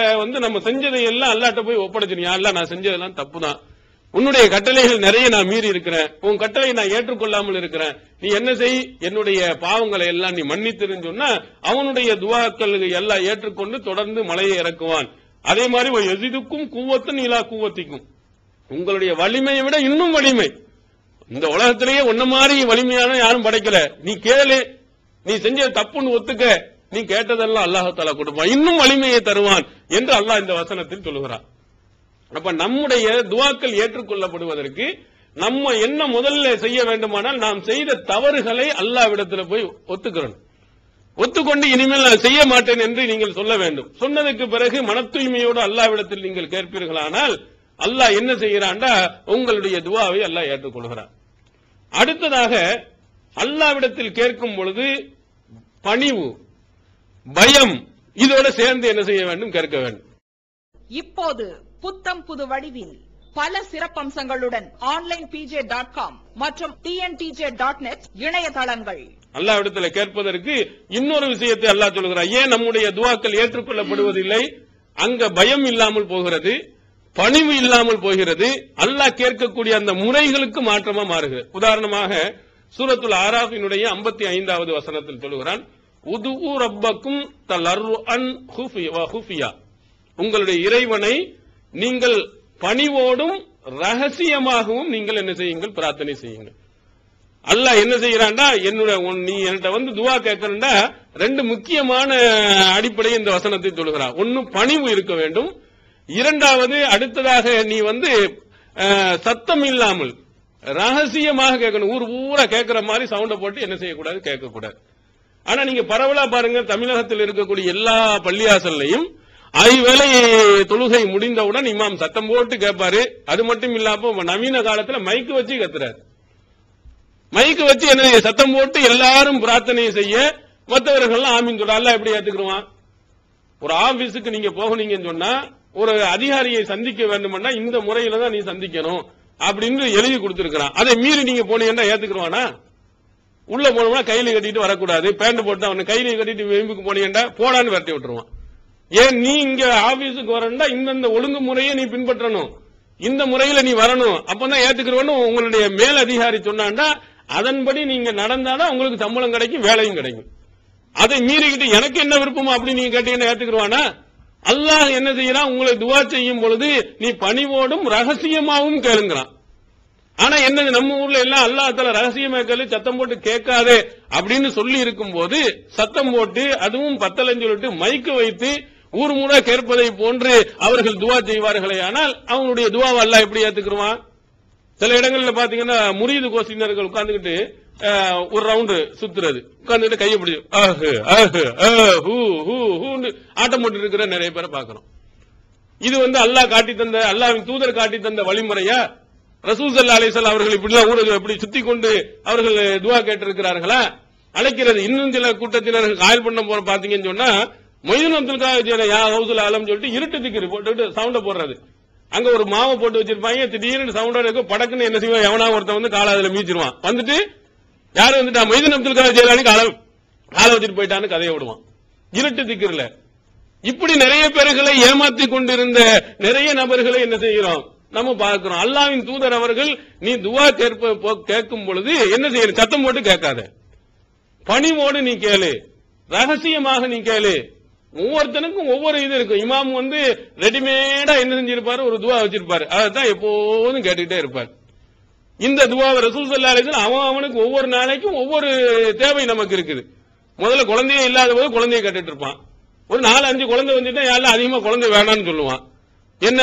நம்ம செஞ்சதை எல்லாம் அல்லாஹ்ட்ட போய் ஒப்படைச்சிருக்கீங்க. அல்லாஹ் நான் செஞ்சதெல்லாம் தப்புதான், உன்னுடைய கட்டளைகள் நிறைய நான் மீறி இருக்கிறேன், உன் கட்டளை நான் ஏற்றுக்கொள்ளாமல் இருக்கிறேன், நீ என்ன செய், என்னுடைய பாவங்களை எல்லாம் நீ மன்னித்திருன்னு சொன்னா அவனுடைய துவாக்கள் எல்லாம் ஏற்றுக்கொண்டு தொடர்ந்து மலையை இறக்குவான். அதே மாதிரி எதிர்க்கும் கூவத்தும் நீலா கூவத்திக்கும், உங்களுடைய வலிமையை விட இன்னும் வலிமை, இந்த உலகத்திலேயே ஒன்ன மாதிரி வலிமையான யாரும் படைக்கல, நீ கேளு, நீ செஞ்ச தப்புன்னு ஒத்துக்க, நீ கேட்டதெல்லாம் அல்லாஹ் கொடுப்பான், இன்னும் வலிமையை தருவான் என்று அல்லாஹ் இந்த வசனத்தில் சொல்லுகிறான். அப்ப நம்முடைய துவாக்கள் ஏற்றுக்கொள்ளப்படுவதற்கு நம்ம என்ன முதல்ல செய்ய வேண்டுமானால் நாம் செய்த தவறுகளை அல்லாஹ்விடத்தில் போய் ஒத்துக்கிறோம். ஒத்துக்கொண்டு இனிமேல் நான் செய்ய மாட்டேன் என்று நீங்கள் சொல்ல வேண்டும். சொன்னதுக்கு பிறகு மன தூய்மையோடு அல்லாஹ்விடத்தில் நீங்கள் கேட்பீர்களானால் அல்லாஹ் என்ன செய்கிறான்டா உங்களுடைய துவாவை அல்லாஹ் ஏற்றுக்கொள்கிறான். அடுத்ததாக அல்லாஹ்விடத்தில் கேட்கும் பொழுது பணிவு, பயம் இதோட சேர்ந்து என்ன செய்ய வேண்டும், கேட்க வேண்டும். இப்போது புத்தம் புது வடிவில் பல சிறப்பம்சங்களுடன் onlinepj.com மற்றும் tntj.net இணையதளங்கள். அல்லாஹ்விடத்துல கேட்பதற்கு இன்னொரு விஷயத்தை அல்லாஹ் சொல்கிறார். ஏன் நம்முடைய துவாக்கள் ஏற்றுக்கொள்ளப்படுவதில்லை? அங்க பயம் இல்லாமல் போகிறது, பணிவு இல்லாமல் போகிறது, அல்லாஹ் கேட்கக்கூடிய அந்த முறைகளுக்கு மாற்றமா மாறுகிறது. உதாரணமாக சூரத்துல் ஆராஃபினுடைய 55வது வசனத்தில் சொல்கிறான், உதுஉ ரப்பக்கும் தலர்ருஅன் குஃபியா, உங்களுடைய இறைவனை நீங்கள் பணிவோடும் ரகசியமாகவும் நீங்கள் என்ன செய்யுங்கள், பிரார்த்தனை செய்யுங்கள். அல்லாஹ் என்ன செய்யறான்டா, நீ என்கிட்ட வந்து துவா கேட்கறா, ரெண்டு முக்கியமான அடிப்படையை இந்த வசனத்தை சொல்கிறான். ஒன்னு பணிவு இருக்க வேண்டும், இரண்டாவது அடுத்ததாக நீ வந்து சத்தம் இல்லாமல் ரகசியமாக கேட்கணும். ஊர் ஊரா கேட்கிற மாதிரி சவுண்ட போட்டு என்ன செய்யக்கூடாது, கேட்கக்கூடாது. ஆனா நீங்க பரவலா பாருங்க, தமிழகத்தில் இருக்கக்கூடிய எல்லா பள்ளியாசல்லையும் ஐவேளை தொழுகை முடிந்தவுடன் இமாம் சத்தம் போட்டு கேட்பாரு. அது மட்டும் இல்லாம நவீன காலத்துல மைக்கு வச்சு கத்துறாரு. மைக்கு வச்சு என்ன சத்தம் போட்டு எல்லாரும் பிரார்த்தனை செய்ய, மற்றவர்கள் ஆமீன் சொல்ற. அல்லாஹ் எப்படி ஏத்துக்குருவான்? ஒரு ஆபீஸுக்கு நீங்க போகணுங்கன்னு சொன்னா, ஒரு அதிகாரியை சந்திக்க வேண்டும்னா இந்த முறையில தான் நீ சந்திக்கணும் அப்படின்னு எழுதி கொடுத்திருக்கிறான். அதை மீறி நீங்க போனீங்கன்னா ஏத்துக்குருவானா? உள்ள போனோம்னா கையில கட்டிட்டு வரக்கூடாது, பேண்ட் போட்டு அவனை கையில கட்டிட்டு வெம்புக்கு போனீங்கன்னா போடான்னு விரட்டி விட்டுருவான். ஏன் நீ இங்க ஆபீஸுக்கு வரண்டா இந்த ஒழுங்கு முறையை நீ பின்பற்றணும், இந்த முறையில நீ வரணும், அப்பதான் ஏத்துக்கிறவனு உங்களுடைய மேல் அதிகாரி சொன்னாண்டா அதன்படி நீங்க நடந்தாதான் உங்களுக்கு சம்பளம் கிடைக்கும், வேலையும் கிடைக்கும். அதை மீறிக்கிட்டு எனக்கு என்ன விருப்பமோ அப்படி நீங்க கேட்டீங்கன்னா ஏத்துக்குருவானா? அல்லாஹ் என்ன செய்யறான், உங்களை துவா செய்யும் பொழுது நீ பணிவோடும் ரகசியமாகவும் கேளுங்கிறான். ஆனா என்னது, நம்ம ஊர்ல எல்லாம் அல்லாஹ்தால ரகசியமா கேளு, சத்தம் போட்டு கேட்காதே அப்படின்னு சொல்லி இருக்கும் போது சத்தம் போட்டு அதுவும் பத்தலன்னு சொல்லிட்டு மைக்கு வைத்து ஊர் மூட கேட்பதை போன்று அவர்கள் துவா செய்வார்களே. ஆனால் அவங்களுடைய துவாவை அல்லாஹ் எப்படி ஏத்துக்குருவான்? சில இடங்கள்ல பாத்தீங்கன்னா முரீது கோஷினர்கள் உட்கார்ந்துகிட்டு ஒரு ரவுண்டு சுத்துறது, உட்கார்ந்துட்டு கையை பிடிச்சு ஆட்டம் போட்டு இருக்கிற நிறைய பேரை பாக்கிறோம். இது வந்து அல்லாஹ் காட்டி தந்த, அல்லாஹ்வின் தூதர் காட்டி தந்த வழிமுறையா? ரசூல் ஸல்லல்லாஹு அலைஹி வஸல்லம் அவர்கள் இப்படிலாம் ஊருக்கு எப்படி சுத்தி கொண்டு அவர்கள் துவா கேட்டிருக்கிறார்களா? அழைக்கிறது. இன்னும் சில கூட்டத்தினர்கள் காயல் பண்ண போற பாத்தீங்கன்னு சொன்னா, மொய்துல் அப்துல் காதர் யா ஹவுசுல் ஆலம் சொல்லிட்டு இருட்டு திக்கிரி போட்டுட்டு சவுண்ட போடுறது. அங்க ஒரு மாவை போட்டு வச்சிருப்பாங்க, திடீர்னு சவுண்டா இருக்கும், படக்குன்னு என்ன செய்வான், எவனா ஒருத்தன் வந்து காலை அதுல மீச்சிருவான். வந்துட்டு யாரு வந்துட்டா, மொய்துல் அப்துல் காதர் ஜெயலானி காலை வச்சுட்டு போயிட்டான்னு கதையை விடுவான் இருட்டு திக்கிரல. இப்படி நிறைய பேர்களை ஏமாத்தி கொண்டிருந்த நிறைய நபர்களை என்ன செய்கிறோம், நம்ம பார்க்கிறோம். அல்லாஹ்வின் தூதர் அவர்கள் நீ துவா கேட்கும் பொழுது என்ன செய்யணும், சத்தம் போட்டு கேட்காத, பணிவோடு நீ கேளு, ரகசியமாக நீ கேளு. ஒவ்வொருத்தனுக்கும் ஒவ்வொரு இது இருக்கும். இமாம் வந்து ரெடிமேடா என்ன செஞ்சிருப்பாரு, ஒரு துவா வச்சிருப்பாரு, அதான் எப்போதும் கேட்டுக்கிட்டே இருப்பார். இந்த துவாவை ரசூல் ஸல்லல்லாஹு அலைஹி வஸல்லம் அவனுக்கு ஒவ்வொரு நாளைக்கும் ஒவ்வொரு தேவை நமக்கு இருக்குது. முதல்ல குழந்தையே இல்லாத போது குழந்தைய கேட்டுட்டு இருப்பான். ஒரு 4-5 குழந்தை வந்துட்டா யாரும் அதிகமா குழந்தை வேணாம்னு சொல்லுவான். என்ன,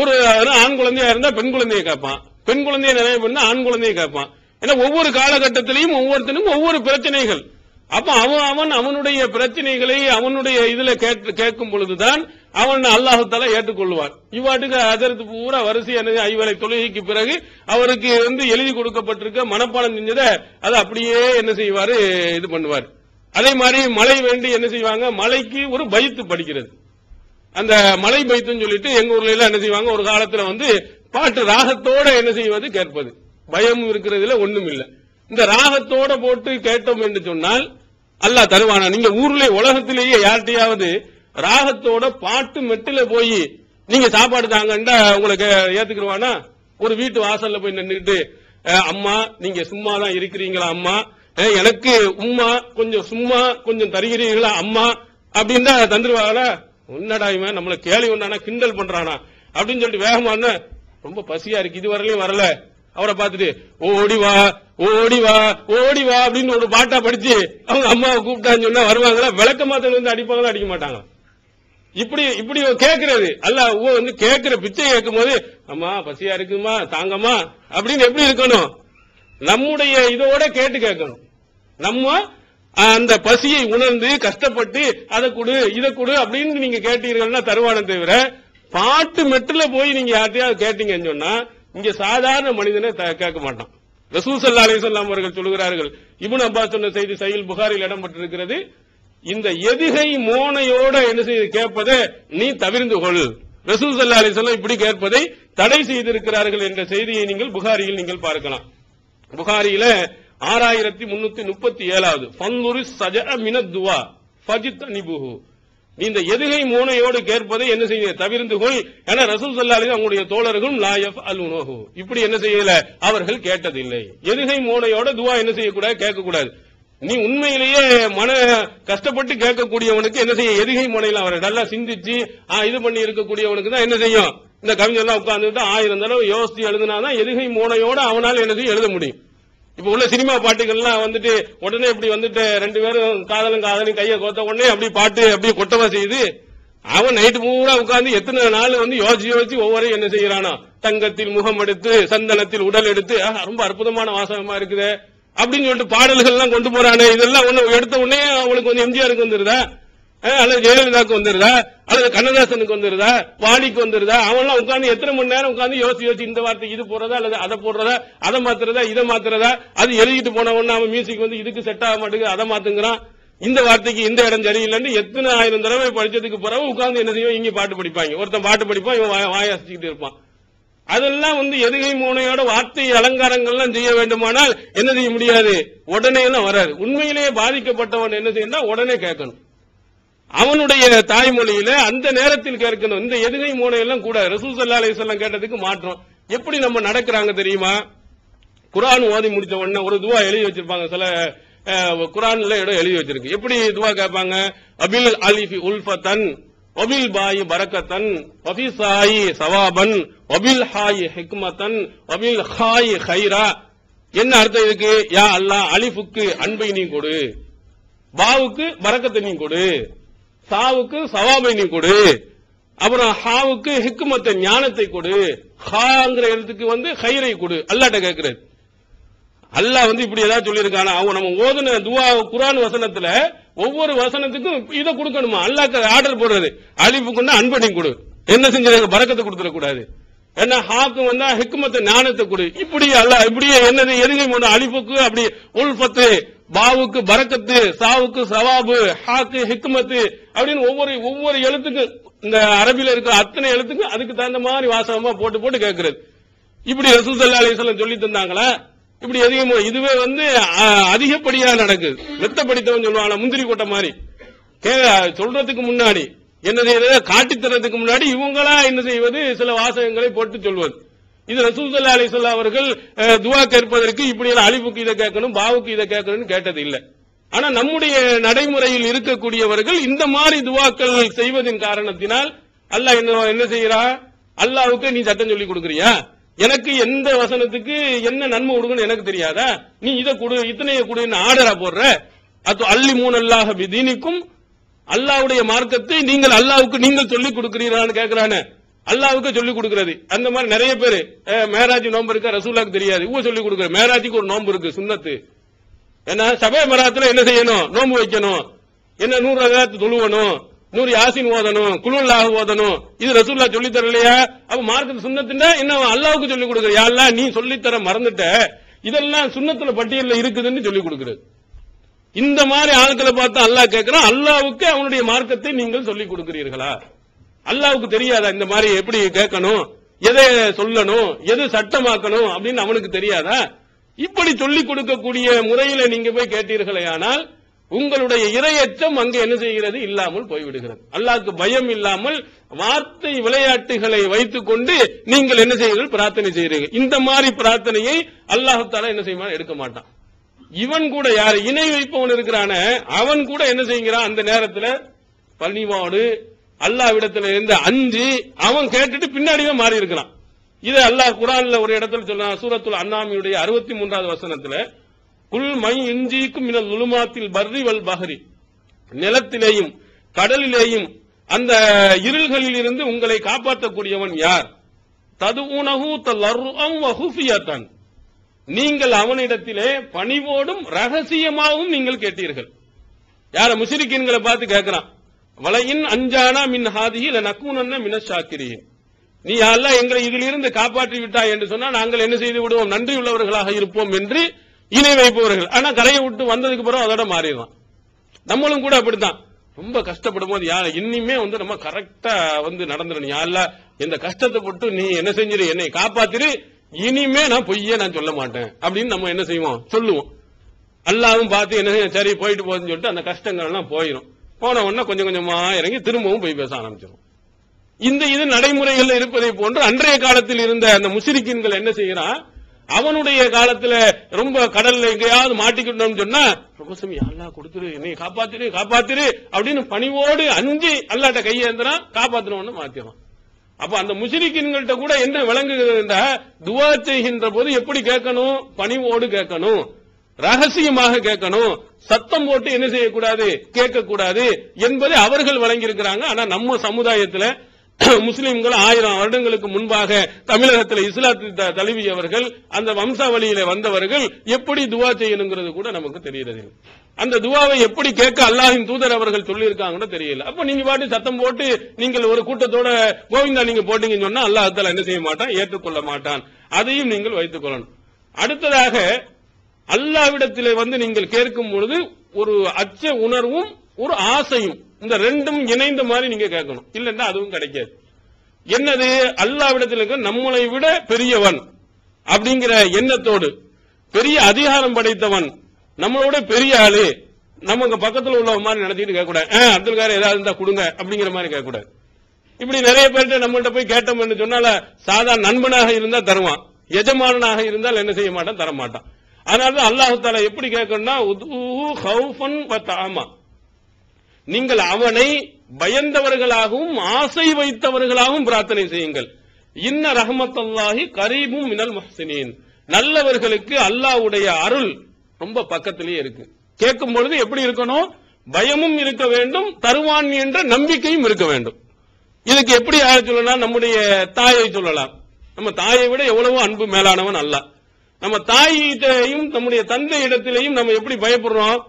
ஒரு ஆண் குழந்தையா இருந்தா பெண் குழந்தையை கேட்பான், பெண் குழந்தைய நிறைய பண்ணா ஆண் குழந்தையை கேட்பான். ஏன்னா ஒவ்வொரு காலகட்டத்திலையும் ஒவ்வொருத்தனுக்கும் ஒவ்வொரு பிரச்சனைகள். அப்ப அவனுடைய பிரச்சனைகளை அவனுடைய இதுல கேட்கும் பொழுதுதான் அவன் அல்லாஹ் தஆலா ஏற்றுக்கொள்வார். இவ்வாட்டுக்கு அதற்கு பூரா வரிசை ஐவேளை தொழுகைக்கு பிறகு அவருக்கு வந்து எழுதி கொடுக்கப்பட்டிருக்க மனப்பாடம் செஞ்சதை அது அப்படியே என்ன செய்வாரு, இது பண்ணுவார். அதே மாதிரி மழை வேண்டி என்ன செய்வாங்க, மலைக்கு ஒரு பைத்து படிக்கிறது. அந்த மலை பைத்துன்னு சொல்லிட்டு எங்க ஊர்ல எல்லாம் என்ன செய்வாங்க, ஒரு காலத்துல வந்து பாட்டு ராகத்தோட என்ன செய்வது, கேட்பது. பயம் இருக்கிறதுல ஒண்ணும் இல்லை. இந்த ராகத்தோட போட்டு கேட்டோம் என்று சொன்னால் அல்லாஹ் தருவானா? நீங்க ஊர்ல உலகத்திலேயே யார்கிட்டயாவது ராகத்தோட பாட்டு மெட்டில போய் நீங்க சாப்பாடு தாங்கண்டா உங்களுக்கு ஏத்துக்குருவானா? ஒரு வீட்டு வாசல்ல போய் நின்றுட்டு, அம்மா நீங்க சும்மா தான் இருக்கிறீங்களா அம்மா, எனக்கு உம்மா கொஞ்சம் சும்மா கொஞ்சம் தருகிறீங்களா அம்மா அப்படின்னு தான் தந்துருவாங்களா? உன்னடா இவன் நம்மள கேள்வி ஒண்ணானா கிண்டல் பண்றானா அப்படின்னு சொல்லிட்டு வேகமான ரொம்ப பசியா இருக்கு இதுவரையிலும் வரல, அவரை பார்த்துட்டு ஓடிவா ஓடிவா ஓடிவா அப்படின்னு ஒரு பாட்டா படிச்சு அவங்க அம்மாவை கூப்பிட்டான்னு சொன்னா வருவாங்களா? விளக்க மாத்தல வந்து அடிப்பாங்களா? அடிக்க மாட்டாங்க. இப்படி கேட்கறது அல்ல வந்து கேட்கிற பிச்சை கேட்கும் போது அம்மா பசியா இருக்குமா தாங்கம்மா அப்படின்னு எப்படி இருக்கணும்? நம்முடைய இதோட கேட்டு கேட்கணும். நம்ம அந்த பசியை உணர்ந்து கஷ்டப்பட்டு அதை கொடு இதை கொடு அப்படின்னு நீங்க கேட்டீர்கள்னா தருவானே தவிர பாட்டு மெட்டுல போய் நீங்க யார்ட்டையாவது கேட்டீங்கன்னு சொன்னா இங்க சாதாரண மனிதனை கேட்க மாட்டான். ரசூல் ஸல்லல்லாஹு அலைஹி வஸல்லம் அவர்கள் சொல்கிறார்கள், இப்னு அப்பாஸ் சொன்ன செய்தி சஹீஹ் புகாரில் இடம்பெற்றிருக்கிறது, இந்த எதுகை மோனையோட என்ன செய்து கேட்பதை நீ தவிர்ந்து கொள். ரசூல் ஸல்லல்லாஹு அலைஹி வஸல்லம் இப்படி கேட்பதை தடை செய்திருக்கிறார்கள் என்ற செய்தியை நீங்கள் புகாரியில் நீங்கள் பார்க்கலாம். புகாரியில 6337வது ஃபன்துரு சஜஅ மினத் துவா ஃபஜ்தனிபுஹு, நீ இந்த எதுகை மோனையோடு கேட்பதை என்ன செய்ய தவிர்ந்து கொள். ஏன்னா ரசூல் ஸல்லல்லாஹு அலைஹி அவங்களுடைய தோழர்களும் லா யஃஅலுனஹு இப்படி என்ன செய்யல அவர்கள் கேட்டதில்லை. எதுகை மோனையோட துவா என்ன செய்யக்கூடாது, கேட்கக்கூடாது. நீ உண்மையிலேயே மன கஷ்டப்பட்டு கேட்கக்கூடியவனுக்கு என்ன செய்ய எதுகை மோனையில அவரை நல்லா சிந்திச்சு இது பண்ணி இருக்கக்கூடியவனுக்கு தான் என்ன செய்யும், இந்த கவிஞர்லாம் உட்கார்ந்துட்டு 1000 தடவை யோசிச்சு எழுதினாதான் எதுகை மோனையோட அவனால் என்ன செய்ய எழுத முடியும். இப்ப உள்ள சினிமா பாட்டுகள்லாம் வந்துட்டு உடனே இப்படி வந்துட்டு 2 பேரும் காதலும் கையை கோத்த உடனே அப்படி பாட்டு அப்படியே கொட்டவா செய்யுது. அவன் நைட்டு பூரா உட்கார்ந்து எத்தனை நாள் வந்து யோசிச்சு ஒவ்வொரு என்ன செய்யறானா, தங்கத்தில் முகம் எடுத்து சந்தனத்தில் உடல் எடுத்து ரொம்ப அற்புதமான வாசகமா இருக்குது அப்படின்னு சொல்லிட்டு பாடல்கள் எல்லாம் கொண்டு போறானே. இதெல்லாம் ஒண்ணு எடுத்த உடனே அவளுக்கு வந்து எம்ஜிஆருக்கு வந்துருதா, அல்லது ஜெயலலிதாவுக்கு வந்துருதா, அல்லது கண்ணதாசனுக்கு வந்துருதா, வாணிக்கு வந்துருதா? அவன்லாம் உட்கார்ந்து எத்தனை மணி நேரம் உட்கார்ந்து யோசிச்சு இந்த வார்த்தை இது போறதா அல்லது அதை போடுறதா, அதை மாத்துறதா இதை மாத்துறதா, அது எழுதிட்டு போன உடனே அவன் மியூசிக் வந்து இதுக்கு செட் ஆக மாட்டேங்குது அதை மாத்துங்கிறான், இந்த வார்த்தைக்கு இந்த இடம் சரியில்லைன்னு எத்தனை 1000 தடவை படிச்சதுக்கு பிறகு உட்கார்ந்து என்ன செய்வோம், இங்க பாட்டு படிப்பாங்க. ஒருத்தன் பாட்டு படிப்பான், இவன் வாயாசிச்சுக்கிட்டு இருப்பான். அதெல்லாம் வந்து எதுகை மோனையோட வார்த்தை அலங்காரங்கள்லாம் செய்ய வேண்டுமானால் என்ன செய்ய முடியாது, உடனே எல்லாம் வராது. உண்மையிலேயே பாதிக்கப்பட்டவன் என்ன செய்யணும், உடனே கேட்கணும். அவனுடைய தாய்மொழியில அந்த நேரத்தில் கேட்கணும். இந்த எதுகை மோனையெல்லாம் கூட ரசூல் ஸல்லல்லாஹு அலைஹி வஸல்லம் கேட்டதுக்கு மாற்றம். எப்படி நம்ம நடக்கிறாங்க தெரியுமா? குர்ஆன் ஓதி முடிச்ச உடனே ஒரு துவா எழுதி வச்சிருப்பாங்க. சில குர்ஆன்ல இடம் எழுதி வச்சிருக்கு. எப்படி துவா கேட்பாங்க? அபில் அலிஃபி உல்ஃபதன் வபில் பாயி பரக்கத்தன் வபி சாயி சவாபன் வபில் ஹாயி ஹிக்மத்தன் வபில் ஹாயி ஹைரா. என்ன அர்த்தம் இதுக்கு? யா அல்லாஹ், அலிஃபுக்கு அன்பை நீ கொடு, பாவுக்கு பரக்கத்தை நீ கொடு, சாவுக்கு சவாபை நீ கொடு, அப்புறம் ஹாவுக்கு ஹிக்மத்தை ஞானத்தை கொடு, ஹாங்கிற எழுத்துக்கு வந்து ஹைரை கொடு. அல்லாஹ்ட்ட கேட்கிறது. அல்லாஹ் வந்து இப்படி ஏதாவது சொல்லியிருக்கானா? அவங்க நம்ம ஓதுன துவா குர்ஆன் வசனத்துல ஒவ்வொரு வசனத்துக்கும் இதை கொடுக்கணுமா? அல்லாஹ்க்கு ஆர்டர் போடுறது. அலிஃபுக்குன்னா அன்பை கொடு, என்ன செஞ்சது பரக்கத்தை கொடுத்துடக்கூடாது. என்ன ஹாக்கு வந்தா ஹிக்மத்தை ஞானத்தை கொடு. இப்படி அல்லாஹ் இப்படியே என்னது எதுகை மூணு அலிஃபுக்கு அப்படி உல்ஃபத்து, பாவுக்கு பரக்கத்து, சாவுக்கு சவாபு, ஹாக்கு ஹிக்மத்து அப்படின்னு ஒவ்வொரு எழுத்துக்கும் இந்த அரபில இருக்கிற அத்தனை எழுத்துக்கும் அதுக்கு தகுந்த மாதிரி வாசகமா போட்டு கேட்கிறது. இப்படி ரசூல் ஸல்லல்லாஹு அலைஹி வஸல்லம் சொல்லி தந்தாங்களா? இப்படி எதுவுமே இதுவே வந்து அதிகப்படியா நடக்குது. மெத்த படித்தவன் சொல்லுவாங்க முந்திரி கொட்டை மாதிரி சொல்றதுக்கு முன்னாடி என்ன செய்யறது, காட்டித்தரத்துக்கு முன்னாடி இவங்களா என்ன செய்வது, சில வாசகங்களை போட்டு சொல்வது. இது ரசூல் ஸல்லல்லாஹு அலைஹி வஸல்லம் அவர்கள் துவா கேட்பதற்கு இப்படி அலிஃபுக்கு இதை கேட்கணும், பாவுக்கு இதை கேட்கணும்னு கேட்டது இல்லை. ஆனா நம்முடைய நடைமுறையில் இருக்கக்கூடியவர்கள் இந்த மாதிரி துவாக்கள் செய்வதன் காரணத்தினால் அல்லாஹ் என்ன செய்யறா, அல்லாஹ்வுக்கு நீ சட்டம் சொல்லி கொடுக்கறியா, எனக்கு எந்த வசனத்துக்கு என்ன நன்மை கொடுக்கணும் எனக்கு தெரியாதா, நீ இதை கொடு இத்தனைய கொடுன்னு ஆர்டரா போடுற. அது அல்லி மூணல்லாஹ பிதீனிக்கும், அல்லாஹ்வுடைய மார்க்கத்தை நீங்கள் அல்லாஹ்வுக்கு நீங்கள் சொல்லிக் கொடுக்கிறீர்களான்னு கேட்கிறானே, அல்லாஹ்வுக்கு சொல்லிக் கொடுக்கிறது. அந்த மாதிரி நிறைய பேரு மேராஜ் நோம்பு இருக்கா ரசூலுல்லாஹ்க்கு தெரியாது, இவங்க சொல்லிக் கொடுக்குற. மேராஜுக்கு ஒரு நோம்பு இருக்கு சுன்னத்து. ஏன்னா சபை மராத்துல என்ன செய்யணும், நோம்பு வைக்கணும், என்ன 100 ரகாத் தொழுவணும், 100 யாசின் ஓதணும், குல்ஹுல்லாஹ் ஓதணும். இது ரசூலுல்லாஹ் சொல்லி தரலையா? அப்ப மார்க்கத்து சுன்னத்துன்னா என்ன அல்லாஹ்வுக்கு சொல்லிக் கொடுக்குற. யா அல்லாஹ் நீ சொல்லித்தர மறந்துட்ட, இதெல்லாம் சுன்னத்துல பட்டியல்ல இருக்குதுன்னு சொல்லிக் கொடுக்கிறது. இந்த மாதிரி ஆட்களை பார்த்து அல்லாஹ் கேட்கிறான், அல்லாஹ்வுக்கு அவனுடைய மார்க்கத்தை நீங்கள் சொல்லிக் கொடுக்கிறீர்களா? அல்லாஹ்வுக்கு தெரியாதா இந்த மாதிரி எப்படி கேட்கணும், எதை சொல்லணும், எது சட்டமாக்கணும் அப்படின்னு அவனுக்கு தெரியாதா? இப்படி சொல்லிக் கொடுக்கக்கூடிய முறையில நீங்க போய் கேட்டீர்களே ஆனால் உங்களுடைய இரையச்சம் அங்கு என்ன செய்கிறது, இல்லாமல் போய்விடுகிறது. அல்லாஹ்க்கு பயம் இல்லாமல் வார்த்தை விளையாட்டுகளை வைத்துக் கொண்டு நீங்கள் என்ன செய்கிறீர்கள், பிரார்த்தனை செய்கிறீர்கள். இந்த மாதிரி பிரார்த்தனையை அல்லாஹ் தஆலா என்ன செய்வான், எடுக்க மாட்டான். இவன் கூட யார் இணை வைப்பவன் இருக்கிறான, அவன் கூட என்ன செய்கிறான், அந்த நேரத்தில் பணிவோடு அல்லாஹ்விடத்தில் இருந்து அஞ்சு அவன் கேட்டுட்டு பின்னாடியே மாறி இருக்கிறான். இதை அல்லாஹ் குர்ஆன்ல ஒரு இடத்துல சொல்றான், சூரத்துல் அன்ஆமியுடைய 63வது வசனத்துல, குல் மை இன்ஜீக்கும் மினல் லுலுமாத்தில் பர்ரி வல் பஹரி, நிலத்திலேயும் கடலிலேயும் அந்த இருள்களில் இருந்து உங்களை காப்பாற்றக்கூடியவன் யார், ததுஊனஹு தலர்அம் வ ஹுஃபியத்தன், நீங்கள் அவனிடத்திலே பணிவோடும் ரகசியமாகவும் நீங்கள் கேட்டீர்கள். யார முஷ்ரிக்கீன்களை பார்த்து கேட்கிறான், வலையின் அஞ்சானா மின் ஹாதிஹி லனகூனன்ன மினஷ் ஷாக்கிரீன், நீ அல்லாஹ் எங்களை இதிலிருந்து காப்பாற்றி விட்டாய் என்று சொன்னால் நாங்கள் என்ன செய்து விடுவோம், நன்றியுள்ளவர்களாக இருப்போம் என்று இணை வைப்பவர்கள். ஆனா கரையை விட்டு வந்ததுக்கு பிறகு அதோட மாறிடுவான். நம்மளும் கூட அப்படித்தான், ரொம்ப கஷ்டப்படும் போது யார் இன்னுமே நம்ம கரெக்டா நடந்துடணும், யாரெல்லாம் இந்த கஷ்டத்தை போட்டு நீ என்ன செஞ்சிரு, என்னை காப்பாத்திரு, இனிமே நான் பொய்யே நான் சொல்ல மாட்டேன் அப்படின்னு நம்ம என்ன செய்வோம், சொல்லுவோம். அல்லாவும் பார்த்து என்ன செய்யும், சரி போயிட்டு போகுதுன்னு சொல்லிட்டு அந்த கஷ்டங்கள் எல்லாம் போயிடும். போன உடனே கொஞ்சம் கொஞ்சமா இறங்கி திரும்பவும் போய் பேச ஆரம்பிச்சிடும். இது நடைமுறைகள் இருப்பதை போன்று அன்றைய காலத்தில் இருந்த அந்த முஷ்ரிக்கீன்கள் என்ன செய்யறான், அவனுடைய காலத்துல ரொம்ப கடல்ல எங்கேயாவது மாட்டிக்கிட்டோம்னு சொன்னா ரொம்ப சமயம் அல்லாஹ் கொடுத்துரு, என்னை காப்பாத்திரு காப்பாத்திரு அப்படின்னு பணிவோடு அஞ்சு அல்லாட்ட கையேந்திரா காப்பாத்தினோன்னு மாத்திரும். அப்ப அந்த முஷ்ரிக்கீன்கள்ட்ட கூட என்ன விளங்குகின்ற, துஆ செய்கின்ற போது எப்படி கேட்கணும், பணிவோடு கேட்கணும், ரகசியமாக கேட்கணும், சத்தம் போட்டு என்ன செய்யக்கூடாது, கேட்கக்கூடாது என்பதை அவர்கள் வழங்கி இருக்கிறாங்க. ஆனா நம்ம சமுதாயத்தில் முஸ்லிம்கள் 1000 வருடங்களுக்கு முன்பாக தமிழகத்தில் இஸ்லாத்தை தழுவியவர்கள், அந்த வம்சாவளியில வந்தவர்கள் எப்படி துஆ செய்யணுங்கிறது கூட நமக்கு தெரியறது. அந்த துஆவை எப்படி கேட்க அல்லாஹ்வின் தூதர் அவர்கள் சொல்லியிருக்காங்கன்னு தெரியல. அப்ப நீங்க பாட்டு சத்தம் போட்டு நீங்கள் ஒரு கூட்டத்தோட கோவிந்தா நீங்க போட்டீங்கன்னு சொன்னா அல்லாஹ் தஆலா என்ன செய்ய மாட்டான், ஏற்றுக்கொள்ள மாட்டான். அதையும் நீங்கள் வைத்துக் கொள்ளணும். அடுத்ததாக அல்லாஹ்விடத்திலே நீங்கள் கேட்கும் பொழுது ஒரு அச்ச உணர்வும் ஒரு ஆசையும், இந்த ரெண்டும் இணைந்த மாதிரி நீங்க கேட்கணும், இல்லன்னா அதுவும் கிடைக்காது. என்னது, அல்லாஹ்விடத்தில் நம்மளை விட பெரியவன் அப்படிங்கிற எண்ணத்தோடு, பெரிய அதிகாரம் படைத்தவன், நம்மளோட பெரிய ஆளு, நமக்கு பக்கத்தில் உள்ள மாதிரி நினைச்சிட்டு கேட்கக்கூடாது. அப்துல் கார் ஏதாவது இருந்தா கொடுங்க அப்படிங்கிற மாதிரி கேட்கக்கூடாது. இப்படி நிறைய பேர்கிட்ட நம்மள்ட்ட போய் கேட்டோம்னு சொன்னால, சாதாரண நண்பனாக இருந்தா தருவான், எஜமானனாக இருந்தால் என்ன செய்ய மாட்டான், தரமாட்டான். அதனால அல்லாஹ் தஆலா எப்படி கேட்கணும்னா, உதுஹு ஹௌஃபன் வ தஅமா, நீங்கள் அவனை பயந்தவர்களாகவும் ஆசை வைத்தவர்களாகவும் பிரார்த்தனை செய்யுங்கள். இன்ன ரஹ்மத்துல்லாஹி கரீபும் மினல் முஹ்சினீன், நல்லவர்களுக்கு அல்லாஹ்வுடைய அருள் ரொம்ப பக்கத்திலேயே இருக்கு. கேட்கும் பொழுது எப்படி இருக்கணும், பயமும் இருக்க வேண்டும், தருவான் என்ற நம்பிக்கையும் இருக்க வேண்டும். இதுக்கு எப்படி யாரை சொல்லலாம், நம்முடைய தாயை சொல்லலாம். நம்ம தாயை விட எவ்வளவோ அன்பு மேலானவன் அல்லாஹ். நம்ம தாயிட்டையும் நம்முடைய தந்தை இடத்திலையும் நம்ம எப்படி பயப்படுறோம்,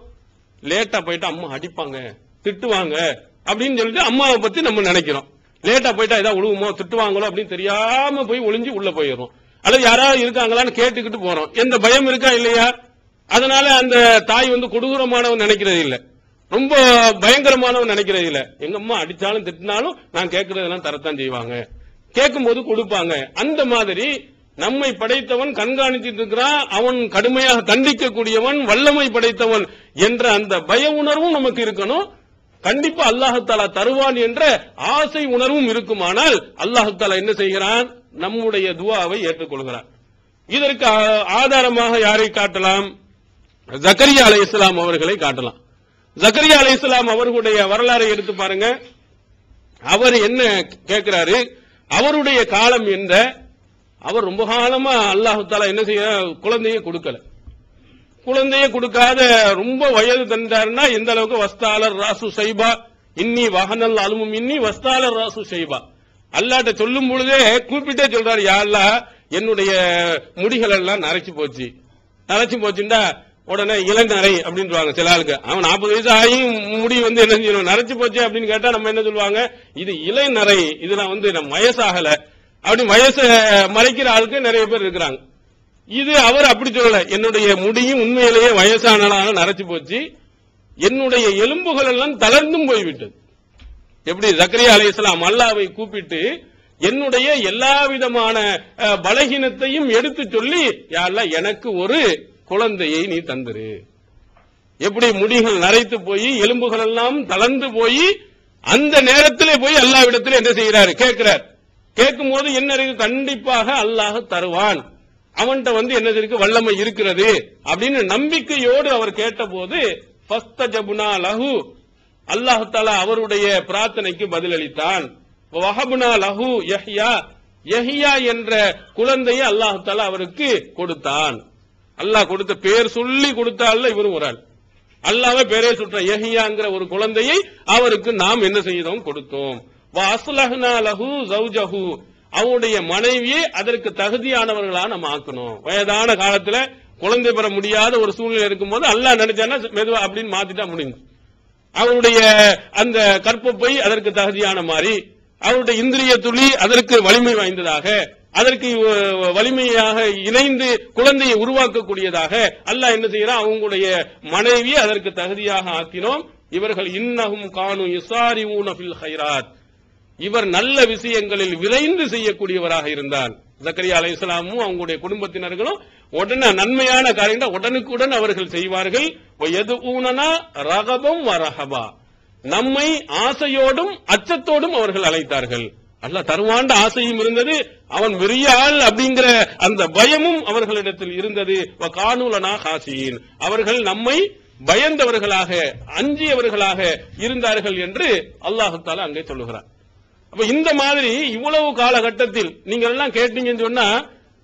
லேட்டா போயிட்டு அம்மா அடிப்பாங்க திட்டுவாங்க அப்படின்னு சொல்லிட்டு அம்மாவை பத்தி நம்ம நினைக்கிறோம். லேட்டா போயிட்டா ஏதாவது உழுவுமோ திட்டுவாங்களோ அப்படின்னு தெரியாம போய் ஒளிஞ்சு உள்ள போயிடுறோம். அல்லது யாராவது இருக்காங்களான்னு கேட்டுக்கிட்டு போறோம். எந்த பயம் இருக்கா இல்லையா? அதனால அந்த தாய் கொடூரமானவன் நினைக்கிறது இல்ல, ரொம்ப பயங்கரமானவன் நினைக்கிறது இல்ல. எங்க அம்மா அடிச்சாலும் திட்டினாலும் நான் கேட்கறதெல்லாம் தரத்தான் செய்வாங்க, கேட்கும் போது கொடுப்பாங்க. அந்த மாதிரி நம்மை படைத்தவன் கண்காணிச்சிட்டு இருக்கிறான், அவன் கடுமையாக தண்டிக்கக்கூடியவன், வல்லமை படைத்தவன் என்ற அந்த பய உணர்வும் நமக்கு இருக்கணும். கண்டிப்பா அல்லாஹ் தஆலா தருவான் என்ற ஆசை உணர்வும் இருக்குமானால் அல்லாஹ் தஆலா என்ன செய்கிறான், நம்முடைய துஆவை ஏற்றுக்கொள்கிறான். இதற்கு ஆதாரமாக யாரை காட்டலாம், ஜக்கரியா அலைஹிஸ்ஸலாம் அவர்களை காட்டலாம். ஜக்கரியா அலைஹிஸ்ஸலாம் அவர்களுடைய வரலாறை எடுத்து பாருங்க. அவர் என்ன கேட்கிறாரு, அவருடைய காலம் என்ற, அவர் ரொம்ப காலமா அல்லாஹ் தஆலா என்ன செய்ய, குழந்தையை கொடுக்கல. குழந்தையை கொடுக்காத ரொம்ப வயது தந்தாருன்னா எந்த அளவுக்கு, வஸ்தாலர் ராசு ஷைபா இன்னி வஹனல் அலுமும் இன்னி வஸ்தாலர் ராசு ஷைபா, அல்லாஹ்ட்ட சொல்லும் பொழுதே கூப்பிட்டே சொல்றாரு, யா அல்லாஹ் என்னுடைய முடிகள் எல்லாம் நரைச்சு போச்சுண்டா உடனே இளநரை அப்படின்றாங்க சில ஆளுக்கு. அவன் 40 வயசு ஆகியும் முடி என்ன செய்யணும், நரைச்சு போச்சு அப்படின்னு கேட்டா நம்ம என்ன சொல்லுவாங்க, இது இளநரை, இதெல்லாம் நம்ம வயசாகல அப்படி வயசை மறைக்கிற ஆளுக்கு நிறைய பேர் இருக்கிறாங்க. இது அவர் அப்படி சொல்லல, என்னுடைய முடியும் உண்மையிலேயே வயசானால நரைச்சு போச்சு, என்னுடைய எலும்புகள் எல்லாம் தளர்ந்தும் போய்விட்டது. எப்படி ஜக்கரியா அலைஹிஸ்ஸலாம் அல்லாஹ்வை கூப்பிட்டு என்னுடைய எல்லா விதமான பலகீனத்தையும் எடுத்து சொல்லி, யா அல்லாஹ் எனக்கு ஒரு குழந்தையை நீ தந்துரு. எப்படி முடிகள் நரைத்து போய் எலும்புகள் எல்லாம் தளர்ந்து போய் அந்த நேரத்திலே போய் அல்லாஹ்விடத்தில் என்ன செய்கிறார், கேட்கிறார். கேட்கும் போது என்ன இருக்கு, கண்டிப்பாக அல்லாஹ் தருவான், அவன்கிட்ட என்ன இருக்கு, வல்லமை இருக்கிறது அப்படின்னு நம்பிக்கையோடு அவர் கேட்டபோது ஃபஸ்தஜப்னா லஹு, அல்லாஹ் தஆலா அவருடைய பிரார்த்தனைக்கு பதிலளித்தான். வஹப்னா லஹு யஹ்யா, யஹ்யா என்ற குழந்தையை அல்லாஹ் தஆலா அவருக்கு கொடுத்தான். அல்லாஹ் கொடுத்த பேர் சொல்லி கொடுத்தால இவரும் ஒரு ஆள், அல்லாஹ்வே பேரே சொல்ற யஹ்யாங்கிற ஒரு குழந்தையை அவருக்கு நாம் என்ன செய்தோம், கொடுத்தோம். வஅஸ்லஹ்னா லஹு ஜௌஜஹு, அவருடைய மனைவியை அதற்கு தகுதியானவர்களா நம்ம ஆக்கணும். வயதான காலத்துல குழந்தை பெற முடியாத ஒரு சூழ்நிலை இருக்கும்போது அல்லாஹ் நினைச்சானா மெதுவா அப்படின்னு மாத்திட்டா முடிஞ்சு. அவருடைய அந்த கற்பப்பை அதற்கு தகுதியான மாதிரி, அவருடைய இந்திரிய துளி அதற்கு வலிமை வாய்ந்ததாக, அதற்கு வலிமையாக இணைந்து குழந்தையை உருவாக்கக்கூடியதாக அல்லாஹ் என்ன செய்யறான், அவங்களுடைய மனைவியை அதற்கு தகுதியாக ஆக்கினோம். இவர்கள் இன்னஹும் கானு யுஸாரிஊன ஃபில் கைராத், இவர் நல்ல விஷயங்களில் விரைந்து செய்யக்கூடியவராக இருந்தார். ஜக்கரியா அலைஹிஸ்ஸலாமும் அவங்களுடைய குடும்பத்தினர்களும் உடனே நன்மையான காரியங்களை உடனுக்குடன் அவர்கள் செய்வார்கள். வயதுஊனனா ரகபம் வரஹபா, நம்மை ஆசையோடும் அச்சத்தோடும் அவர்கள் அழைத்தார்கள். அல்லாஹ் தருவாண்ட ஆசையும் இருந்தது, அவன் பெரிய ஆள் அப்படிங்கிற அந்த பயமும் அவர்களிடத்தில் இருந்தது. வகானுலனா ஹாசியின், அவர்கள் நம்மை பயந்தவர்களாக அஞ்சியவர்களாக இருந்தார்கள் என்று அல்லாஹ் தஆலா அங்கே சொல்லுகிறார். அப்ப இந்த மாதிரி இவ்வளவு காலகட்டத்தில் நீங்கள் எல்லாம் கேட்டீங்கன்னு சொன்னா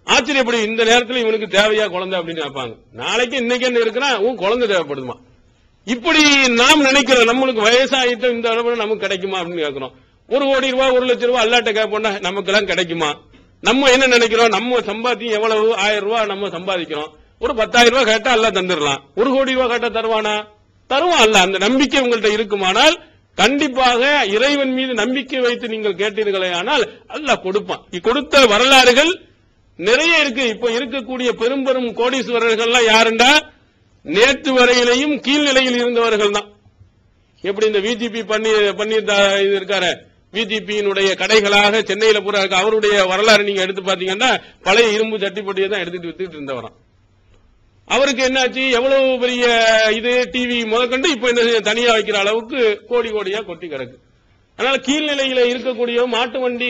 ஆச்சரியப்படி, இந்த நேரத்தில் இவனுக்கு தேவையா குழந்தை அப்படின்னு கேட்பாங்க. நாளைக்கு இன்னைக்கு என்ன இருக்கிறான், உன் குழந்தை தேவைப்படுமா, இப்படி நாம் நினைக்கிறோம். நம்மளுக்கு வயசாகிட்ட இந்த அளவு நமக்கு கிடைக்குமா அப்படின்னு கேட்கிறோம். 1 கோடி ரூபாய் 1 லட்சம் ரூபாய் அல்லாட்ட கேட்போம்னா நமக்கு எல்லாம் கிடைக்குமா? நம்ம என்ன நினைக்கிறோம், நம்ம சம்பாத்தியம் எவ்வளவு, 1000 ரூபாய் நம்ம சம்பாதிக்கிறோம், ஒரு 10,000 ரூபாய் கேட்டா அல்லா தந்துடலாம். 1 கோடி ரூபாய் கேட்டா தருவானா? தருவான் அல்ல. அந்த நம்பிக்கை உங்கள்கிட்ட இருக்குமானால் கண்டிப்பாக இறைவன் மீது நம்பிக்கை வைத்து நீங்கள் கேட்டீர்களே ஆனால் அல்லாஹ் கொடுப்பான். கொடுத்த வரலாறுகள் நிறைய இருக்கு. இப்ப இருக்கக்கூடிய பெரும் பெரும் கோடீஸ்வரர்கள்லாம் யாருண்டா, நேற்று வரையிலையும் கீழ்நிலையில் இருந்தவர்கள் தான். எப்படி இந்த விஜிபி பண்ணி இருக்காரு, விஜிபியினுடைய கடைகளாக சென்னையில பூரா இருக்கு. அவருடைய வரலாறு நீங்க எடுத்து பாத்தீங்கன்னா பழைய இரும்பு சட்டிப்பட்டியை தான் எடுத்துட்டு வித்துட்டு இருந்தவராம். அவருக்கு என்னாச்சு, எவ்வளவு பெரிய இது டிவி முதற்கொண்டு இப்ப என்ன தனியா வைக்கிற அளவுக்கு கோடி கோடியா கொட்டி கிடக்கு. அதனால கீழ்நிலையில இருக்கக்கூடியவன், மாட்டு வண்டி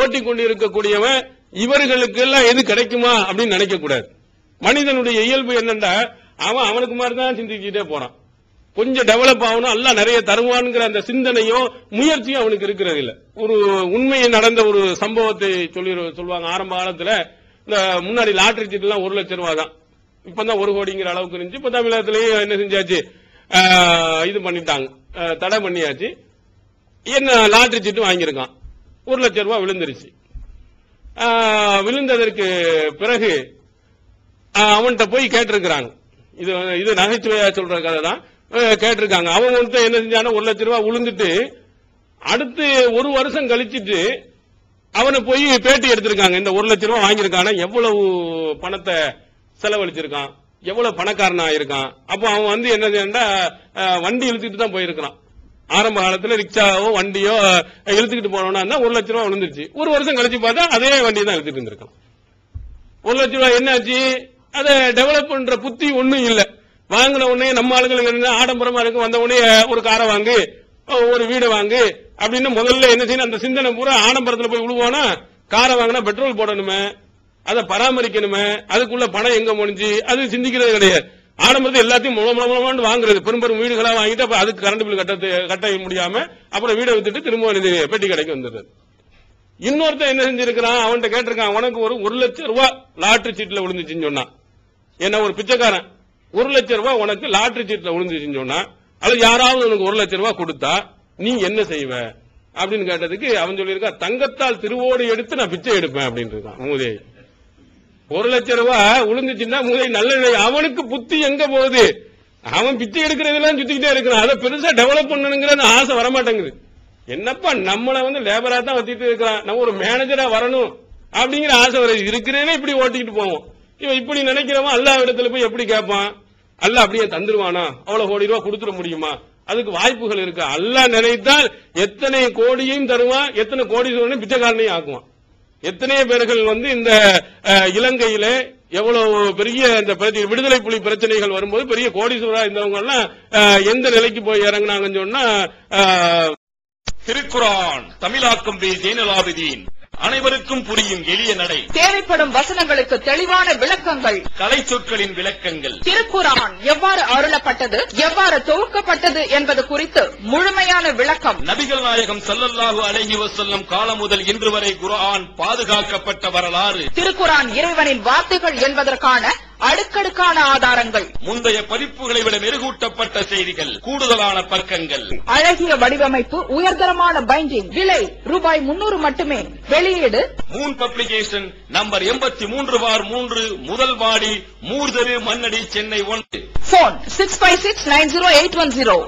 ஓட்டி கொண்டு இருக்கக்கூடியவன், இவர்களுக்கு எல்லாம் எது கிடைக்குமா அப்படின்னு நினைக்க கூடாது. மனிதனுடைய இயல்பு என்னண்டா, அவனுக்கு மாதிரி தான் சிந்திச்சுட்டே போறான். கொஞ்சம் டெவலப் ஆகணும், எல்லாம் நிறைய தருவான்ங்கிற அந்த சிந்தனையும் முயற்சியும் அவனுக்கு இருக்கிறது இல்ல. ஒரு உண்மையை நடந்த ஒரு சம்பவத்தை சொல்லுவாங்க. ஆரம்ப காலத்துல இந்த முன்னாடி லாட்டரி சீட்டு எல்லாம் 1 லட்சம் ரூபாய் தான், இப்பதான் 1 கோடிங்கிற அளவுக்கு இருந்துச்சு. இப்ப தமிழகத்திலேயே என்ன செஞ்சாச்சு, இது பண்ணிட்டாங்க, தடை பண்ணியாச்சு. என்ன லாட்டரி சீட்டு வாங்கியிருக்கான், 1 லட்சம் ரூபாய் விழுந்துருச்சு. விழுந்ததற்கு பிறகு அவன்கிட்ட போய் கேட்டிருக்கிறாங்க. இது நகைச்சுவையா சொல்ற கதை தான். கேட்டிருக்காங்க. அவன் வந்து என்ன செஞ்சான, 1 லட்சம் ரூபாய் விழுந்துட்டு அடுத்து 1 வருஷம் கழிச்சிட்டு அவனை போய் பேட்டி எடுத்திருக்காங்க. இந்த 1 லட்சம் ரூபாய் வாங்கியிருக்கான, எவ்வளவு பணத்தை செலவழிச்சிருக்கான், எவ்வளவு பணக்காரனா இருக்கான். அப்போ அவன் வந்து என்ன வண்டி இழுத்துட்டு தான் போயிருக்கான். ஆரம்ப காலத்துல ரிக்ஷாவோ வண்டியோ இழுத்துக்கிட்டு போனோம்னா 1 லட்சம் ரூபாய் விழுந்துருச்சு. 1 வருஷம் கழிச்சு பார்த்தா அதே வண்டி தான் இழுத்துட்டு இருந்திருக்கான். 1 லட்சம் ரூபாய் என்னாச்சு, அதை டெவலப் பண்ற புத்தி ஒண்ணும் இல்ல. வாங்கின உடனே நம்ம ஆளுங்களுக்கு ஆடம்பரமா இருக்கு, வந்த உடனே ஒரு காரை வாங்கு, ஒரு வீடு வாங்கு அப்படின்னு முதல்ல என்ன செய்யணும், அந்த சிந்தனை பூரா ஆடம்பரத்துல போய் விழுவோனா, காரை வாங்கினா பெட்ரோல் போடணுமே, அதை பராமரிக்கணுமே, அதுக்குள்ள பணம் எங்க முடிஞ்சு அது சிந்திக்கிறது கிடையாது. ஆடம்பரத்தை எல்லாத்தையும் மூலமாண்டு வாங்குறது, பெரும் பெரும் வீடுகளா வாங்கிட்டு அப்ப அதுக்கு கரண்ட் பில் கட்ட முடியாம அப்புறம் வீடை வித்துட்டு திரும்ப பெட்டி கடைக்கு வந்துடுறது. இன்னொருத்தன் என்ன செஞ்சிருக்கிறான், அவன்கிட்ட கேட்டிருக்கான், உனக்கு ஒரு 1 லட்சம் ரூபாய் லாட்டரி சீட்ல விழுந்துச்சுன்னு சொன்னான். என்ன ஒரு பிச்சைக்காரன் 1 லட்சம் ரூபாய் உனக்கு லாட்டரி சீட்ல விழுந்துச்சுன்னு சொன்னா, அது யாராவது உனக்கு 1 லட்சம் ரூபாய் கொடுத்தா நீ என்ன செய்வ அப்படின்னு கேட்டதுக்கு அவன் சொல்லியிருக்கான், தங்கத்தால் திருவோடு எடுத்து நான் பிச்சை எடுப்பேன் அப்படின்னு இருக்கான். மூதே 1 லட்சம் ரூபாய் விழுந்துச்சுன்னா மூதை நல்ல நிலை. அவனுக்கு புத்தி எங்க போகுது, அவன் பிச்சை எடுக்கிறதெல்லாம் சுத்திக்கிட்டே இருக்கிறான். அதை பெருசா டெவலப் பண்ணணுங்கிற ஆசை வரமாட்டேங்குது. என்னப்பா நம்மளை வந்து லேபரா தான் வச்சுட்டு இருக்கிறான், நம்ம ஒரு மேனேஜரா வரணும் அப்படிங்கிற ஆசை வர இருக்கிறேனே இப்படி ஓட்டிக்கிட்டு போவோம். இவன் இப்படி நினைக்கிறவன் அல்லாஹ் இடத்துல போய் எப்படி கேட்பான், அல்லாஹ் அப்படியே தந்துருவானா, அவ்வளவு கோடி ரூபாய் கொடுத்துட முடியுமா? அதுக்கு வாய்ப்புகள் இருக்கு. அல்லாஹ் நினைத்தால் எத்தனை கோடியையும் தருவான், எத்தனை கோடி பிச்சைக்காரனையும் ஆக்குவான். எத்தனையோ பேர்கள் வந்து இந்த இலங்கையில எவ்வளவு பெரிய இந்த விடுதலை புலி பிரச்சனைகள் வரும்போது பெரிய கோடீஸ்வரா இருந்தவங்க எல்லாம் எந்த நிலைக்கு போய் இறங்கினாங்கன்னு சொன்னா திருக்குரான் தமிழாக்கம் பி ஜெயினலாபிதீன். அனைவருக்கும் புரியும் எளிய நடை. தேவைப்படும் வசனங்களுக்கு தெளிவான விளக்கங்கள். கலை சொற்களின் விளக்கங்கள். திருக்குரான் எவ்வாறு அருளப்பட்டது, எவ்வாறு தொகுக்கப்பட்டது என்பது குறித்து முழுமையான விளக்கம். நபிகள் நாயகம் ஸல்லல்லாஹு அலைஹி வஸல்லம் காலம் முதல் இன்று வரை குர்ஆன் பாதுகாக்கப்பட்ட வரலாறு. திருக்குரான் இறைவனின் வார்த்தைகள் என்பதற்கான அடுக்கடுக்கான ஆதாரங்கள். முந்தைய பதிப்புகளை விட மெருகூட்டப்பட்ட செய்திகள், கூடுதலான பக்கங்கள், அழகிய வடிவமைப்பு, உயர்தரமான பைண்டிங். விலை ரூபாய் 300 மட்டுமே. வெளியீடு மூன் பப்ளிகேஷன், நம்பர் 83/3, முதல் வாடி, மூர்தரு, மண்ணடி, சென்னை 1. போன் 65690810.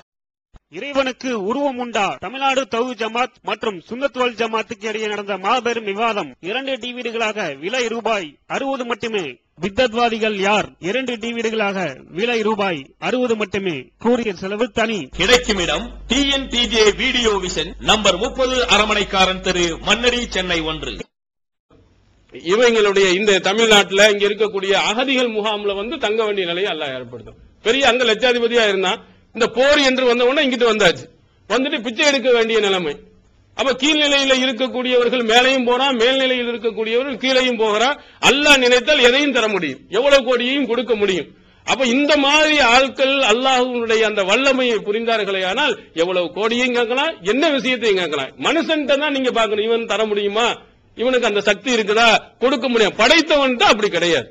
இறைவனுக்கு உருவம் உண்டா? தமிழ்நாடு தௌஹீத் ஜமாத் மற்றும் சுன்னத் வல் ஜமாத்துக்கு இடையே நடந்த மாபெரும் விவாதம் 2 டிவிடிகளாக விலை ரூபாய் 60 மட்டுமே. பித்தத்வாதிகள் யார்? 2 டிவிடிகளாக விலை ரூபாய் 60 மட்டுமே. கூறிய செலவு தனி. கிடைக்கும் இடம் TNTJ வீடியோ விஷன், நம்பர் 30, அரமனைக்காரன் தெரு, மண்ணடி, சென்னை 1. இவங்களுடைய இந்த தமிழ்நாட்டில் இங்க இருக்கக்கூடிய அகதிகள் முகாம்ல தங்க வேண்டிய நிலையை அல்லாஹ் ஏற்படுத்தும். பெரிய அங்க லட்சாதிபதியா இருந்தான். இந்த போர் என்று வந்த உடனே இங்கிட்டு வந்தாச்சு, வந்துட்டு பிச்சை எடுக்க வேண்டிய நிலைமை. அப்ப கீழ்நிலையில இருக்கக்கூடியவர்கள் மேலையும் போறா, மேல்நிலையில் இருக்கக்கூடியவர்கள் கீழையும் போகிறா. அல்லாஹ் நினைத்தால் எதையும் தர முடியும், எவ்வளவு கோடியையும் கொடுக்க முடியும். அப்ப இந்த மாதிரி ஆட்கள் அல்லாஹ்வுடைய அந்த வல்லமையை புரிந்தார்களே ஆனால் எவ்வளவு கோடியையும் கேட்கலாம், என்ன விஷயத்தையும் கேட்கலாம். மனுஷன்ட்ட தான் நீங்க பாக்கணும், இவன் தர முடியுமா, இவனுக்கு அந்த சக்தி இருக்குதா, கொடுக்க முடியும். படைத்தவன்ட்டு அப்படி கிடையாது.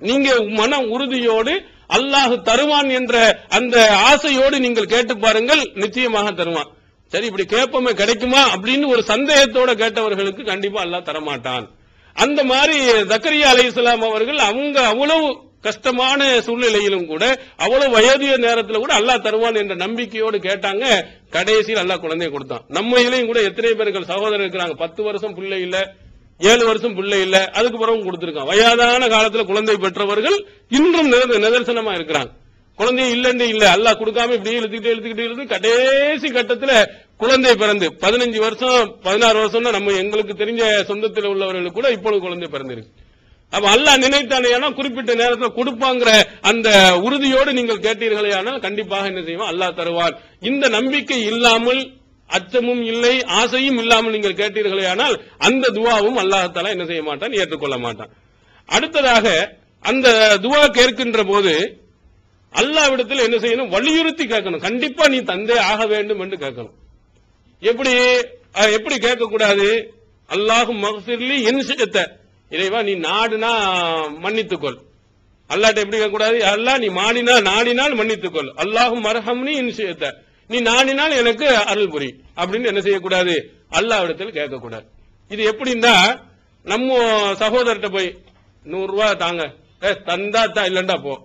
நீங்க மன உறுதியோடு அல்லாஹ் தருவான் என்ற அந்த ஆசையோடு நீங்கள் கேட்டு பாருங்கள், நிச்சயமாக தருவான். சரி இப்படி கேட்போமே கிடைக்குமா அப்படின்னு ஒரு சந்தேகத்தோட கேட்டவர்களுக்கு கண்டிப்பா அல்லாஹ் தரமாட்டான். அந்த மாதிரி ஜக்கரியா அலைஹிஸ்ஸலாம் அவர்கள் அவங்க அவ்வளவு கஷ்டமான சூழ்நிலையிலும் கூட, அவ்வளவு வயதிய நேரத்தில் கூட அல்லாஹ் தருவான் என்ற நம்பிக்கையோடு கேட்டாங்க. கடைசியில் அல்லாஹ் குழந்தையை கொடுத்தான். நம்ம இதுலயும் கூட எத்தனை பேர்கள் சகோதரர் இருக்கிறாங்க, 10 வருஷம் பிள்ளை இல்ல, 7 வருஷம் பிள்ளை இல்ல, அதுக்கு பிறகு கொடுத்திருக்கான். வயதான காலத்துல குழந்தை பெற்றவர்கள் இன்றும் நிதர்சனமா இருக்கிறாங்க. குழந்தைய இல்லன்னு இல்ல, அல்லாஹ் கொடுக்காம இப்படியே இழுத்துக்கிட்டு கடைசி கட்டத்துல குழந்தை பிறந்து 15 வருஷம் 16 வருஷம் நம்ம எங்களுக்கு தெரிஞ்ச சொந்தத்தில் உள்ளவர்களுக்கு கூட இப்பொழுது குழந்தை பிறந்திருக்கு. அப்ப அல்லாஹ் நினைத்தானே குறிப்பிட்ட நேரத்தில் கொடுப்பாங்கிற அந்த உறுதியோடு நீங்கள் கேட்டீர்களே ஆனால் கண்டிப்பாக என்ன செய்வோம், அல்லாஹ் தருவார். இந்த நம்பிக்கை இல்லாமல், அச்சமும் இல்லை, ஆசையும் இல்லாமல் நீங்கள் கேட்டீர்களே ஆனால் அந்த துவாவும் அல்லாஹ் என்ன செய்ய மாட்டான், ஏற்றுக்கொள்ள மாட்டான். அடுத்ததாக அந்த துவா கேட்கின்ற போது அல்லாஹ்விடத்தில் என்ன செய்யணும், வலியுறுத்தி கேட்கணும். கண்டிப்பா நீ தந்தே ஆக வேண்டும் என்று கேட்கணும். எப்படி கேட்கக்கூடாது, அல்லாஹும் மக்ஃபிர்லி இன் ஷிஅத, இறைவா நீ நாடுனா மன்னித்துக்கொள். அல்லாஹ்ட்ட எப்படி கேட்கக்கூடாது, அல்லாஹ் நீ நாடினால் மன்னித்துக்கொள். அல்லாஹும் மர்ஹம்னி இன் ஷிஅத, நீ நாடினால் எனக்கு அருள் புரி அப்படின்னு என்ன செய்யக்கூடாது, அல்லாஹ்விடத்தில் கேட்கக்கூடாது. இது எப்படின்னா, நம்ம சகோதரர்கிட்ட போய் 100 ரூபாய் தாங்க, தந்தா தான் இல்லண்டா போ.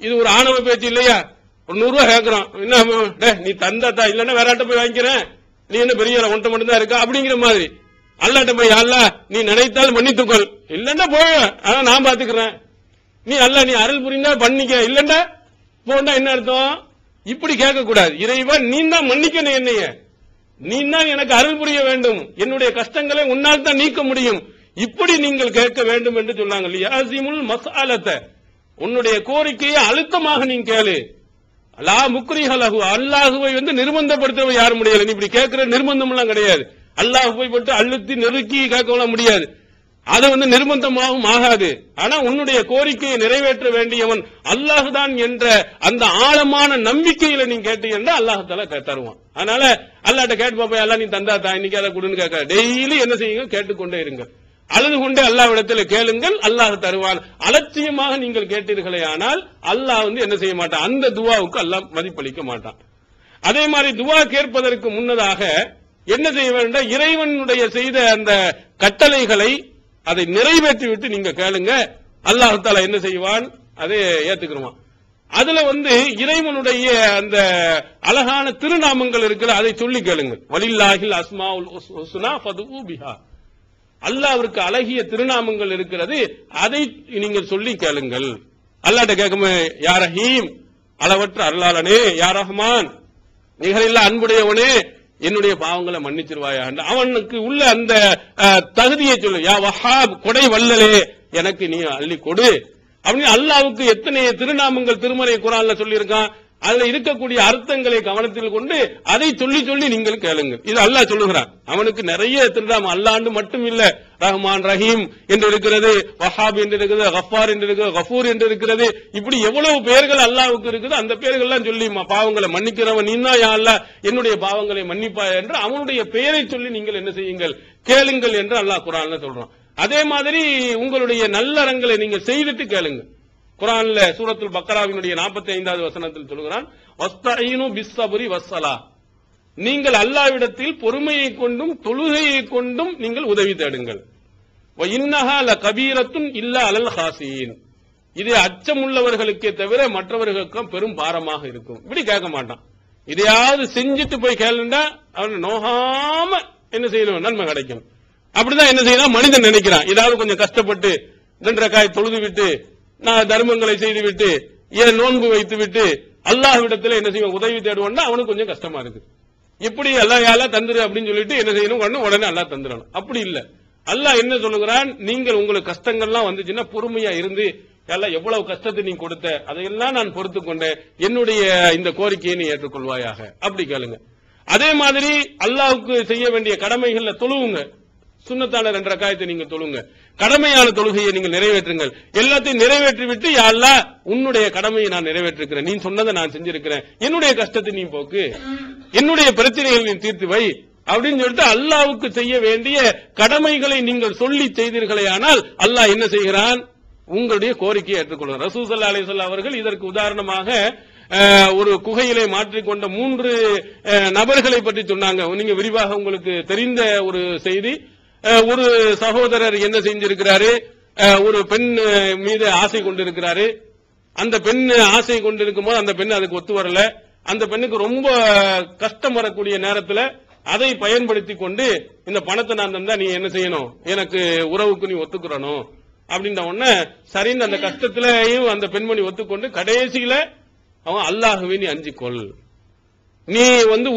இது ஒரு ஆணவ பேச்சு இல்லையா? ஒரு 100 ரூபாய் கேட்கிறோம், என்ன நீ தந்தா தான் இல்லன்னா வேற ஆட்ட போய் வாங்கிக்கிறேன், நீ என்ன பெரிய ஒன்றை மட்டும் தான் இருக்கா அப்படிங்கிற மாதிரி. அல்லாட்ட போய் அல்லாஹ் நீ நினைத்தால் மன்னித்துக்கொள், இல்லன்னா போய் நான் பாத்துக்கிறேன், நீ அல்லாஹ் நீ அருள் புரிந்தா பண்ணிக்க, இல்லண்டா போண்டா. என்ன அர்த்தம்? இப்படி கேட்க கூடாது. இறைவன் நீ தான் மன்னிக்கணும், என்னைய நீ தான் எனக்கு அருள் புரிய வேண்டும், என்னுடைய கஷ்டங்களை உன்னால் தான் நீக்க முடியும், இப்படி நீங்கள் கேட்க வேண்டும் என்று சொன்னாங்க இல்லையா. அஸிமுல் மஸ்அலத, உன்னுடைய கோரிக்கையை அழுத்தமாக நீ கேளு. லா முக்ரிஹ லஹு, அல்லாஹ்வை நிர்பந்தப்படுத்தவே யாரும் முடியல. நீ இப்படி கேட்கிற நிர்பந்தம் எல்லாம் கிடையாது. அல்லாஹ் போய் பட்டு அழுத்தி நெருக்கி கேட்கவும் முடியாது, அது நிர்பந்தமாகவும் ஆகாது. ஆனா உன்னுடைய கோரிக்கையை நிறைவேற்ற வேண்டியவன் அல்லாஹ் தான் என்ற அந்த ஆழமான நம்பிக்கையில நீ கேட்டீங்கன்னா அல்லாஹ் தஆலா தருவான். அதனால அல்லாஹ்ட்ட கேட்டு பாப்பா, அல்லாஹ் நீ தந்தா தான் இன்னைக்கு அதை கொடுன்னு கேட்க, டெய்லி என்ன செய்யுங்க, கேட்டுக்கொண்டே இருங்க, அழுது கொண்டே அல்லாஹ்விடத்தில் கேளுங்கள், அல்லாஹ் தருவான். அலட்சியமாக நீங்கள் கேட்டீர்களே ஆனால் அல்லாஹ் என்ன செய்ய மாட்டான், அந்த துவாவுக்கு அல்லாஹ் மதிப்பளிக்க மாட்டான். அதே மாதிரி துவா கேட்பதற்கு முன்னதாக என்ன செய்ய வேண்டும், இறைவனுடைய செய்த அந்த கட்டளைகளை அதை நிறைவேற்றிவிட்டு நீங்க கேளுங்க, அல்லாஹ் தஆலா என்ன செய்வான், அதை ஏத்துக்குவான். அதுல இறைவனுடைய அந்த அழகான திருநாமங்கள் இருக்கிற அதை சொல்லி கேளுங்க. வலில்லாஹில் அஸ்மாஉல் ஹுஸ்னா ஃபதுஉ பிஹா, அல்லாஹ்விற்கு அழகிய திருநாமங்கள் இருக்கிறது, அதை நீங்கள் சொல்லி கேளுங்கள். அல்லாஹ்ட்ட கேட்கும், யா ரஹீம் அளவற்ற அருளாளனே, யா ரஹ்மான் நிகரில்லா அன்புடையவனே, என்னுடைய பாவங்களை மன்னிச்சிருவாயா. அவனுக்கு உள்ள அந்த தகுதியை சொல்லு. யா வஹாப் கொடை வல்லலே, எனக்கு நீ அள்ளி கொடு அப்படின்னு. அல்லாஹ்வுக்கு எத்தனை திருநாமங்கள் திருமறை குர்ஆன்ல சொல்லி இருக்கான். அதுல இருக்கக்கூடிய அர்த்தங்களை கவனத்தில் கொண்டு அதை சொல்லி சொல்லி நீங்கள் கேளுங்கள். இது அல்லாஹ் சொல்லுகிறான். அவனுக்கு நிறைய திருடாம அல்லாண்டு மட்டும் இல்ல, ரஹ்மான் ரஹீம் என்று இருக்கிறது, வஹாப் என்று இருக்கிறது, கஃபார் என்று இருக்கிறது, கஃபூர் என்று இருக்கிறது. இப்படி எவ்வளவு பெயர்கள் அல்லாஹ்வுக்கு இருக்குது. அந்த பெயர்கள்லாம் சொல்லி பாவங்களை மன்னிக்கிறவன் நீனா யா அல்லாஹ் என்னுடைய பாவங்களை மன்னிப்பாய் என்று அவனுடைய பெயரை சொல்லி நீங்கள் என்ன செய்யுங்கள், கேளுங்கள் என்று அல்லாஹ் குர்ஆன்ல சொல்றான். அதே மாதிரி உங்களுடைய நல்லறங்களை நீங்கள் செய்துட்டு கேளுங்க. குர்ஆன்ல சூரத்துல் பக்கராவினுடைய 45வது வசனத்தில் சொல்கிறான், வஸ்தஈனு பிஸ்ஸப்ரி வஸ்ஸலா, நீங்கள் அல்லாஹ்விடத்தில் பொறுமையை கொண்டும் தொழுகையை கொண்டும் நீங்கள் உதவி தேடுங்கள். வ இன்னஹா லகபீரத்துன் இல்லா அலல் ஹாஸீன், இது அச்சமுள்ளவர்களுக்கே தவிர மற்றவர்களுக்கு பெரும் பாரமாக இருக்கும். இப்படி கேட்க மாட்டான். இதையாவது செஞ்சுட்டு போய் கேளுண்டா அவன் நோகாம என்ன செய்யணும், நன்மை கிடைக்கும். அப்படிதான் என்ன செய்யலாம் மனிதன் நினைக்கிறான். ஏதாவது கொஞ்சம் கஷ்டப்பட்டு 2 ரக்காய் தொழுது விட்டு நான் தர்மங்களை செய்து விட்டு ஏன் நோன்பு வைத்து விட்டு அல்லாஹ்விடத்தில் என்ன செய்வோம் உதவி தேடுவோம்னா அவனுக்கு கொஞ்சம் கஷ்டமா இருக்கு. இப்படி அல்லாஹ் யாலா தந்துரு அப்படின்னு சொல்லிட்டு என்ன செய்யணும், உடனே அல்லாஹ் தந்துடணும். அப்படி இல்ல. அல்லாஹ் என்ன சொல்லுகிறான், நீங்கள் உங்களுக்கு கஷ்டங்கள்லாம் வந்துச்சுன்னா பொறுமையா இருந்து எல்லாம் எவ்வளவு கஷ்டத்தை நீ கொடுத்த அதையெல்லாம் நான் பொறுத்து கொண்டேன், என்னுடைய இந்த கோரிக்கையை நீ ஏற்றுக்கொள்வாயாக அப்படி கேளுங்க. அதே மாதிரி அல்லாஹ்வுக்கு செய்ய வேண்டிய கடமைகள்ல தொழுவுங்க. சுன்னத்தான 2 ரக்காயத்தை நீங்க தொழுங்க. கடமையான தொழுகையை நீங்கள் நிறைவேற்றுங்கள். எல்லாத்தையும் நிறைவேற்றி விட்டு யா அல்லாஹ் உன்னுடைய கடமையை நான் நிறைவேற்றிருக்கிறேன், நீ சொன்னதை நான் செஞ்சிருக்கிறேன், என்னுடைய கஷ்டத்தை நீ போக்கு, என்னுடைய பிரச்சனைகளை நீ தீர்த்து வை அப்படின்னு சொல்லிட்டு அல்லாஹ்வுக்கு செய்ய வேண்டிய கடமைகளை நீங்கள் சொல்லி செய்தீர்களே ஆனால் அல்லாஹ் என்ன செய்கிறான், உங்களுடைய கோரிக்கையை ஏற்றுக்கொள்கிறார். ரசூல் ஸல்லல்லாஹு அலைஹி வஸல்லம் அவர்கள் இதற்கு உதாரணமாக ஒரு குகையிலே மாற்றிக்கொண்ட 3 நபர்களை பற்றி சொன்னாங்க. நீங்க விரிவாக உங்களுக்கு தெரிந்த ஒரு செய்தி. ஒரு சகோதரர் என்ன செஞ்சிருக்கிறாரு, ஒரு பெண் மீது ஆசை கொண்டிருக்கிறாரு. அந்த பெண் ஆசை கொண்டிருக்கும் போது அந்த பெண் அதுக்கு ஒத்து வரல. அந்த பெண்ணுக்கு ரொம்ப கஷ்டம் வரக்கூடிய நேரத்தில் அதை பயன்படுத்தி கொண்டு இந்த பணத்தை நான் தந்தா நீ என்ன செய்யணும், எனக்கு உறவுக்கு நீ ஒத்துக்கிறணும் அப்படின்ற உடனே சரின்னு அந்த கஷ்டத்திலையும் அந்த பெண்மணி ஒத்துக்கொண்டு கடைசியில அவன் அல்லாஹ்வை நீ அஞ்சிக்கொள், நீ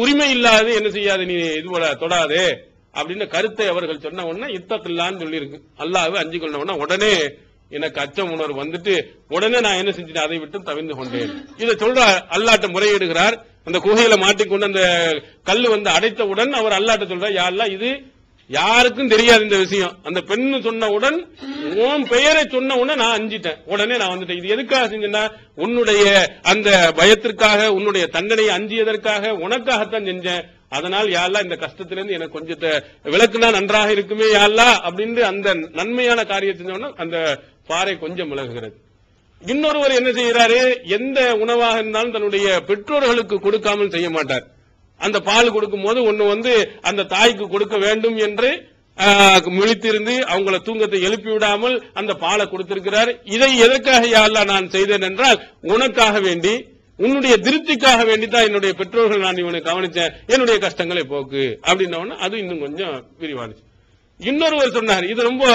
உரிமை இல்லாது என்ன செய்யாது, நீ இது போல தொடாதே அப்படின்னு கருத்தை அவர்கள் சொன்ன உடனே இத்தகில்லான்னு சொல்லி இருக்கு. அல்லாஹ்வை அஞ்சிக்கொள்ள உடனே எனக்கு அச்சம் உணர்வு வந்துட்டு உடனே நான் என்ன செஞ்சேன், அதை விட்டு தவிர்ந்து கொண்டேன். இதை சொல்ற அல்லாஹ்ட்ட முறையிடுகிறார். அந்த குகையில மாட்டிக்கொண்டு அந்த கல்லு அடைத்தவுடன் அவர் அல்லாஹ்ட்ட சொல்றார், யா அல்லாஹ் இது யாருக்கும் தெரியாது இந்த விஷயம். அந்த பெண்ணு சொன்னவுடன் உன் பெயரை சொன்ன உடனே நான் அஞ்சிட்டேன், உடனே நான் வந்துட்டேன். இது எதுக்காக செஞ்சேன்னா உன்னுடைய அந்த பயத்திற்காக, உன்னுடைய தண்டனையை அஞ்சியதற்காக, உனக்காகத்தான் செஞ்சேன். அதனால் யா அல்லாஹ் இந்த கஷ்டத்திலிருந்து எனக்கு கொஞ்சத்தை விளக்குனா நன்றாக இருக்குமே யா அல்லாஹ் அப்படின்னு அந்த நன்மையான காரியத்தை செஞ்சோன்னா அந்த பாறை கொஞ்சம் விலகுகிறது. இன்னொருவர் என்ன செய்யறாரு, எந்த உணவாக இருந்தாலும் தன்னுடைய பெற்றோர்களுக்கு கொடுக்காமல் செய்ய மாட்டார். அந்த பால் கொடுக்கும் போது ஒன்னு அந்த தாய்க்கு கொடுக்க வேண்டும் என்று முழித்திருந்து அவங்கள தூங்கத்தை எழுப்பி விடாமல் அந்த பாலை கொடுத்திருக்கிறார். இதை எதற்காக யா அல்லாஹ் நான் செய்தேன் என்றால் உனக்காக வேண்டி, உன்னுடைய திருப்திக்காக வேண்டித்தான் என்னுடைய பெற்றோர்கள் நான் இவனை கவனிச்சேன், என்னுடைய கஷ்டங்களை போக்கு அப்படின்ன அது இன்னும் கொஞ்சம் விரிவானுச்சு. இன்னொருவர் சொன்னார், இது ரொம்ப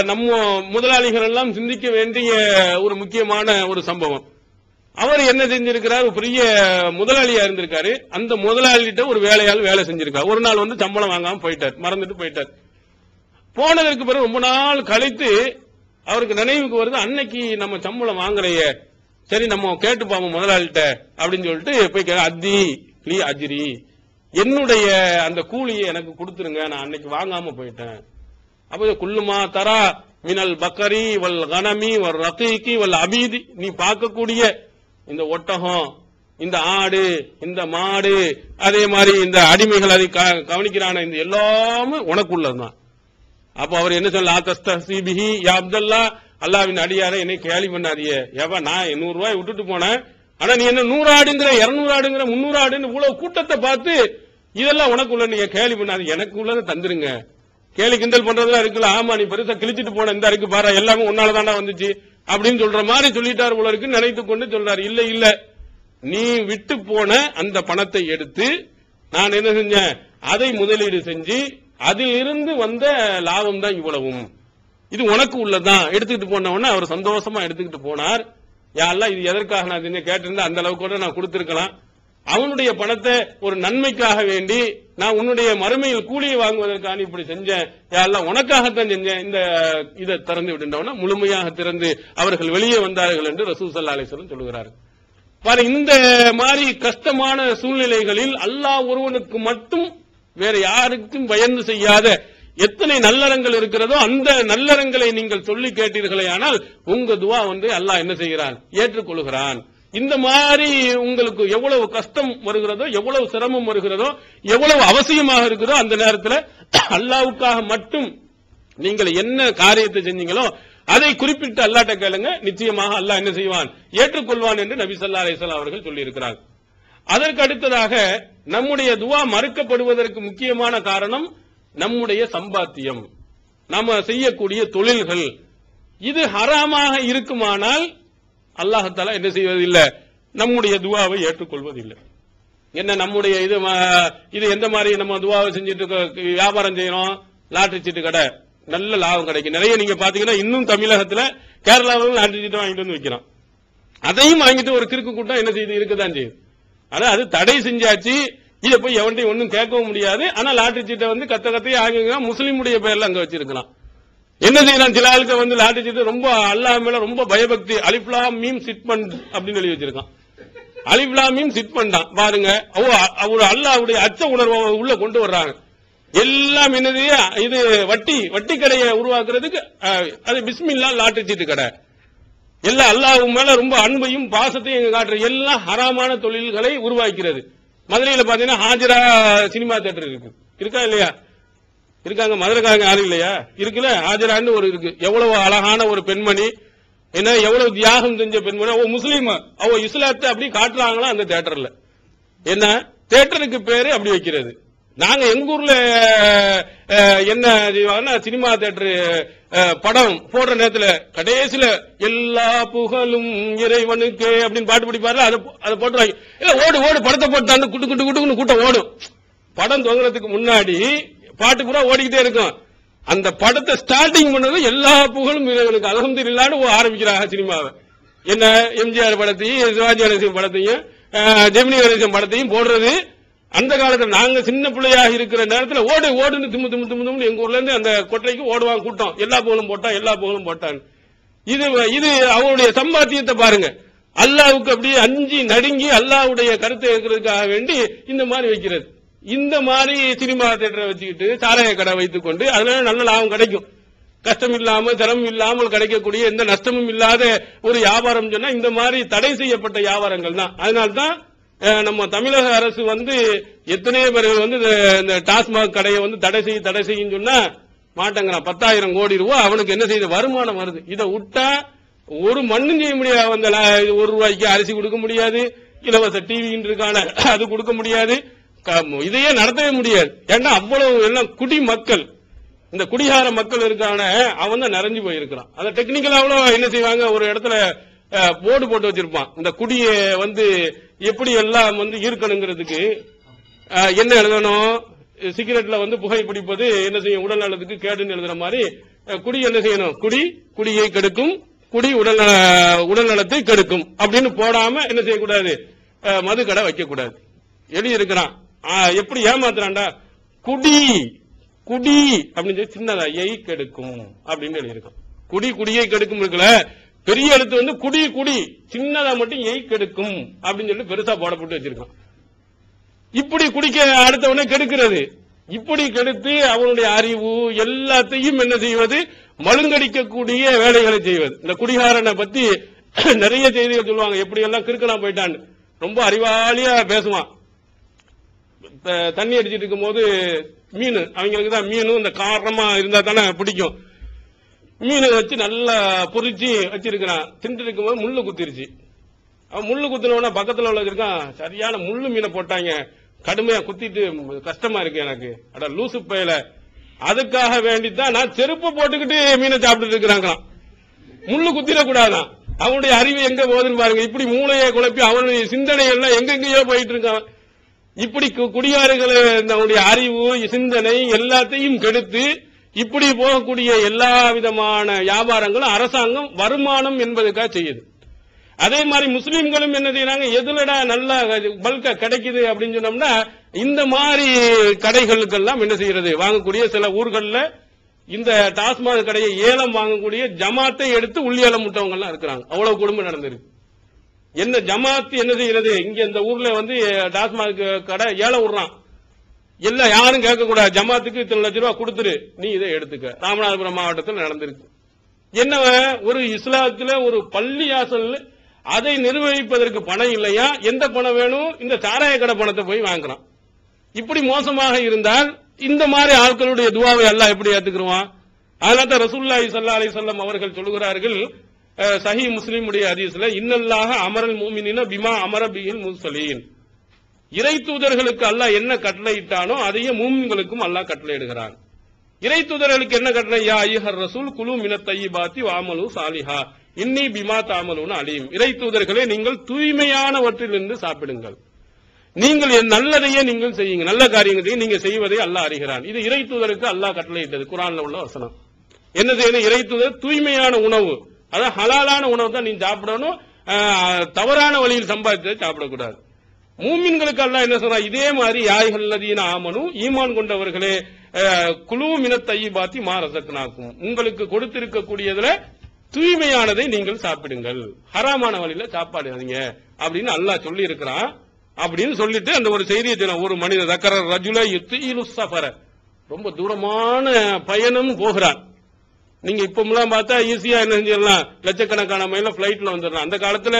நம்ம முதலாளிகள் எல்லாம் சிந்திக்க வேண்டிய ஒரு முக்கியமான ஒரு சம்பவம். அவர் என்ன செஞ்சிருக்கிறார், ஒரு பெரிய முதலாளியா இருந்திருக்காரு. அந்த முதலாளிகிட்ட ஒரு வேலையால் வேலை செஞ்சிருக்காரு. ஒரு நாள் சம்பளம் வாங்காம போயிட்டார், மறந்துட்டு போயிட்டார். போனதற்கு பிறகு ரொம்ப நாள் கழித்து அவருக்கு நினைவுக்கு வருது, அன்னைக்கு நம்ம சம்பளம் வாங்கலையே, சரி நம்ம கேட்டு பாப்போம் முதலாளிகிட்ட அப்படின்னு சொல்லிட்டு போய் அத்தி கிளி அஜிரி, என்னுடைய அந்த கூலியை எனக்கு கொடுத்துருங்க, நான் அன்னைக்கு வாங்காம போயிட்டேன். அப்ப குல்லுமா தரா மினல் பக்கரி வல் கனமி வல் ரகீகி வல் அபீதி, நீ பார்க்கக்கூடிய இந்த ஒட்டகம், இந்த ஆடு, இந்த மாடு, அதே மாதிரி இந்த அடிமைகள் அதை கவனிக்கிறான, இந்த எல்லாமே உனக்குள்ளதுதான். அப்ப அவர் என்ன சொல்ல, தஸ்தஹ்சிபிஹி யா அப்துல்லா, அல்லாஹ்வின் அடியாரை என்னை கேலி பண்ணாதியே, ஏவா நான் 100 ரூபாய் விட்டுட்டு போனேன், ஆனா நீ என்ன 100 ஆடுங்கிற 200 ஆடுங்கிற 300 ஆடுன்னு இவ்வளவு கூட்டத்தை பார்த்து இதெல்லாம் உனக்குள்ள, நீங்க கேலி பண்ணாது, எனக்கு உள்ளதை தந்துருங்க. கேலி கிண்டல் பண்றதுலாம் இருக்குல்ல, ஆமா நீ பெருசா கிழிச்சிட்டு போன, இந்த இருக்கு பாரு எல்லாமே உன்னாலதாண்டா வந்துச்சு அப்படின்னு சொல்ற மாதிரி சொல்லிட்டார் போல இருக்கு நினைத்து கொண்டு சொல்றாரு. இல்ல இல்ல, நீ விட்டு போன அந்த பணத்தை எடுத்து நான் என்ன செஞ்சேன், அதை முதலீடு செஞ்சு அதில் இருந்து வந்த லாபம் தான் இவ்வளவும், இது உனக்கு உள்ளதான் எடுத்துக்கிட்டு போனவொன்னு அவர் சந்தோஷமா எடுத்துக்கிட்டு போனார். யாரெல்லாம் இது எதற்காக நான் கேட்டிருந்தா அந்த அளவுக்கு கூட நான் கொடுத்திருக்கலாம். அவனுடைய பணத்தை ஒரு நன்மைக்காக வேண்டி நான் உன்னுடைய மறுமையில் கூலியை வாங்குவதற்கான இப்படி செஞ்சேன், யாரெல்லாம் உனக்காகத்தான் செஞ்சேன், இந்த இதை திறந்து விட்டுட்டோம்னா முழுமையாக திறந்து அவர்கள் வெளியே வந்தார்கள் என்று ரசூல் ஸல்லல்லாஹு அலைஹி வஸல்லம் சொல்லுகிறார்கள். பாருங்க, இந்த மாதிரி கஷ்டமான சூழ்நிலைகளில் அல்லாஹ் ஒருவனுக்கு மட்டும் வேற யாருக்கும் பயந்து செய்யாத எத்தனை நல்லறங்கள் இருக்கிறதோ அந்த நல்லறங்களை நீங்கள் சொல்லி கேட்டீர்களே, ஆனால் உங்க துவா அல்லாஹ் என்ன செய்கிறான், ஏற்றுக்கொள்கிறான். இந்த மாதிரி உங்களுக்கு எவ்வளவு கஷ்டம் வருகிறதோ, எவ்வளவு சிரமம் வருகிறதோ, எவ்வளவு அவசியமாக இருக்கிறதோ அந்த நேரத்தில் அல்லாஹ்வுக்காக மட்டும் நீங்கள் என்ன காரியத்தை செஞ்சீங்களோ அதை குறிப்பிட்டு அல்லாஹ்ட்ட கேளுங்க, நிச்சயமாக அல்லாஹ் என்ன செய்வான், ஏற்றுக்கொள்வான் என்று நபி ஸல்லல்லாஹு அலைஹி வஸல்லம் அவர்கள் சொல்லி இருக்கிறார். அதற்கு அடுத்ததாக நம்முடைய துவா மறுக்கப்படுவதற்கு முக்கியமான காரணம் நம்முடைய சம்பாத்தியம், நாம செய்யக்கூடிய தொழில்கள். இது ஹராமாக இருக்குமானால் அல்லாஹ் தஆலா என்ன செய்வதில்லை, நம்முடைய துவாவை ஏற்றுக்கொள்வதில்லை. என்ன நம்முடைய இது எந்த மாதிரி நம்ம துவாவை செஞ்சுட்டு வியாபாரம் செய்யறோம், லாட்டரி சீட்டு கடை, நல்ல லாபம் கிடைக்கும். நிறைய நீங்க பாத்தீங்கன்னா இன்னும் தமிழகத்துல கேரளாவில் லாட்டரி சீட்டை வாங்கிட்டு வந்து வைக்கிறோம். அதையும் வாங்கிட்டு ஒரு கிறுக்கு கூட்டம் என்ன செய்து இருக்கதான் செய்யுது. அது தடை செஞ்சாச்சு, இதை போய் எவன்ட்டையும் ஒன்னும் கேட்கவும் முடியாது. ஆனா லாட்டரி சீட்டை கத்தையே ஆகிங்க முஸ்லீமுடைய பேர்ல அங்க வச்சிருக்கலாம். என்ன செய்யலாம், சில ஆளுக்கு லாட்டரி சீட்டு ரொம்ப அல்லாஹ் மேல ரொம்ப பயபக்தி, அலிஃப் லாம் மீம் சிட் பண்ட் அப்படின்னு எழுதி வச்சிருக்கான். அலிஃப் லாம் மீம் சிட் பண்டான் பாருங்க, அவர் அல்லாஹ்வுடைய அச்ச உணர்வை உள்ள கொண்டு வர்றாங்க. எல்லாம் என்னது, இது வட்டி கடையை உருவாக்குறதுக்கு அது பிஸ்மில்லா லாட்டரி சீட்டு கடை. எல்லாம் அல்லாஹ் மேல ரொம்ப அன்பையும் பாசத்தையும் எங்க காட்டுற எல்லாம் ஹராமான தொழில்களை உருவாக்கிறது. மதுரையில பாத்தீங்கன்னா ஹாஜரா சினிமா தியேட்டர் இருக்கா இல்லையா, இருக்காங்க மதுரைக்காரங்க யாரும் இல்லையா, இருக்குல்ல, ஹாஜரான்னு ஒரு இருக்கு. எவ்வளவு அழகான ஒரு பெண்மணி, என்ன எவ்வளவு தியாகம் செஞ்ச பெண்மணி, அவ முஸ்லீம், அவ இஸ்லாத்தை அப்படி காட்டுறாங்களா அந்த தியேட்டர்ல. என்ன தியேட்டருக்கு பேரு அப்படி வைக்கிறது. நாங்க எங்க ஊர்ல என்ன செய்வாங்கன்னா, சினிமா தியேட்டர் படம் போடுற நேரத்துல கடைசியில எல்லா புகழும் இறைவனுக்கு அப்படின்னு பாட்டு பிடிப்பாரு, அதை போட்டுருவாங்க. இல்ல ஓடு படத்தை போட்டான்னு குட்டு குட்டு குட்டுன்னு கூட்டம் ஓடும். படம் துவங்குறதுக்கு முன்னாடி பாட்டு பூரா ஓடிக்கிட்டே இருக்கும். அந்த படத்தை ஸ்டார்டிங் பண்ணது எல்லா புகழும் இறைவனுக்கு அல்ஹம்துலில்லாஹ்னு ஆரம்பிக்கிறாங்க சினிமாவை. என்ன எம்ஜிஆர் படத்தையும் சிவாஜி கணேசன் படத்தையும் ஜெமினி கணேசன் படத்தையும் போடுறது. அந்த காலத்துல நாங்க சின்ன பிள்ளையாக இருக்கிற நேரத்தில் ஓடுன்னு திம்மு எங்க ஊர்ல இருந்து அந்த கொட்டைக்கு ஓடுவாங்க கூட்டம். எல்லா புகழும் போட்டான். இது அவருடைய சம்பாத்தியத்தை பாருங்க. அல்லாஹ்வுக்கு அப்படியே அஞ்சி நடுங்கி அல்லாஹ்வுடைய கருத்தை இருக்கிறதுக்காக வேண்டி இந்த மாதிரி வைக்கிறது. இந்த மாதிரி சினிமா தியேட்டரை வச்சுக்கிட்டு சாராய கடை வைத்துக் கொண்டு அதுல நல்ல லாபம் கிடைக்கும். கஷ்டம் இல்லாமல் சிரமம் இல்லாமல் கிடைக்கக்கூடிய எந்த நஷ்டமும் இல்லாத ஒரு வியாபாரம் சொன்னா இந்த மாதிரி தடை செய்யப்பட்ட வியாபாரங்கள் தான். அதனால்தான் நம்ம தமிழக அரசு எத்தனையோ பேர்கள் இந்த டாஸ்மாக் கடையை தடை செய்யும் சொன்னா மாட்டேங்கிறான். 10,000 கோடி ரூபாய் அவனுக்கு என்ன செய்த வருமானம் வருது. இதை விட்டா ஒரு மண்ணும் செய்ய முடியாது. ₹1 அரிசி கொடுக்க முடியாது, இலவச டிவிக்கான அது கொடுக்க முடியாது, இதையே நடத்தவே முடியாது. ஏன்னா அவ்வளவு எல்லாம் குடிமக்கள், இந்த குடிகார மக்கள் இருக்கான அவன் தான் நிறைஞ்சு போயிருக்கிறான். அதை டெக்னிக்கலா அவ்வளவு என்ன செய்வாங்க, ஒரு இடத்துல போர்டு போட்டு வச்சிருப்பான். இந்த குடியை எப்படி எல்லாம் ஈர்க்கணுங்கிறதுக்கு என்ன எழுதணும், சிகரெட்ல புகை பிடிப்பது என்ன செய்யும், உடல் நலத்துக்கு கேடுன்னு எழுதுற மாதிரி குடி என்ன செய்யணும், குடியை கெடுக்கும், குடி உடல் நலத்தை கெடுக்கும் அப்படின்னு போடாம என்ன செய்யக்கூடாது, மது கடை வைக்க கூடாது. எழுதி இருக்கிறான். எப்படி ஏமாத்துறான்டா, குடி அப்படின்னு சொல்லி சின்னதா எய் கெடுக்கும் அப்படின்னு எழுதியிருக்கான். குடியை கெடுக்கும் இருக்குல்ல, பெரிய எழுத்து குடி சின்னதா மட்டும் எய் கெடுக்கும் அப்படின்னு சொல்லி பெருசா போடப்பட்டு வச்சிருக்கான். இப்படி குடிக்க அடுத்தவனே கெடுக்கிறது. இப்படி கெடுத்து அவனுடைய அறிவு எல்லாத்தையும் என்ன செய்வது, மழுங்கடிக்கக்கூடிய வேலைகளை செய்வது. இந்த குடிகாரனை பத்தி நிறைய செய்திகள் சொல்லுவாங்க, எப்படி எல்லாம் கிறுக்கலாம் போயிட்டான்னு. ரொம்ப அறிவாளியா பேசுவான். தண்ணி அடிச்சிட்டு இருக்கும் போது மீன், அவங்களுக்கு தான் மீனும் இந்த காரமா இருந்தா தானே பிடிக்கும். மீனை வச்சு நல்லா பொறிச்சு வச்சிருக்கிறான். திண்டு இருக்கும் போது முள்ளு குத்திருச்சு. அவன் முள்ளு குத்தினவன பக்கத்துல உள்ள இருக்கான், சரியான முள்ளு மீனை போட்டாங்க, கடுமையா குத்திட்டு கஷ்டமா இருக்கு எனக்கு, அட லூசு பயல, அதுக்காக வேண்டித்தான் நான் செருப்பு போட்டுக்கிட்டு மீனை சாப்பிட்டு இருக்கிறாங்களாம். முள்ளு குத்திடக்கூடாதான். அவனுடைய அறிவு எங்க போகுதுன்னு பாருங்க. இப்படி மூளையை குழப்பி அவனுடைய சிந்தனை எல்லாம் எங்கெங்கயோ போயிட்டு இருக்கான். இப்படி குடியாறுகளுடைய அறிவு சிந்தனை எல்லாத்தையும் கெடுத்து இப்படி போகக்கூடிய எல்லா விதமான வியாபாரங்களும் அரசாங்கம் வருமானம் என்பதுக்காக செய்யுது. அதே மாதிரி முஸ்லீம்களும் என்ன செய்யறாங்க, எதுலடா நல்ல பல்கா கிடைக்குது அப்படின்னு சொன்னோம்னா இந்த மாதிரி கடைகளுக்கெல்லாம் என்ன செய்யறது, வாங்கக்கூடிய சில ஊர்கள்ல இந்த டாஸ்மாக் கடையை ஏலம் வாங்கக்கூடிய ஜமாத்தை எடுத்து உள்ளேலம் விட்டவங்க எல்லாம் இருக்கிறாங்க. அவ்வளவு குடும்பம் நடந்திருக்கு. என்ன ஜமாத் என்ன செய்யறது? இங்க இந்த ஊர்ல வந்து டாஸ்மாக் கடை ஏழை விடுறான், எல்லாம் யாரும் கேட்க கூடாது, ஜமாத்துக்கு இத்தனை லட்சம் ரூபாய் கொடுத்துரு, நீ இதை எடுத்துக்க. ராமநாதபுரம் மாவட்டத்தில் நடந்திருக்கு. என்ன, ஒரு இஸ்லாத்துல ஒரு பள்ளியாசல் அதை நிர்வகிப்பதற்கு பணம் இல்லையா? எந்த பணம் வேணும்? இந்த சாராய கடை பணத்தை போய் வாங்குறான். இப்படி மோசமாக இருந்தால் இந்த மாதிரி ஆட்களுடைய துவாவை அல்லாஹ் எப்படி ஏத்துக்குருவான்? அதனால ரசூலுல்லாஹி ஸல்லல்லாஹு அலைஹி வஸல்லம் அவர்கள் சொல்கிறார்கள், சஹீஹ் முஸ்லிமுடைய ஹதீஸ்ல, இன்னல்லாஹ அமரல் முஃமினீன பிமா அமர பிஹில் முர்ஸலீன், இறை தூதர்களுக்கு அல்லாஹ் என்ன கட்டளையிட்டானோ அதையே மூமின்களுக்கும் அல்லாஹ் கட்டளையிடுகிறான். இறை தூதர்களுக்கு என்ன கட்டளை? யா அய்யுஹர் ரசூல் குலு மினத் தய்யிபாத்தி வஅமலு சாலிஹா இன்னி பிமா தஅமலூன அலீம். இறை தூதர்களே, நீங்கள் தூய்மையானவற்றிலிருந்து சாப்பிடுங்கள், நீங்கள் நல்லதையே நீங்கள் செய்யுங்க, நல்ல காரியங்களை நீங்க செய்வதை அல்லாஹ் அறிகிறான். இது இறை தூதருக்கு அல்லாஹ் கட்டளையிட்டது, குர்ஆன்ல உள்ள வசனம். என்ன செய்யணும்? இறை தூதர் தூய்மையான உணவு, அதாவது ஹலாலான உணவு தான் நீ சாப்பிடணும், தவறான வழியில் சம்பாதித்ததை சாப்பிடக்கூடாது. மூமின்களுக்கு அல்லாஹ் என்ன சொல்றான்? இதே மாதிரி யாய்ஹல்லதீன ஆமனு, ஈமான் கொண்டவர்களே, குலு மினத் தய்யிபாத்தி மா ரஸக்னாக்கும், உங்களுக்கு கொடுத்திருக்கக்கூடியதுல தூய்மையானதை நீங்கள் சாப்பிடுங்கள், ஹராமான வழியில சாப்பாடுங்க அப்படின்னு அல்லாஹ் சொல்லி இருக்கிறான். அப்படின்னு சொல்லிட்டு அந்த ஒரு செய்தியை சொன்ன, ஒரு மனிதர் தக்கர ரஜுல யுத்தீலு சஃபர, ரொம்ப தூரமான பயணம் போகிறான். நீங்க இப்பெல்லாம் பார்த்தா ஈஸியா என்ன செஞ்சிடலாம், லட்சக்கணக்கான மைல பிளைட்ல வந்துடலாம். அந்த காலத்துல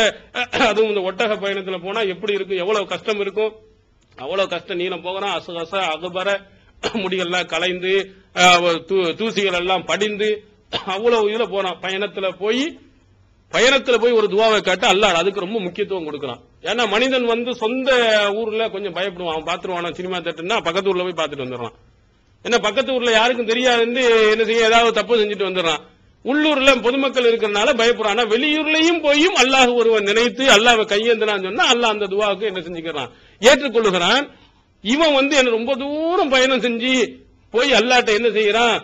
அதுவும் இந்த ஒட்டக பயணத்துல போனா எப்படி இருக்கும், எவ்வளவு கஷ்டம் இருக்கும், அவ்வளவு கஷ்டம். நீளம் போகிறான், அசகச அகபர, முடிகள்லாம் கலைந்து, தூசிகள் எல்லாம் படிந்து, அவ்வளவு இதுல போறான். பயணத்துல போய் ஒரு துவாவை கேட்டு அல்லாஹ் அதுக்கு ரொம்ப முக்கியத்துவம் கொடுக்கறான். ஏன்னா மனிதன் வந்து சொந்த ஊர்ல கொஞ்சம் பயப்படுவான், அவன் பாத்துருவானா சினிமா தேட்டர்னா பக்கத்து ஊர்ல போய் பாத்துட்டு வந்துடுறான். என்ன பக்கத்து ஊர்ல யாருக்கும் தெரியாதுன்னு என்ன செய்ய, ஏதாவது தப்பு செஞ்சுட்டு வந்துடுறான். உள்ளூர்ல பொதுமக்கள் இருக்கிறனால பயப்படுறான். வெளியூர்லயும் போயும் அல்லாஹ் ஒருவன் நினைத்து அல்லாஹ்வை கையேந்தினான்னு சொன்னா அல்லாஹ் அந்த துவாவுக்கு என்ன செஞ்சுக்கிறான், ஏற்றுக்கொள்ளுகிறான். இவன் வந்து என்ன ரொம்ப தூரம் பயணம் செஞ்சு போய் அல்லாஹ்ட்ட என்ன செய்யறான்,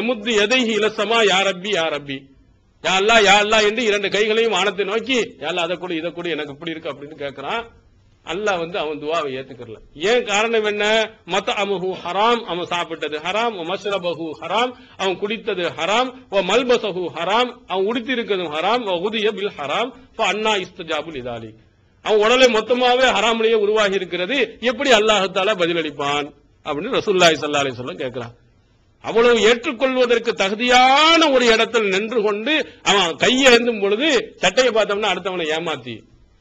எமுத்து எதைஹி இலசமா யா ரப்பி யா ரப்பி, யா அல்லாஹ் யா அல்லாஹ் என்று இரண்டு கைகளையும் வானத்தை நோக்கி, யா அல்லாஹ் அதை கூட இதை கூட எனக்கு இப்படி இருக்கு அப்படின்னு கேட்கிறான். அல்லாஹ் வந்து அவன் துவாவை ஏத்துக்கறல. ஏன் காரணம் என்ன? மத்அமுஹு ஹராம், அவன் சாப்பிட்டது ஹராம், மஷ்ரபஹு ஹராம், அவன் குடித்தது ஹராம், மல்பஸஹு ஹராம், அவன் உடுத்தி இருக்கிறதும் ஹராம், உதிய பில் ஹராம், அன்னா இஸ்தஜாபு லிதாலி, அவன் உடலை மொத்தமாவே ஹராமிலேயே உருவாகி இருக்கிறது, எப்படி அல்லாஹ் தஆலா பதிலளிப்பான் அப்படின்னு ரசூலுல்லாஹி ஸல்லல்லாஹு அலைஹி வஸல்லம் கேட்கிறான். அவ்வளவு ஏற்றுக்கொள்வதற்கு தகுதியான ஒரு இடத்தில் நின்று கொண்டு அவன் கையை ஏந்தும் பொழுது சட்டையை பார்த்தோம்னா அடுத்தவனை ஏமாத்தி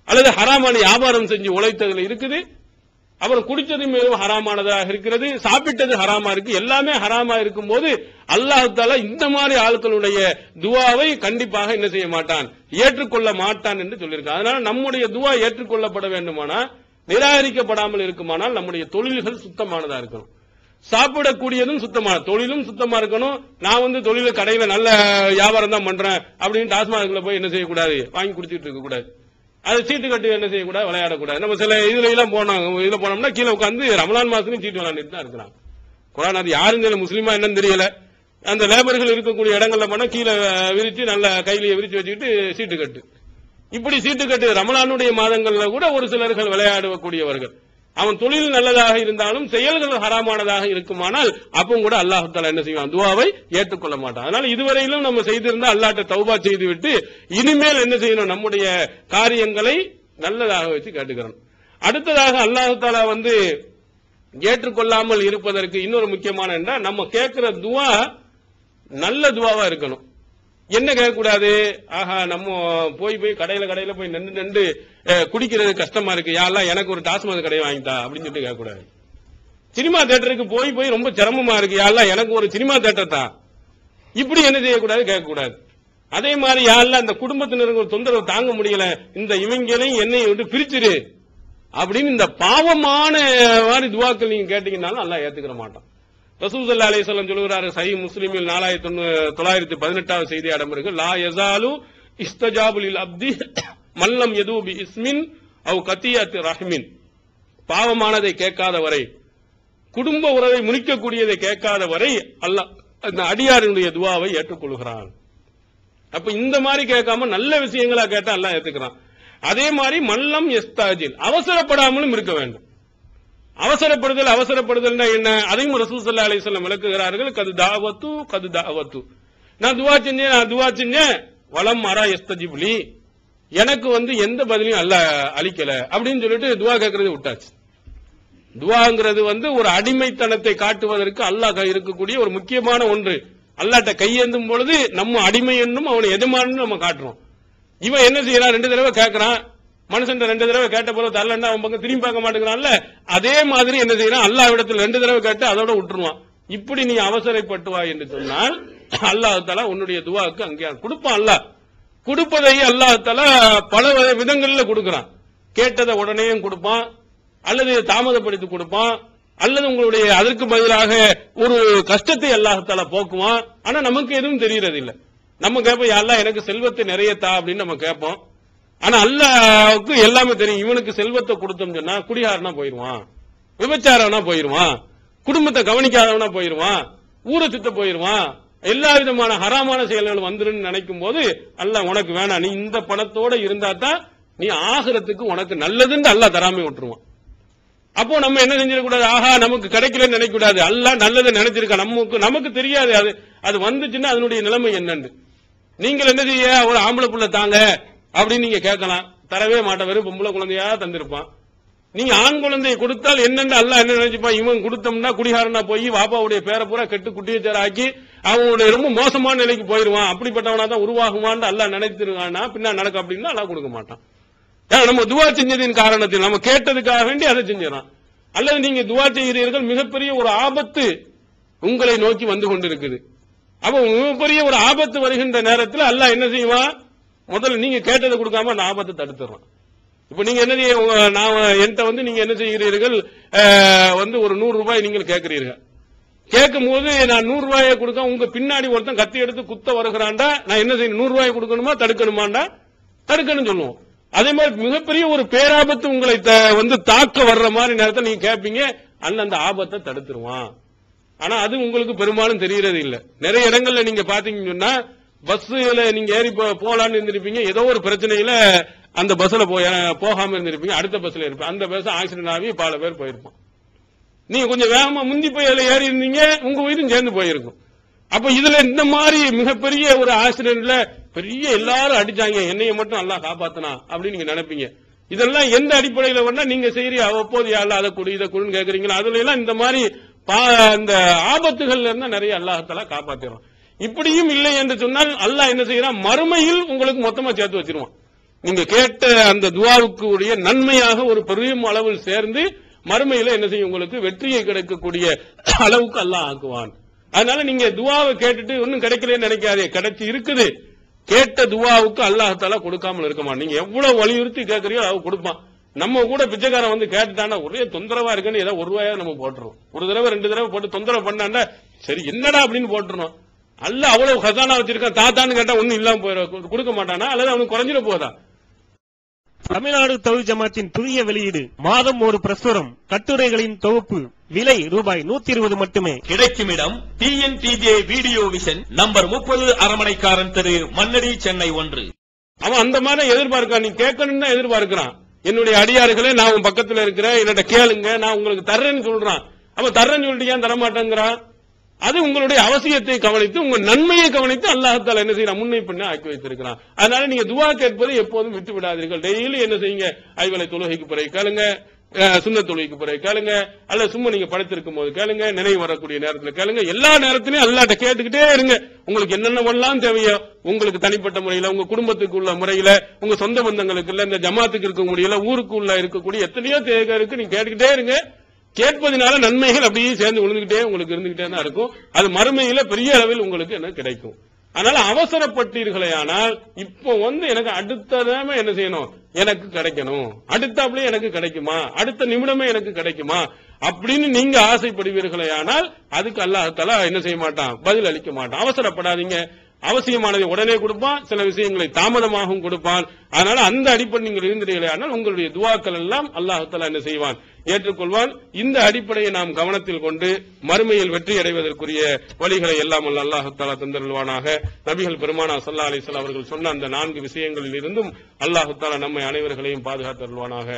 அல்லது ஹராமான வியாபாரம் செஞ்சு உழைத்ததுல இருக்குது, அப்புறம் குடித்தது மிகவும் ஹராமானதாக இருக்கிறது, சாப்பிட்டது ஹராமா இருக்கு, எல்லாமே ஹராமா இருக்கும் போது அல்லாஹ் தஆலா இந்த மாதிரி ஆட்களுடைய துவாவை கண்டிப்பாக என்ன செய்ய மாட்டான், ஏற்றுக்கொள்ள மாட்டான் என்று சொல்லியிருக்கான். அதனால நம்முடைய துவா ஏற்றுக்கொள்ளப்பட வேண்டுமானால், நிராகரிக்கப்படாமல் இருக்குமானால் நம்முடைய தொழில்கள் சுத்தமானதா இருக்கணும், சாப்பிடக்கூடியதும் சுத்தமான தொழிலும் சுத்தமா இருக்கணும். நான் வந்து தொழில கடையில நல்ல வியாபாரம் தான் பண்றேன் அப்படின்னு டாஸ்மாக்ல போய் என்ன செய்யக்கூடாது, வாங்கி குடிச்சிட்டு இருக்க கூடாது, அது சீட்டு கட்டி என்ன செய்யக்கூடாது, விளையாடக்கூடாது. நம்ம சில இதுல எல்லாம் போனோம்னா கீழே உட்காந்து ரமலான் மாசத்துலயும் சீட்டு விளையாண்டுட்டு தான் இருக்கிறாங்க. குரான் அது யாருங்க முஸ்லீமா என்னன்னு தெரியல, அந்த லேபர்கள் இருக்கக்கூடிய இடங்கள்ல போனா கீழே விரிச்சு நல்ல கையிலேயே விரிச்சு வச்சுக்கிட்டு சீட்டு கட்டு, இப்படி சீட்டு கட்டு ரமலானுடைய மாதங்கள்ல கூட ஒரு சிலர்கள் விளையாடக்கூடியவர்கள். அவன் தொழில் நல்லதாக இருந்தாலும் செயல்கள் ஹராமானதாக இருக்குமானால் அப்பவும் கூட அல்லாஹ் தஆலா என்ன செய்வான், துஆவை ஏற்றுக்கொள்ள மாட்டான். அதனால இதுவரையிலும் நம்ம செய்திருந்தா அல்லாஹ்ட்ட தௌபா செய்து விட்டு இனிமேல் என்ன செய்யணும், நம்முடைய காரியங்களை நல்லதாக வச்சு கேட்டுக்கிறோம். அடுத்ததாக அல்லாஹ் தஆலா வந்து ஏற்றுக்கொள்ளாமல் இருப்பதற்கு இன்னொரு முக்கியமான என்ன, நம்ம கேட்கிற துஆ நல்ல துஆவா இருக்கணும். என்ன கேட்கக்கூடாது, ஆஹா நம்ம போய் கடையில போய் நின்று குடிக்கிறது கஷ்டமா இருக்கு, யா அல்லாஹ் எனக்கு ஒரு டாஸ்மாக் கடையை வாங்கிட்டா அப்படின்னு சொல்லிட்டு கேட்கக்கூடாது. சினிமா தியேட்டருக்கு போய் ரொம்ப சிரமமா இருக்கு, யா அல்லாஹ் எனக்கு ஒரு சினிமா தியேட்டர் தான், இப்படி என்ன செய்யக்கூடாது, கேட்கக்கூடாது. அதே மாதிரி யா அல்லாஹ் இந்த குடும்பத்தினருக்கு ஒரு தொந்தரவு தாங்க முடியல, இந்த இவங்களையும் என்னையும் விட்டு பிரிச்சிரு அப்படின்னு இந்த பாவமான மாதிரி துவாக்கள் நீங்க கேட்டீங்கன்னாலும் அல்லாஹ் ஏத்துக்கிற மாட்டான். ரசூல் ஸல்லல்லாஹு அலைஹி வஸல்லம் சொல்கிறார், சஹீஹ் முஸ்லிமில் 4918 செய்தி இடம்பெறுகிறது, லா யஸாலு இஸ்தஜாபு லில் அப்தி மல்லம் யதூபி இஸ்மின் அவ் கத்தியத் ரஹ்மின், பாவமானதை கேட்காத வரை, குடும்ப உறவை முறிக்கக்கூடியதை கேட்காத வரை அல்லாஹ் அந்த அடியாரினுடைய துஆவை ஏற்றுக்கொள்கிறான். அப்ப இந்த மாதிரி கேட்காம நல்ல விஷயங்களா கேட்டா அல்லாஹ் ஏத்துக்கிறான். அதே மாதிரி மல்லம் யஸ்தாஜில், அவசரப்படாமலும் இருக்க வேண்டும். அவசரப்படுதல் என்ன, அதையும் ரசூல் ஸல்லல்லாஹு அலைஹி வஸல்லம் விளக்குகிறார்கள். கது தாவத்து, நான் துஆ செஞ்சேன் வலம் அரா யஸ்தஜிப்லி, எனக்கு எந்த பதிலையும் அல்லாஹ் அளிக்கல அப்படின்னு சொல்லிட்டு துவா கேட்கறது விட்டாச்சு. துவாங்கிறது ஒரு அடிமைத்தனத்தை காட்டுவதற்கு அல்லாஹ் இருக்கக்கூடிய ஒரு முக்கியமான ஒன்று. அல்லாஹ்ட்ட கையேந்தும் பொழுது நம்ம அடிமை என்னும் அவனை எஜமானன்னு நம்ம காட்டுறோம். இவன் என்ன செய்யறான், 2 தடவை கேட்கறான். மனுஷன் 2 தடவை கேட்ட போல தரலன்னா அவன் பக்கம் திரும்பி பார்க்க மாட்டேங்கிறான்ல, அதே மாதிரி என்ன செய்யறான், அல்லாஹ் இடத்துல 2 தடவை கேட்டு அதோட விட்டுருவான். இப்படி நீ அவசரப்பட்டுவா என்று சொன்னால் அல்லாஹ் தஆலா உன்னுடைய துவாவுக்கு அங்கே கொடுப்பான். அல்லாஹ் கொடுப்பதை அல்லாஹ் தஆலா பல விதங்கள்ல கொடுக்கறான். கேட்டதை உடனேயும் கொடுப்பான், அல்லது தாமதப்படுத்தி கொடுப்பான், அல்லது உங்களுடைய அதற்கு பதிலாக ஒரு கஷ்டத்தை அல்லாஹ் தஆலா போக்குவான். ஆனா நமக்கு எதுவும் தெரியறது இல்ல. நம்ம கேட்போம், யா அல்லாஹ் எனக்கு செல்வத்தை நிறைய தா அப்படின்னு நம்ம கேட்போம். ஆனா அல்லாஹ்வுக்கு எல்லாமே தெரியும். இவனுக்கு செல்வத்தை கொடுத்தோம்னு சொன்னா குடிகாரனா போயிருவான், விபச்சாரனா போயிருவான், குடும்பத்தை கவனிக்காதவனா போயிருவான், ஊரை சுத்த போயிருவான், எல்லா விதமான ஹராமான செயல்கள் வந்துருன்னு நினைக்கும் போது அல்லாஹ் உனக்கு வேணாம், நீ இந்த பணத்தோட இருந்தா தான் நீ ஆகிரத்துக்கு உனக்கு நல்லதுன்னு அல்லாஹ் தராமே விட்டுருவான். அப்போ நம்ம என்ன செஞ்சிடக்கூடாது, ஆஹா நமக்கு கிடைக்கலன்னு நினைக்க கூடாது. அல்லாஹ் நல்லதை நினைச்சிருக்கா, நமக்கு தெரியாது அது வந்துச்சுன்னா அதனுடைய நிலைமை என்னன்னு. நீங்கள் என்ன செய்ய, ஒரு ஆம்பளை புள்ள தாங்க அப்படின்னு நீங்க கேட்கலாம், தரவே மாட்டேன், வெறும் பொம்பளை குழந்தையா தந்திருப்பான். நீங்க ஆண் குழந்தையை கொடுத்தால் என்னன்னு அல்லாஹ் என்ன நினைச்சுப்பான், இவன் கொடுத்தோம்னா குடிகாரனா போய் வாப்பாவுடைய பேரை பூரா கெட்டு குட்டியச்சார ஆக்கி அவனுடைய ரொம்ப மோசமான நிலைக்கு போயிருவான், அப்படிப்பட்டவனா தான் உருவாகுவான்னு அல்லாஹ் நினைச்சிருக்கானா பின்னா நடக்கும் அப்படின்னா அல்லாஹ் கொடுக்க மாட்டான். நம்ம துவா செஞ்சதின் காரணத்தில் நம்ம கேட்டதுக்காக வேண்டி அதை செஞ்சிடறான். அல்லது நீங்க துவா செய்கிறீர்கள், மிகப்பெரிய ஒரு ஆபத்து உங்களை நோக்கி வந்து கொண்டிருக்குது. அப்ப மிகப்பெரிய ஒரு ஆபத்து வருகின்ற நேரத்தில் அல்லாஹ் என்ன செய்வான், முதல்ல நீங்க கேட்டதை கொடுக்காம அந்த ஆபத்தை தடுத்துறான். இப்ப நீங்க என்ன என்கிட்ட நீங்க என்ன செய்கிறீர்கள், ஒரு 100 ரூபாய் நீங்கள் கேட்கிறீர்கள். கேட்கும் போது நான் 100 ரூபாயை கொடுக்க உங்க பின்னாடி ஒருத்தன் கத்தி எடுத்து குத்த வருகிறான்டா, நான் என்ன செய்யணும், 100 ரூபாய் கொடுக்கணுமா தடுக்கணுமாண்டா, தடுக்கணும் சொல்லுவோம். அதே மாதிரி மிகப்பெரிய ஒரு பேராபத்து உங்களை தாக்க வர்ற மாதிரி நேரத்தில் நீங்க கேட்பீங்க, அந்த ஆபத்தை தடுத்துருவான். ஆனா அது உங்களுக்கு பெரும்பாலும் தெரியறது இல்ல. நிறைய இடங்கள்ல நீங்க பாத்தீங்கன்னு சொன்னா பஸ்ல நீங்க ஏறி போலான்னு இருந்திருப்பீங்க, ஏதோ ஒரு பிரச்சனையில அந்த பஸ்ல போகாம இருந்திருப்பீங்க, அடுத்த பஸ்ல இருப்பீங்க, அந்த பஸ் ஆக்சிடென்ட் ஆகி பல பேர் போயிருப்போம். நீங்க கொஞ்சம் வேகமா முந்தி போய் அதுல ஏறி இருந்தீங்க, உங்க உயிரும் சேர்ந்து போயிருக்கும். அப்ப இதுல இந்த மாதிரி மிகப்பெரிய ஒரு ஆக்சிடென்ட்ல பெரிய எல்லாரும் அடிச்சாங்க, என்னைய மட்டும் அல்லாஹ் காப்பாத்தனா அப்படின்னு நீங்க நினைப்பீங்க. இதெல்லாம் எந்த அடிப்படையில வேணா நீங்க செய்யறீங்க, அவ்வப்போது யாரில் அதை கொடு இதை கொடுன்னு கேட்கறீங்களா, அதுல எல்லாம் இந்த மாதிரி அந்த ஆபத்துகள்ல இருந்தா நிறைய அல்லாஹ் தஆலா காப்பாத்திரும். இப்படியும் இல்லை என்று சொன்னால் அல்லாஹ் என்ன செய்யறான், மறுமையில் உங்களுக்கு மொத்தமா சேர்த்து வச்சிருவான். நீங்க கேட்ட அந்த துவாவுக்கு உடைய நன்மையாக ஒரு பெரிய அளவில் சேர்ந்து மறுமையில என்ன செய்யும், உங்களுக்கு வெற்றியை கிடைக்கக்கூடிய அளவுக்கு அல்லாஹ் ஆக்குவான். அதனால நீங்க துவாவை கேட்டுட்டு ஒன்னும் கிடைக்கலன்னு நினைக்காதே, கிடைச்சி இருக்குது. கேட்ட துவாவுக்கு அல்லாஹ் தஆலா கொடுக்காமல் இருக்க மாட்டான். நீங்க எவ்வளவு வலியுறுத்தி கேட்கறீங்களோ அவ கொடுப்பான். நம்ம கூட பிச்சைக்காரன் கேட்டுட்டானா ஒரே தொந்தரவா இருக்குன்னு ஏதாவது 1 ரூபாயா நம்ம போட்டுறோம். ஒரு தடவை 2 தடவை போட்டு தொந்தரவு பண்ணாண்டா சரி என்னடா அப்படின்னு போட்டுறோம். அல்லாஹ் அவ்வளவு கசானா வச்சிருக்கான், தாத்தான்னு கேட்டா ஒன்னும் இல்லாம கொடுக்க மாட்டானா, அல்லது அவனுக்கு குறைஞ்சிட போதா? தமிழ்நாடு தௌஹீத் ஜமாத்தின் புதிய வெளியீடு, மாதம் ஒரு பிரசுரம், கட்டுரைகளின் தொகுப்பு, விலை ரூபாய் 120 மட்டுமே. கிடைக்கும் இடம் TNTJ வீடியோ விஷன், நம்பர் 30, அரமனைக்காரன் தெரு, மண்ணடி, சென்னை 1. அவன் அந்த மாதிரி எதிர்பார்க்கான், நீ கேட்கணும்னு தான் எதிர்பார்க்கிறான். என்னுடைய அடியார்களே நான் உன் பக்கத்துல இருக்கிறேன், என்னட்ட கேளுங்க, நான் உங்களுக்கு தர்றேன்னு சொல்றான். அவன் தர்றேன்னு சொல்லிட்டு ஏன் தரமாட்டேங்கிறான்? அது உங்களுடைய அவசியத்தை கவனித்து உங்க நன்மையை கவனித்து அல்லாஹ் தஆலா என்ன செய்யறான், முன்னை பின்ன ஆக்கி வைத்திருக்கிறான். அதனால நீங்க துவா கேட்பதை எப்போதும் விட்டு விடாதீர்கள். டெய்லி என்ன செய்யுங்க, ஐவேளை தொழுகைக்கு பிறகு கேளுங்க, சுன்னத் தொழுகைக்கு பிறகு கேளுங்க, அல்ல சும்மா நீங்க படுத்திருக்கும் போது கேளுங்க, நினைவு வரக்கூடிய நேரத்தில் கேளுங்க. எல்லா நேரத்திலையும் அல்லாஹ்ட்ட கேட்டுக்கிட்டே இருங்க. உங்களுக்கு என்னென்னவெல்லாம் தேவையோ, உங்களுக்கு தனிப்பட்ட முறையில, உங்க குடும்பத்துக்கு உள்ள முறையில, உங்க சொந்த பந்தங்களுக்கு இல்ல, இந்த ஜமாத்துக்கு இருக்க முடியல, ஊருக்கு உள்ள இருக்கக்கூடிய எத்தனையோ தேவை இருக்கு, நீங்க கேட்டுக்கிட்டே இருங்க. கேட்பதனால நன்மைகள் அப்படியே சேர்ந்து விழுந்துகிட்டே உங்களுக்கு இருந்துகிட்டே தான் இருக்கும். அது மறுமையில பெரிய அளவில் உங்களுக்கு என்ன கிடைக்கும். அதனால அவசரப்பட்டீர்களே ஆனால் இப்போ எனக்கு அடுத்ததாம என்ன செய்யணும், எனக்கு கிடைக்கணும், அடுத்தாப்புல எனக்கு கிடைக்குமா, அடுத்த நிமிடமே எனக்கு கிடைக்குமா அப்படின்னு நீங்க ஆசைப்படுவீர்களே ஆனால் அதுக்கு அல்லாஹ் தஆலா என்ன செய்ய மாட்டான், பதில் அளிக்க மாட்டான். அவசரப்படாதீங்க. அவசியமானதை உடனே கொடுப்பான், சில விஷயங்களை தாமதமாகவும் கொடுப்பான். அதனால அந்த அடிப்படை நீங்கள் இருந்தீர்களே ஆனால் உங்களுடைய துவாக்கள் எல்லாம் அல்லாஹ் தஆலா என்ன செய்வான், ஏற்றுக்கொள்வான். இந்த அடிப்படையை நாம் கவனத்தில் கொண்டு மறுமையில் வெற்றி அடைவதற்குரிய வழிகளை எல்லாம் அல்லாஹ் தஆலா தந்தருள்வானாக. நபிகள் பெருமானார் ஸல்லல்லாஹு அலைஹி வஸல்லம் அவர்கள் சொன்ன அந்த 4 விஷயங்களில் இருந்தும் அல்லாஹ் தஆலா நம்மை அனைவர்களையும் பாதுகாத்தருள்வானாக.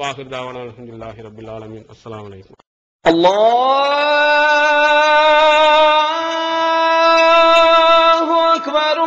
வாஹிர் தாவானா அல்ஹம்துலில்லாஹி ரப்பில் ஆலமீன். அஸ்ஸலாமு அலைக்கும். அல்லாஹு அக்பர்.